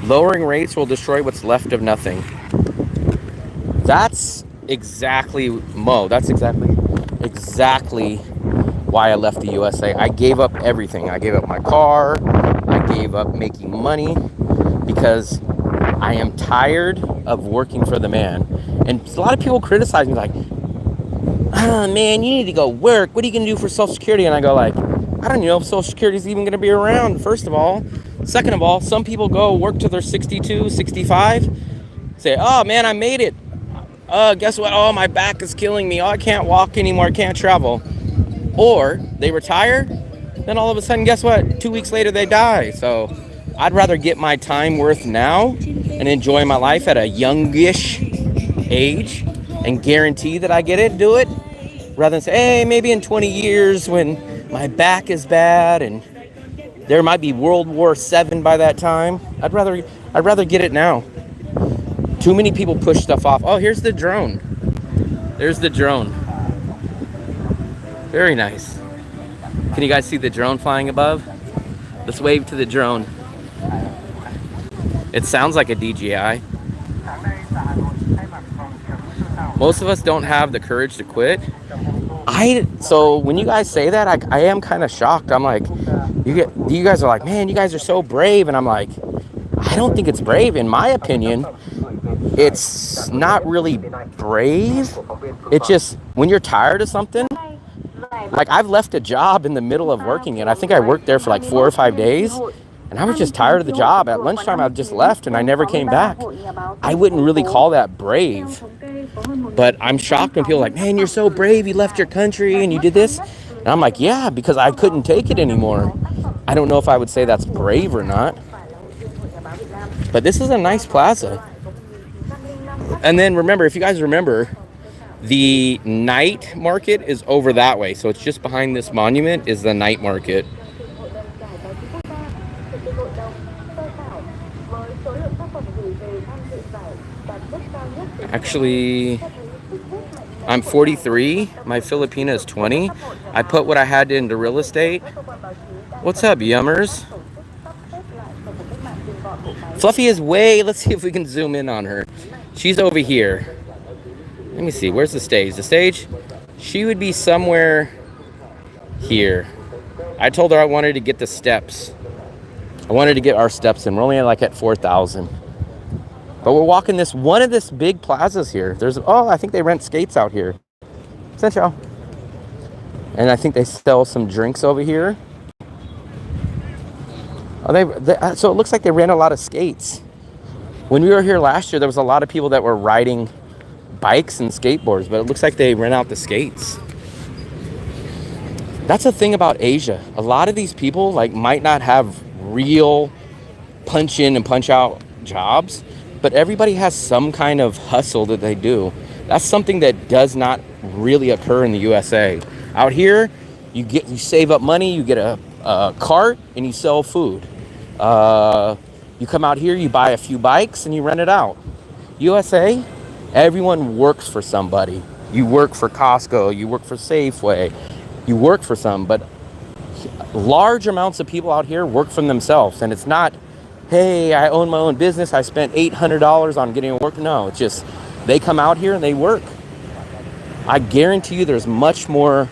Lowering rates will destroy what's left of nothing. That's exactly, Mo, that's exactly why I left the USA. I gave up everything. I gave up my car. I gave up making money because I am tired of working for the man. And a lot of people criticize me like, oh man, you need to go work. What are you going to do for Social Security? And I go like, I don't know if Social Security is even going to be around, first of all. Second of all, some people go work till they're 62, 65, say, oh man, I made it. Guess what? Oh, my back is killing me. Oh, I can't walk anymore. I can't travel. Or they retire, then all of a sudden, guess what? 2 weeks later, they die. So I'd rather get my time worth now and enjoy my life at a youngish age and guarantee that I get it, do it, rather than say, hey, maybe in 20 years when my back is bad and there might be World War VII by that time. I'd rather get it now. Too many people push stuff off. Oh, here's the drone. There's the drone. Very nice. Can you guys see the drone flying above? Let's wave to the drone. It sounds like a DJI. Most of us don't have the courage to quit. So when you guys say that, I am kind of shocked. I'm like, you guys are like, man, you guys are so brave. And I'm like, I don't think it's brave. In my opinion, it's not really brave. It's just when you're tired of something, like I've left a job in the middle of working it. I think I worked there for like 4 or 5 days. And I was just tired of the job. At lunchtime, I just left and I never came back. I wouldn't really call that brave. But I'm shocked when people are like, man, you're so brave. You left your country and you did this. And I'm like, yeah, because I couldn't take it anymore. I don't know if I would say that's brave or not. But this is a nice plaza. And then remember, if you guys remember, the night market is over that way. So it's just behind this monument is the night market. Actually, I'm 43. My Filipina is 20. I put what I had into real estate. What's up, yummers? Fluffy is let's see if we can zoom in on her. She's over here. Let me see, where's the stage? The stage, she would be somewhere here. I told her I wanted to get the steps. I wanted to get our steps in. We're only like at 4,000. But we're walking one of this big plazas here. I think they rent skates out here. Ciao. And I think they sell some drinks over here. So it looks like they rent a lot of skates. When we were here last year, there was a lot of people that were riding bikes and skateboards, but it looks like they rent out the skates. That's the thing about Asia. A lot of these people might not have real punch in and punch out jobs, but everybody has some kind of hustle that they do. That's something that does not really occur in the USA. Out here, you save up money, you get a cart, and you sell food. You come out here, you buy a few bikes, and you rent it out. USA, everyone works for somebody. You work for Costco, you work for Safeway, you work for some, but large amounts of people out here work for themselves, and it's not, hey, I own my own business, I spent $800 on getting work. No, it's just they come out here and they work. I guarantee you there's much more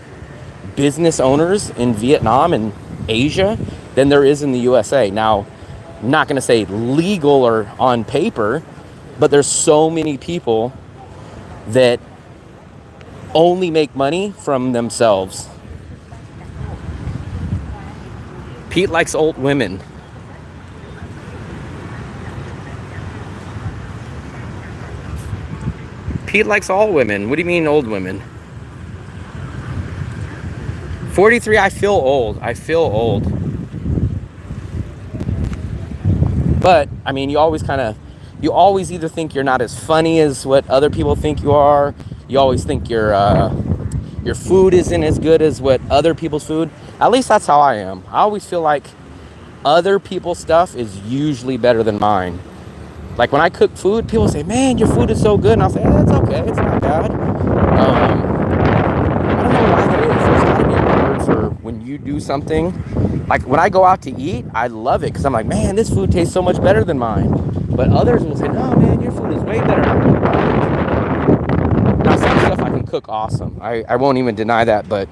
business owners in Vietnam and Asia than there is in the USA. Now, I'm not going to say legal or on paper, but there's so many people that only make money from themselves. Pete likes old women. Pete likes all women. What do you mean old women? 43, I feel old. But, I mean, you always either think you're not as funny as what other people think you are. You always think your food isn't as good as what other people's food. At least that's how I am. I always feel like other people's stuff is usually better than mine. Like when I cook food, people say, man, your food is so good. And I'll say, it's okay. It's not bad. I don't know why that is. There's got to be a word for when you do something. Like when I go out to eat, I love it because I'm like, man, this food tastes so much better than mine. But others will say, no, man, your food is way better. Now, some stuff I can cook awesome. I won't even deny that. But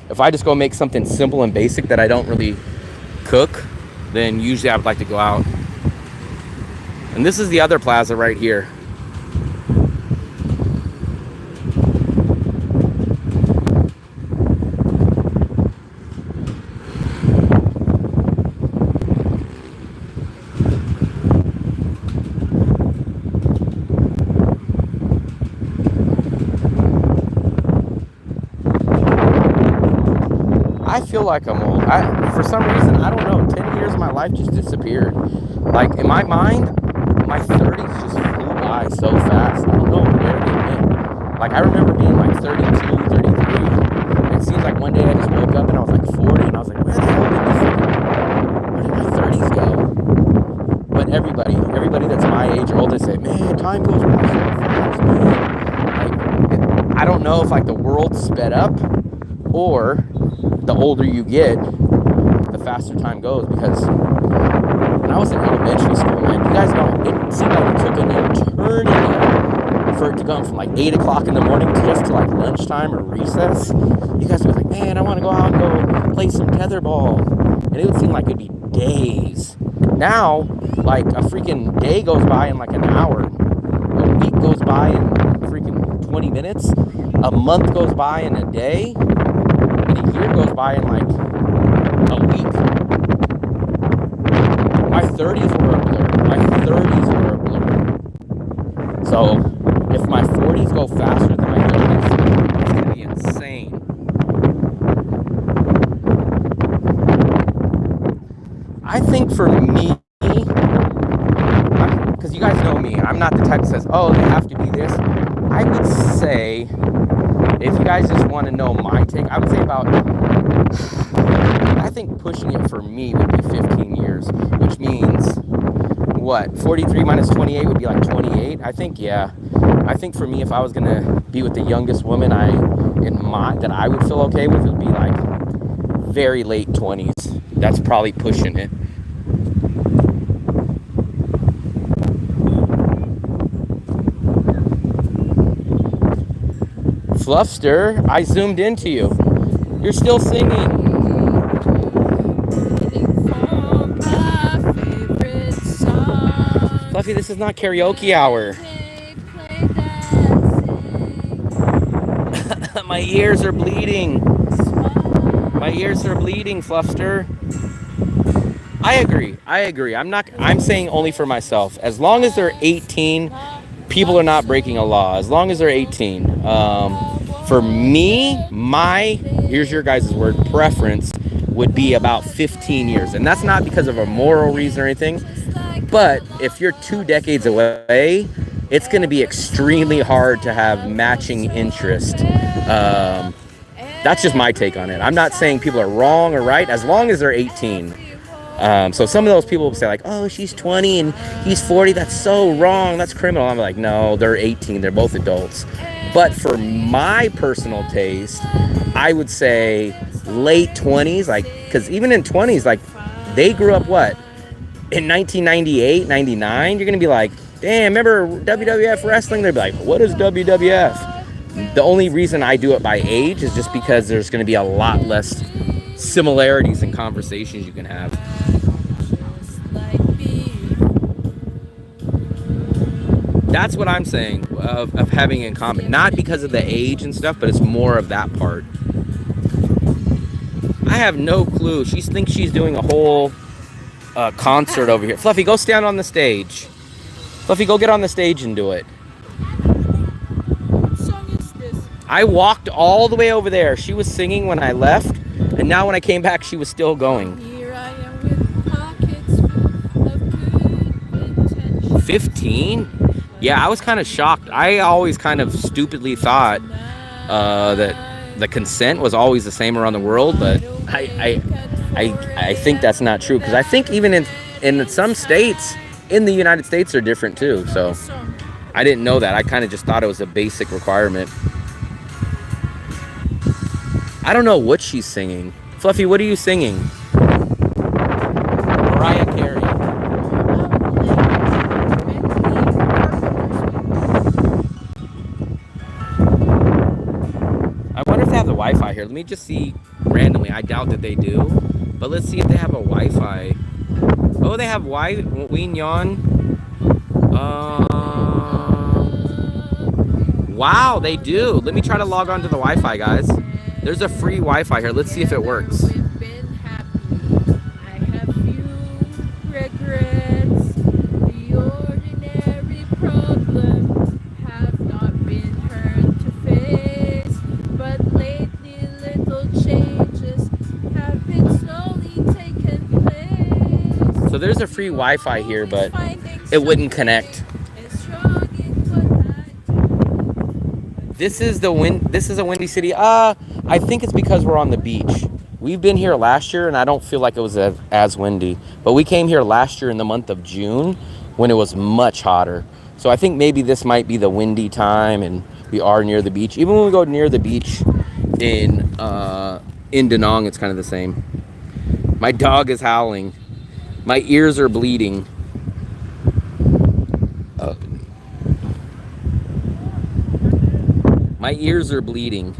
If I just go make something simple and basic that I don't really cook, then usually I would like to go out. And this is the other plaza right here. I feel like I'm old. For some reason, I don't know, 10 years of my life just disappeared. Like, in my mind, my 30s just flew by so fast. I don't know where they went. Like, I remember being like 32, 33. It seems like one day I just woke up and I was like 40, and I was like, where the hell where did my 30s go? But everybody that's my age or older say, man, time goes by so fast, man. Like, I don't know if like the world sped up or the older you get, the faster time goes. Because when I was in elementary school, man, you guys know, it seemed like it took an eternity for it to go from like 8 o'clock in the morning to just to like lunchtime or recess. You guys would be like, man, I want to go out and go play some tetherball. And it would seem like it'd be days. Now, like a freaking day goes by in like an hour. A week goes by in freaking 20 minutes. A month goes by in a day. A year goes by in like a week. My 30s were a blur. My 30s were a blur. So if my 40s go faster than my 30s, it's gonna be insane. I think for me, because you guys know me, I'm not the type that says, oh, they have to be this. I would say, if you guys just want to know my take, I would say about, I think pushing it for me would be 15 years, which means, what, 43 minus 28 would be like 28? I think, yeah. I think for me, if I was going to be with the youngest woman that I would feel okay with, it would be like very late 20s. That's probably pushing it. Fluffster, I zoomed into you. You're still singing. Fluffy, this is not karaoke hour. My ears are bleeding. My ears are bleeding, Fluffster. I agree. I'm saying only for myself. As long as they're 18, people are not breaking a law. As long as they're 18. For me, here's your guys' word, preference would be about 15 years. And that's not because of a moral reason or anything. But if you're 2 decades away, it's going to be extremely hard to have matching interest. That's just my take on it. I'm not saying people are wrong or right, as long as they're 18. So some of those people will say like, oh, she's 20 and he's 40. That's so wrong. That's criminal. I'm like, no, they're 18. They're both adults. But for my personal taste, I would say late 20s, like, because even in 20s, like, they grew up what? In 1998, 99, you're going to be like, damn, remember WWF wrestling? They'd be like, what is WWF? The only reason I do it by age is just because there's going to be a lot less similarities in conversations you can have. That's what I'm saying of having in common. Not because of the age and stuff, but it's more of that part. I have no clue. She thinks she's doing a whole concert over here. Fluffy, go stand on the stage. Fluffy, go get on the stage and do it. What song is this? I walked all the way over there. She was singing when I left, and now when I came back, she was still going. Here I am with pockets full of good intentions. 15? Yeah, I was kind of shocked. I always kind of stupidly thought that the consent was always the same around the world, but I think that's not true, because I think even in some states in the United States are different too. So I didn't know that. I kind of just thought it was a basic requirement. I don't know what she's singing. Fluffy, what are you singing? Mariah Carey. I wonder if they have the Wi-Fi here. Let me just see randomly. I doubt that they do, but let's see if they have a Wi-Fi. Oh, they have nhon. Wow, they do. Let me try to log on to the Wi-Fi, guys. There's a free Wi-Fi here. Let's see if it works. We've been happy. I have few regrets. The ordinary problems have not been hard to face. But lately little changes have been slowly taking place. So there's a free Wi-Fi here, but it wouldn't connect. This is a windy city. I think it's because we're on the beach. We've been here last year, and I don't feel like it was as windy. But we came here last year in the month of June when it was much hotter. So I think maybe this might be the windy time, and we are near the beach. Even when we go near the beach in Da Nang, it's kind of the same. My dog is howling. My ears are bleeding. My ears are bleeding.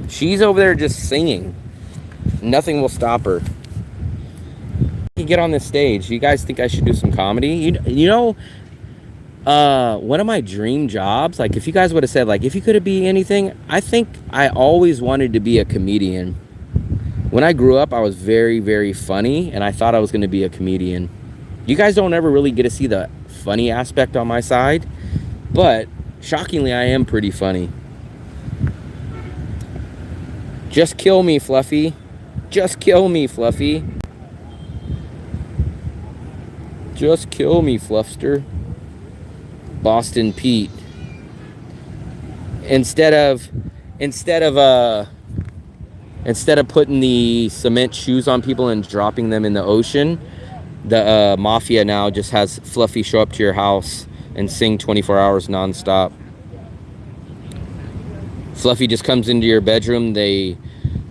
She's over there just singing. Nothing will stop her. You get on this stage. You guys think I should do some comedy? You know, one of my dream jobs, like if you guys would have said, like, if you could be anything, I think I always wanted to be a comedian. When I grew up, I was very, very funny, and I thought I was going to be a comedian. You guys don't ever really get to see the funny aspect on my side, but shockingly, I am pretty funny. Just kill me, Fluffy. Just kill me, Fluffy. Just kill me, Fluffster. Boston Pete. Instead of putting the cement shoes on people and dropping them in the ocean, the mafia now just has Fluffy show up to your house and sing 24 hours nonstop. Fluffy just comes into your bedroom. They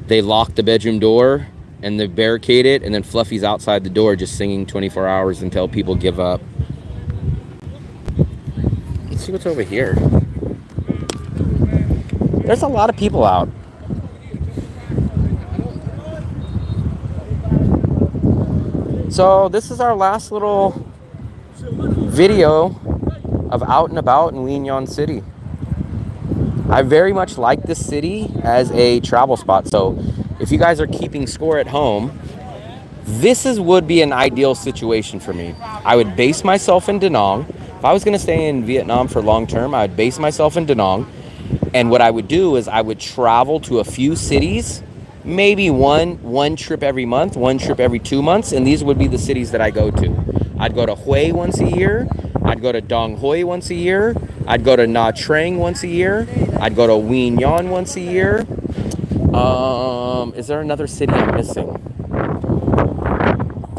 lock the bedroom door and they barricade it, and then Fluffy's outside the door just singing 24 hours until people give up. Let's see what's over here. There's a lot of people out. So this is our last little video of out and about in nhon City. I very much like this city as a travel spot. So if you guys are keeping score at home, this would be an ideal situation for me. I would base myself in Da Nang. If I was going to stay in Vietnam for long term, I would base myself in Da Nang. And what I would do is I would travel to a few cities, maybe one trip every month, one trip every 2 months, and these would be the cities that I go to. I'd go to Hue once a year. I'd go to Dong Hoi once a year. I'd go to Nha Trang once a year. I'd go to Wien Nhon once a year. Is there another city I'm missing?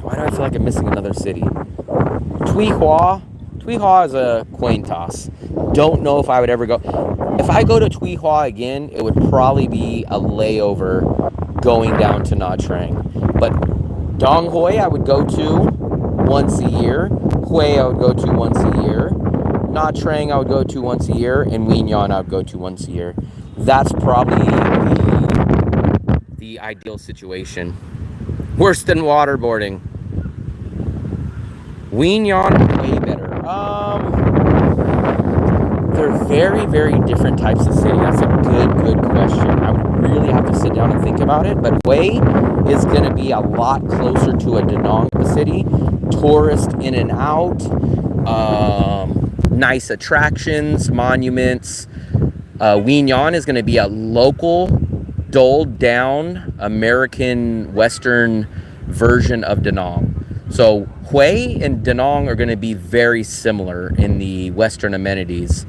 Why do I feel like I'm missing another city? Tuy Hoa. Tuy Hoa is a coin toss. Don't know if I would ever go. If I go to Tuy Hoa again, it would probably be a layover going down to Nha Trang. But Dong Hoi I would go to once a year. Hue I would go to once a year. Nha Trang I would go to once a year. And Wien Nhon I would go to once a year. That's probably the ideal situation. Worse than waterboarding. Wien Nhon way better. They're very, very different types of city. That's a good question. I would really have to sit down and think about it. But Hue is going to be a lot closer to a Da Nang city. Tourist in and out. Nice attractions, monuments. Wien Nhon is going to be a local, doled down American Western version of Da Nang. So Hue and Da Nang are going to be very similar in the Western amenities.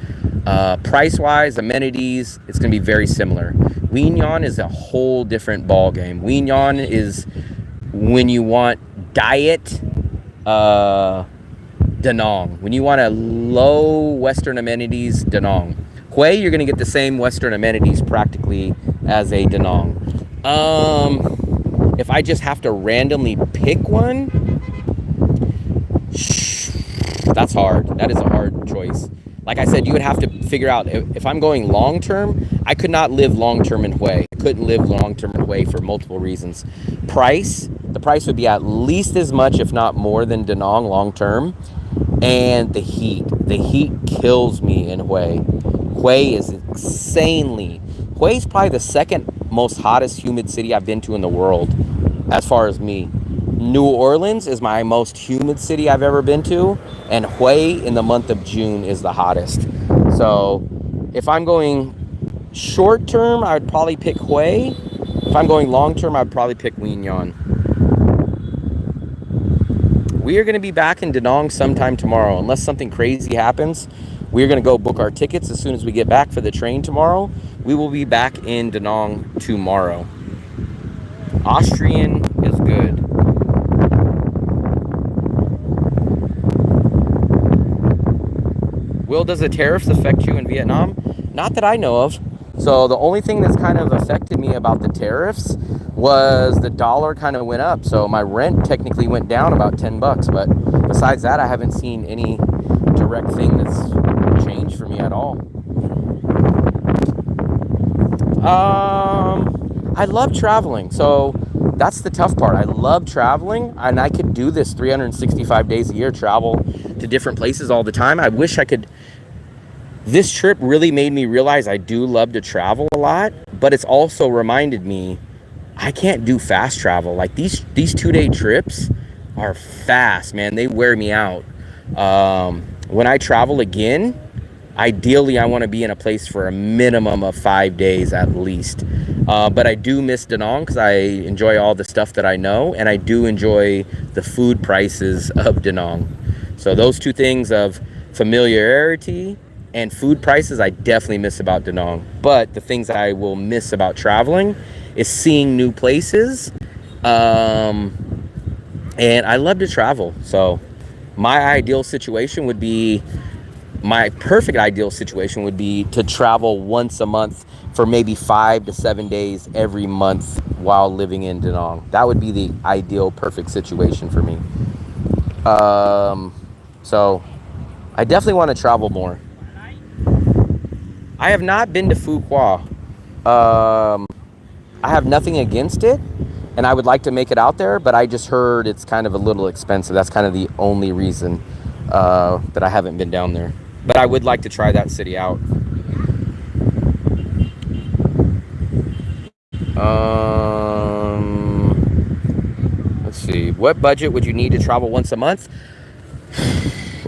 Price-wise, amenities, it's going to be very similar. Wien Nhon is a whole different ball game. Wien Nhon is when you want diet Da Nang. When you want a low Western amenities, Da Nang. Hue, you're going to get the same Western amenities practically as a Da Nang. If I just have to randomly pick one, that's hard. That is a hard choice. like I said, you would have to figure out if I'm going long term. I could not live long term in Hue. I couldn't live long term in Hue for multiple reasons. The price would be at least as much, if not more, than Da Nang long term. And the heat kills me in Hue. Hue is insanely. Hue is probably the second most hottest humid city I've been to in the world, as far as me. New Orleans is my most humid city I've ever been to, and Hue in the month of June is the hottest. So if I'm going short term, I would probably pick Hue. If I'm going long term, I'd probably pick nhon. We are going to be back in Da Nang sometime tomorrow. Unless something crazy happens, we are going to go book our tickets as soon as we get back for the train tomorrow. We will be back in Da Nang tomorrow. Austrian is good. Will, does the tariffs affect you in Vietnam? Not that I know of. So the only thing that's kind of affected me about the tariffs was the dollar kind of went up. So my rent technically went down about $10. But besides that, I haven't seen any direct thing that's changed for me at all. I love traveling. So that's the tough part. I love traveling, and I could do this 365 days a year, travel to different places all the time. I wish I could. This trip really made me realize I do love to travel a lot, but it's also reminded me I can't do fast travel. Like these 2-day trips are fast, man. They wear me out. When I travel again, ideally I want to be in a place for a minimum of 5 days at least. But I do miss Da Nang because I enjoy all the stuff that I know, and I do enjoy the food prices of Da Nang. So those two things of familiarity and food prices, I definitely miss about Da Nang. But the things I will miss about traveling is seeing new places. And I love to travel. So my perfect ideal situation would be to travel once a month for maybe 5 to 7 days every month while living in Da Nang. That would be the ideal perfect situation for me. So I definitely want to travel more. I have not been to Phu Quoc. I have nothing against it, and I would like to make it out there, but I just heard it's kind of a little expensive. That's kind of the only reason that I haven't been down there. But I would like to try that city out. Let's see. What budget would you need to travel once a month?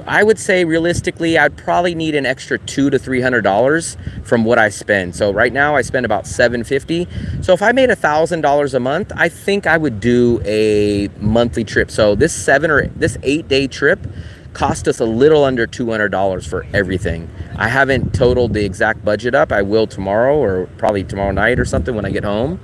I would say realistically, I'd probably need an extra $200 to $300 from what I spend. So right now I spend about $750. So if I made $1,000 a month, I think I would do a monthly trip. So this 8-day trip cost us a little under $200 for everything. I haven't totaled the exact budget up. I will tomorrow, or probably tomorrow night or something when I get home.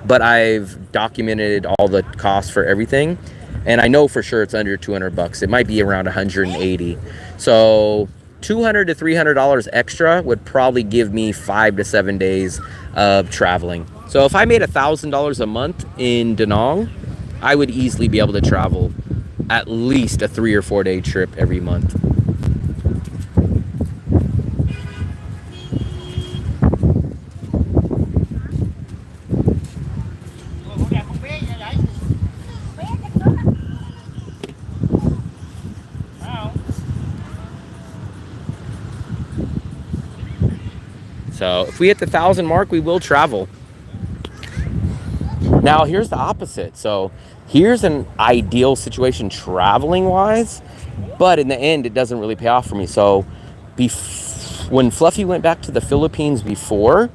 But I've documented all the costs for everything. And I know for sure it's under $200. It might be around 180. So $200 to $300 extra would probably give me 5 to 7 days of traveling. So if I made $1,000 a month in Da Nang, I would easily be able to travel at least a 3 or 4 day trip every month. So if we hit the 1,000 mark, we will travel. Now here's the opposite. So here's an ideal situation traveling wise, but in the end, it doesn't really pay off for me. So when Fluffy went back to the Philippines before,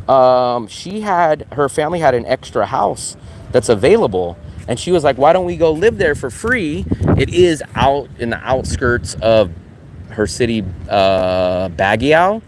her family had an extra house that's available. And she was like, why don't we go live there for free? It is out in the outskirts of her city, Baguio.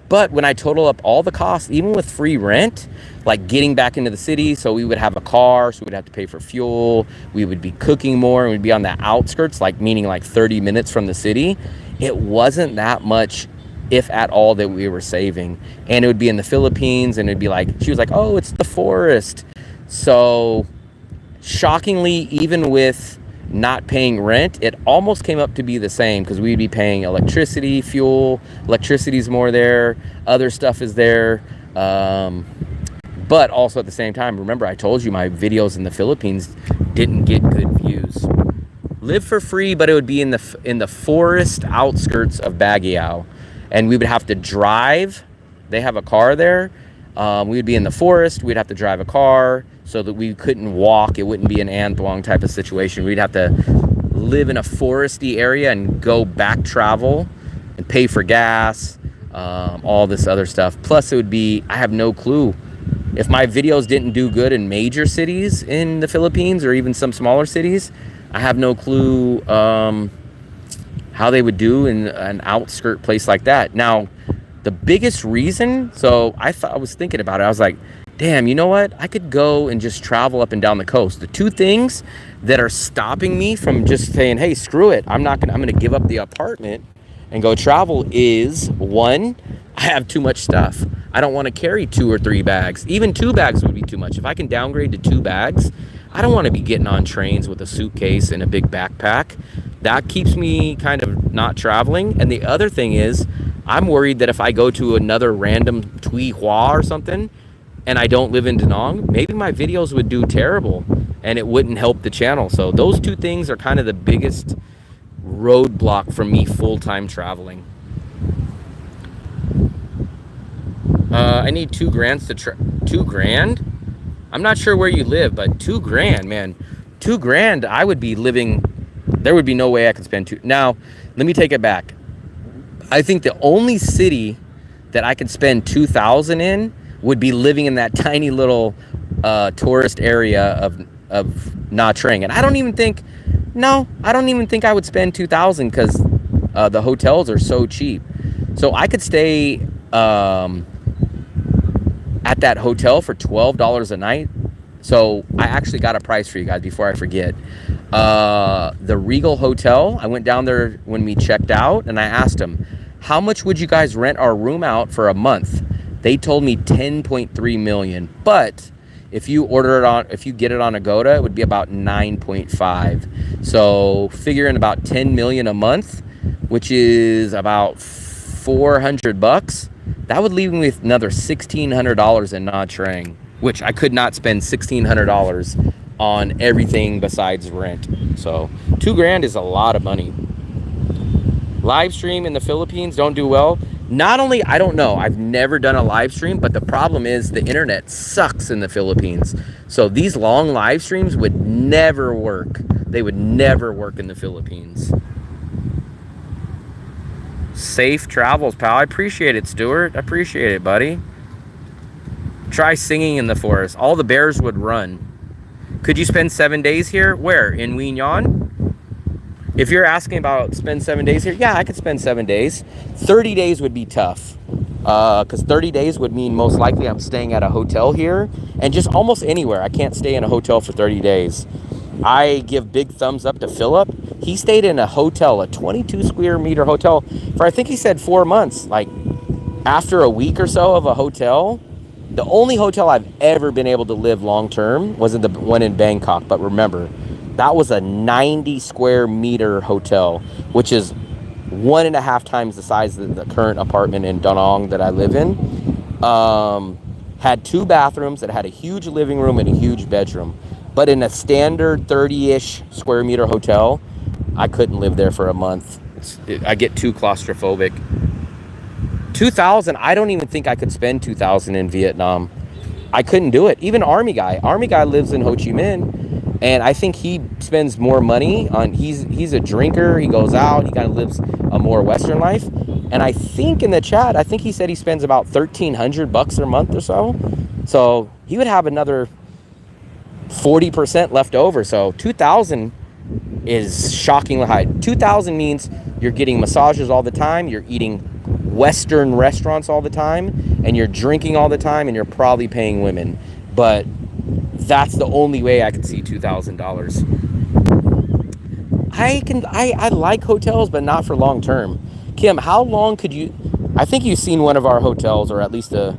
But when I total up all the costs, even with free rent, like getting back into the city, so we would have a car, so we'd have to pay for fuel, we would be cooking more, and we'd be on the outskirts, like meaning like 30 minutes from the city. It wasn't that much, if at all, that we were saving. And it would be in the Philippines, and it'd be like, she was like, oh, it's the forest. So shockingly, even with not paying rent, it almost came up to be the same because we'd be paying electricity, fuel. Electricity's more there. Other stuff is there. But also at the same time, remember I told you my videos in the Philippines didn't get good views. Live for free, but it would be in the forest outskirts of Baguio, and we would have to drive. They have a car there. We would be in the forest. We'd have to drive a car so that we couldn't walk. It wouldn't be an Anthuong type of situation. We'd have to live in a foresty area and go back travel and pay for gas, all this other stuff. Plus it would be, I have no clue. If my videos didn't do good in major cities in the Philippines or even some smaller cities, I have no clue how they would do in an outskirt place like that. Now, the biggest reason, so I was thinking about it. I was like, damn, you know what? I could go and just travel up and down the coast. The two things that are stopping me from just saying, hey, screw it, I'm going to give up the apartment and go travel is, one, I have too much stuff. I don't want to carry 2 or 3 bags. Even 2 bags would be too much. If I can downgrade to 2 bags, I don't want to be getting on trains with a suitcase and a big backpack. That keeps me kind of not traveling. And the other thing is, I'm worried that if I go to another random Tuy Hoa or something and I don't live in Da Nang, maybe my videos would do terrible and it wouldn't help the channel. So those two things are kind of the biggest roadblock for me full-time traveling. I need $2 grand to $2 grand? I'm not sure where you live, but $2 grand, man. $2 grand, I would be living, there would be no way I could spend Now, let me take it back. I think the only city that I could spend 2,000 in would be living in that tiny little tourist area of Nha Trang. And I don't even think I would spend 2,000 because the hotels are so cheap. So I could stay at that hotel for $12 a night. So I actually got a price for you guys before I forget. The Regal Hotel, I went down there when we checked out and I asked them, how much would you guys rent our room out for a month? They told me 10.3 million, but if you get it on Agoda, it would be about 9.5. So figure in about 10 million a month, which is about $400. That would leave me with another $1,600 in Nha Trang, which I could not spend $1,600 on everything besides rent. So $2 grand is a lot of money. Live stream in the Philippines don't do well. Not only, I don't know, I've never done a live stream, but the problem is the internet sucks in the Philippines. So these long live streams would never work. They would never work in the Philippines. Safe travels, pal. I appreciate it, Stuart. I appreciate it, buddy. Try singing in the forest. All the bears would run. Could you spend 7 days here? Where? In Nhon? If you're asking about spend 7 days here, yeah, I could spend 7 days. 30 days would be tough. Because 30 days would mean most likely I'm staying at a hotel here. And just almost anywhere. I can't stay in a hotel for 30 days. I give big thumbs up to Philip. He stayed in a hotel, a 22 square meter hotel, for I think he said 4 months. Like, after a week or so of a hotel, the only hotel I've ever been able to live long term was in the one in Bangkok. But remember, that was a 90 square meter hotel, which is 1.5 times the size of the current apartment in Da Nang that I live in. Had 2 bathrooms. It had a huge living room and a huge bedroom. But in a standard 30-ish square meter hotel, I couldn't live there for a month. I get too claustrophobic. 2,000, I don't even think I could spend 2,000 in Vietnam. I couldn't do it. Even Army Guy lives in Ho Chi Minh, and I think he spends more money on, he's a drinker, he goes out, he kind of lives a more Western life. And I think in the chat, I think he said he spends about $1,300 a month or so. So he would have another 40% left over. So 2,000 is shockingly high. 2,000 means you're getting massages all the time, you're eating Western restaurants all the time, and you're drinking all the time, and you're probably paying women. But that's the only way I could see $2,000. I like hotels, but not for long term. Kim, how long could you, I think you've seen one of our hotels, or at least the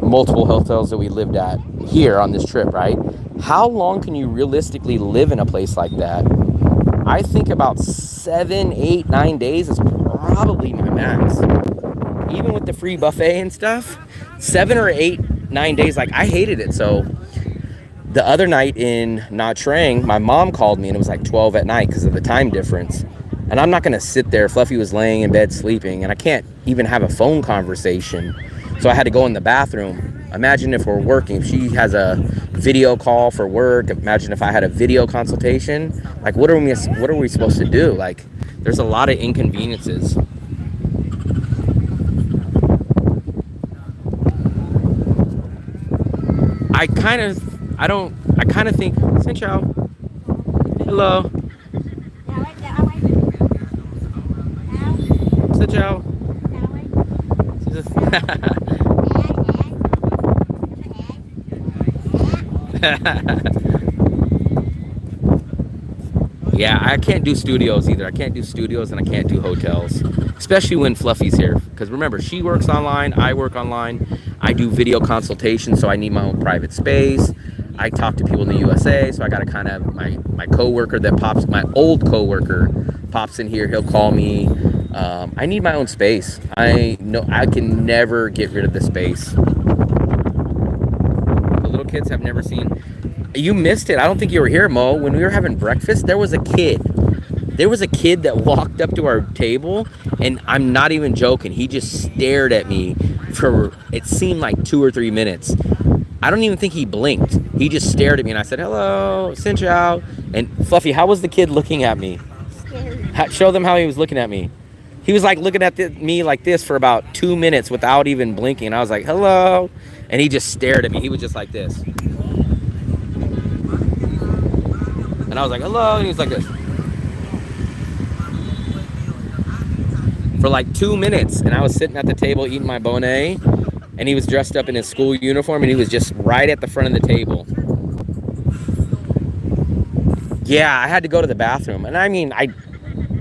multiple hotels that we lived at here on this trip, right? How long can you realistically live in a place like that? I think about 7, 8, 9 days is probably my max. Even with the free buffet and stuff, 7 or 8, 9 days, like I hated it. So the other night in Nha Trang, my mom called me and it was like 12 at night because of the time difference. And I'm not going to sit there. Fluffy was laying in bed sleeping and I can't even have a phone conversation. So I had to go in the bathroom. Imagine if we're working. If she has a video call for work. Imagine if I had a video consultation. Like, what are we supposed to do? Like, there's a lot of inconveniences. I kind of think, Sinchao, hello. Sinchao. Yeah, I can't do studios either. I can't do studios and I can't do hotels, especially when Fluffy's here. Because remember, she works online, I work online. I do video consultations, so I need my own private space. I talk to people in the USA, so I got to kind of, my coworker that pops, my old coworker pops in here, he'll call me. I need my own space. I know I can never get rid of the space. The little kids have never seen. You missed it. I don't think you were here, Mo. When we were having breakfast, there was a kid. There was a kid that walked up to our table, and I'm not even joking. He just stared at me for, it seemed like 2 or 3 minutes. I don't even think he blinked. He just stared at me, and I said, hello, Xin Chao. And Fluffy, how was the kid looking at me? Show them how he was looking at me. He was like looking at me like this for about 2 minutes without even blinking. And I was like, hello. And he just stared at me. He was just like this. And I was like, hello. And he was like this. For like 2 minutes. And I was sitting at the table eating my bonnet. And he was dressed up in his school uniform. And he was just right at the front of the table. Yeah, I had to go to the bathroom. And I mean, I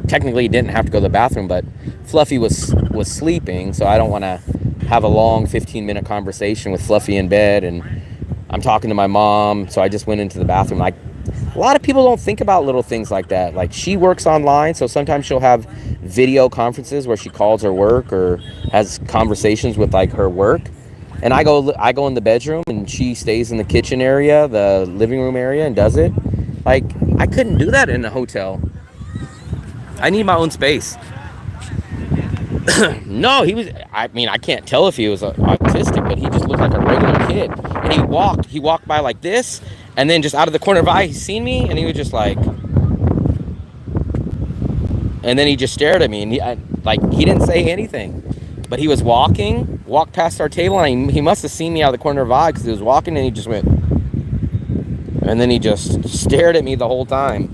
technically didn't have to go to the bathroom, but Fluffy was sleeping, so I don't want to have a long 15-minute conversation with Fluffy in bed, and I'm talking to my mom, so I just went into the bathroom. Like, a lot of people don't think about little things like that. Like, she works online, so sometimes she'll have video conferences where she calls her work or has conversations with like her work, and I go in the bedroom, and she stays in the kitchen area, the living room area, and does it. Like, I couldn't do that in a hotel. I need my own space. No, I mean, I can't tell if he was autistic, but he just looked like a regular kid. And he walked by like this, and then just out of the corner of his eye, he seen me, and he was just like, and then he just stared at me, and he didn't say anything. But he was walked past our table, and he must have seen me out of the corner of his eye, because he was walking, and he just went, and then he just stared at me the whole time.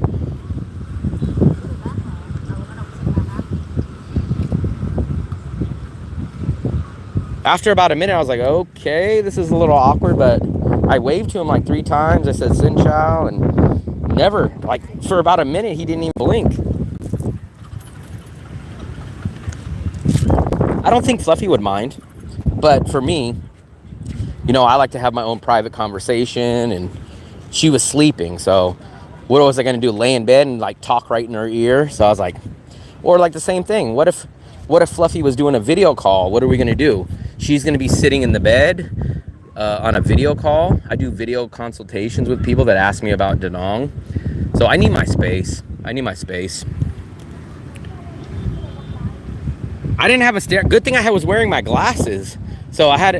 After about a minute, I was like, okay, this is a little awkward, but I waved to him like 3 times. I said, Xin Chao, and never, like, for about a minute, he didn't even blink. I don't think Fluffy would mind, but for me, you know, I like to have my own private conversation, and she was sleeping, so what was I going to do, lay in bed and, like, talk right in her ear? So I was like, or like the same thing, what if Fluffy was doing a video call? What are we going to do? She's going to be sitting in the bed on a video call. I do video consultations with people that ask me about Da Nang. So I need my space. I didn't have a stare. Good thing I was wearing my glasses. So I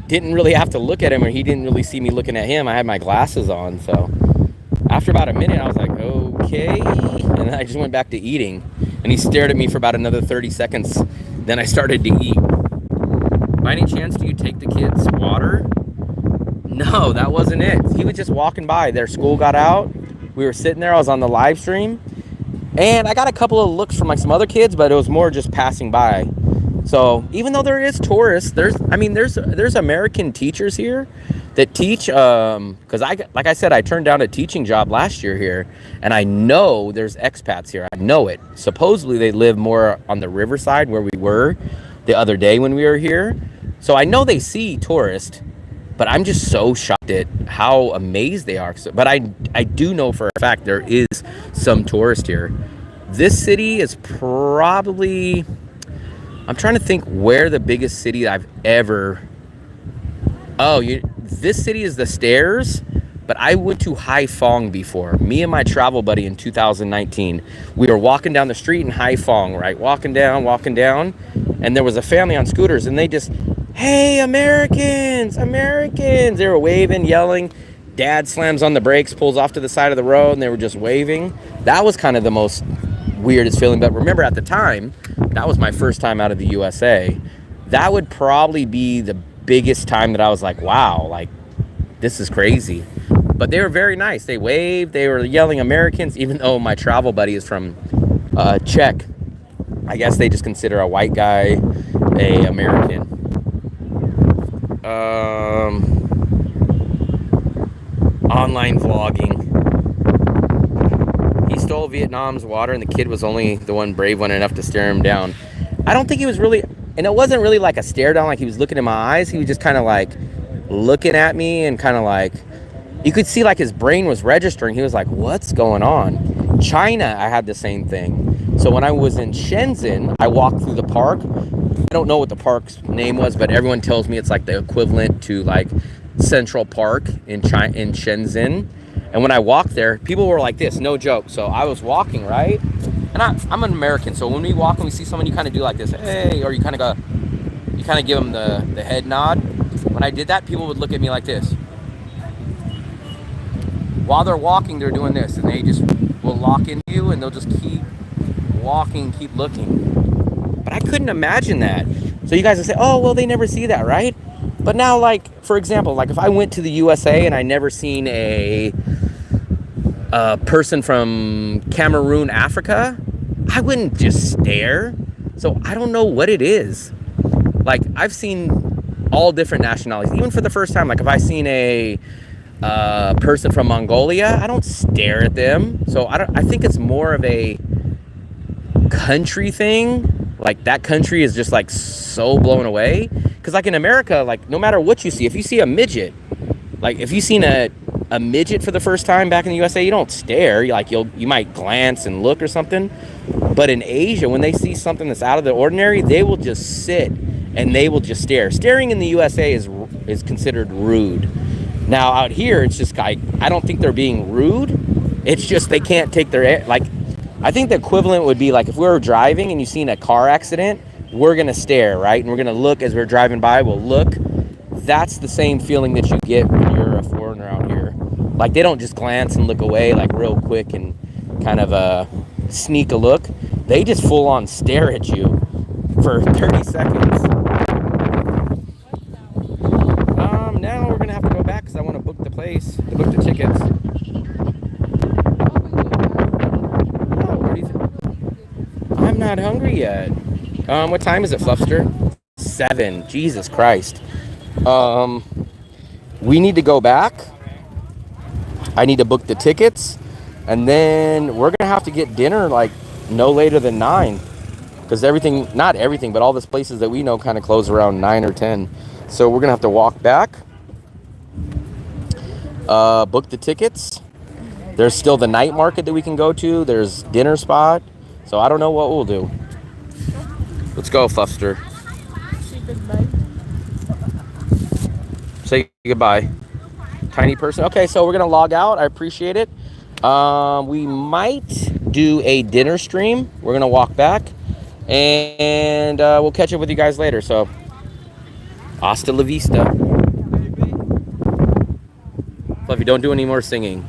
didn't really have to look at him, or he didn't really see me looking at him. I had my glasses on. So after about a minute, I was like, okay. And then I just went back to eating. And he stared at me for about another 30 seconds. Then I started to eat. By any chance, do you take the kids water? No, that wasn't it. He was just walking by. Their school got out. We were sitting there. I was on the live stream. And I got a couple of looks from like some other kids, but it was more just passing by. So even though there is tourists, there's American teachers here that teach, because like I said, I turned down a teaching job last year here, and I know there's expats here. I know it. Supposedly they live more on the riverside where we were the other day when we were here. So I know they see tourists, But I'm just so shocked at how amazed they are. But I do know for a fact there is some tourist here. This city is probably, I'm trying to think where the biggest city I've ever, this city is the Stairs, but I went to Haiphong before. Me and my travel buddy in 2019, we were walking down the street in Haiphong, right? Walking down, and there was a family on scooters, and they just, hey, Americans, Americans. They were waving, yelling. Dad slams on the brakes, pulls off to the side of the road, and they were just waving. That was kind of the most weirdest feeling. But remember, at the time, that was my first time out of the USA. That would probably be the biggest time that I was like, wow, like, this is crazy. But they were very nice. They waved. They were yelling Americans, even though my travel buddy is from Czech. I guess they just consider a white guy a American. Online vlogging. He stole Vietnam's water, and the kid was only the one brave one enough to stare him down. I don't think he was really, and it wasn't really like a stare down, like he was looking in my eyes. He was just kind of like looking at me and kind of like, you could see like his brain was registering. He was like, what's going on? China, I had the same thing. So when I was in Shenzhen, I walked through the park. I don't know what the park's name was, but everyone tells me it's like the equivalent to like Central Park in Shenzhen. And when I walked there, people were like this, no joke. So I was walking, right? And I'm an American, so when we walk and we see someone, you kind of do like this, hey, or you kind of go, you kind of give them the head nod. When I did that, people would look at me like this. While they're walking, they're doing this, and they just will lock into you, and they'll just keep walking, keep looking. But I couldn't imagine that. So you guys will say, oh, well, they never see that, right? But now, like, for example, like if I went to the USA and I never seen a person from Cameroon, Africa, I wouldn't just stare. So I don't know what it is. Like, I've seen all different nationalities, even for the first time. Like if I seen a person from Mongolia, I don't stare at them. So I think it's more of a country thing. Like that country is just like so blown away. Because like in America, like no matter what you see, if you see a midget, like if you've seen a midget for the first time back in the USA, you don't stare. You might glance and look or something. But in Asia, when they see something that's out of the ordinary, they will just sit and they will just stare. Staring in the USA is considered rude. Now out here, it's just like, I don't think they're being rude. It's just they can't take their, like, I think the equivalent would be like if we were driving and you seen a car accident, we're going to stare, right? And we're going to look as we're driving by, we'll look. That's the same feeling that you get when you're a foreigner out here. Like they don't just glance and look away like real quick and kind of sneak a look. They just full on stare at you for 30 seconds. Now we're going to have to go back because I want to book the place, to book the tickets. I'm not hungry yet. What time is it, Fluffster? 7. Jesus Christ. We need to go back. I need to book the tickets. And then we're going to have to get dinner like no later than 9. Because everything, not everything, but all these places that we know kind of close around 9 or 10. So we're going to have to walk back. Book the tickets. There's still the night market that we can go to. There's dinner spot. So I don't know what we'll do. Let's go, Fluffster. Say goodbye. Say goodbye. Tiny person. Okay, so we're going to log out. I appreciate it. We might do a dinner stream. We're going to walk back. And we'll catch up with you guys later. So, hasta la vista. Fluffy, don't do any more singing.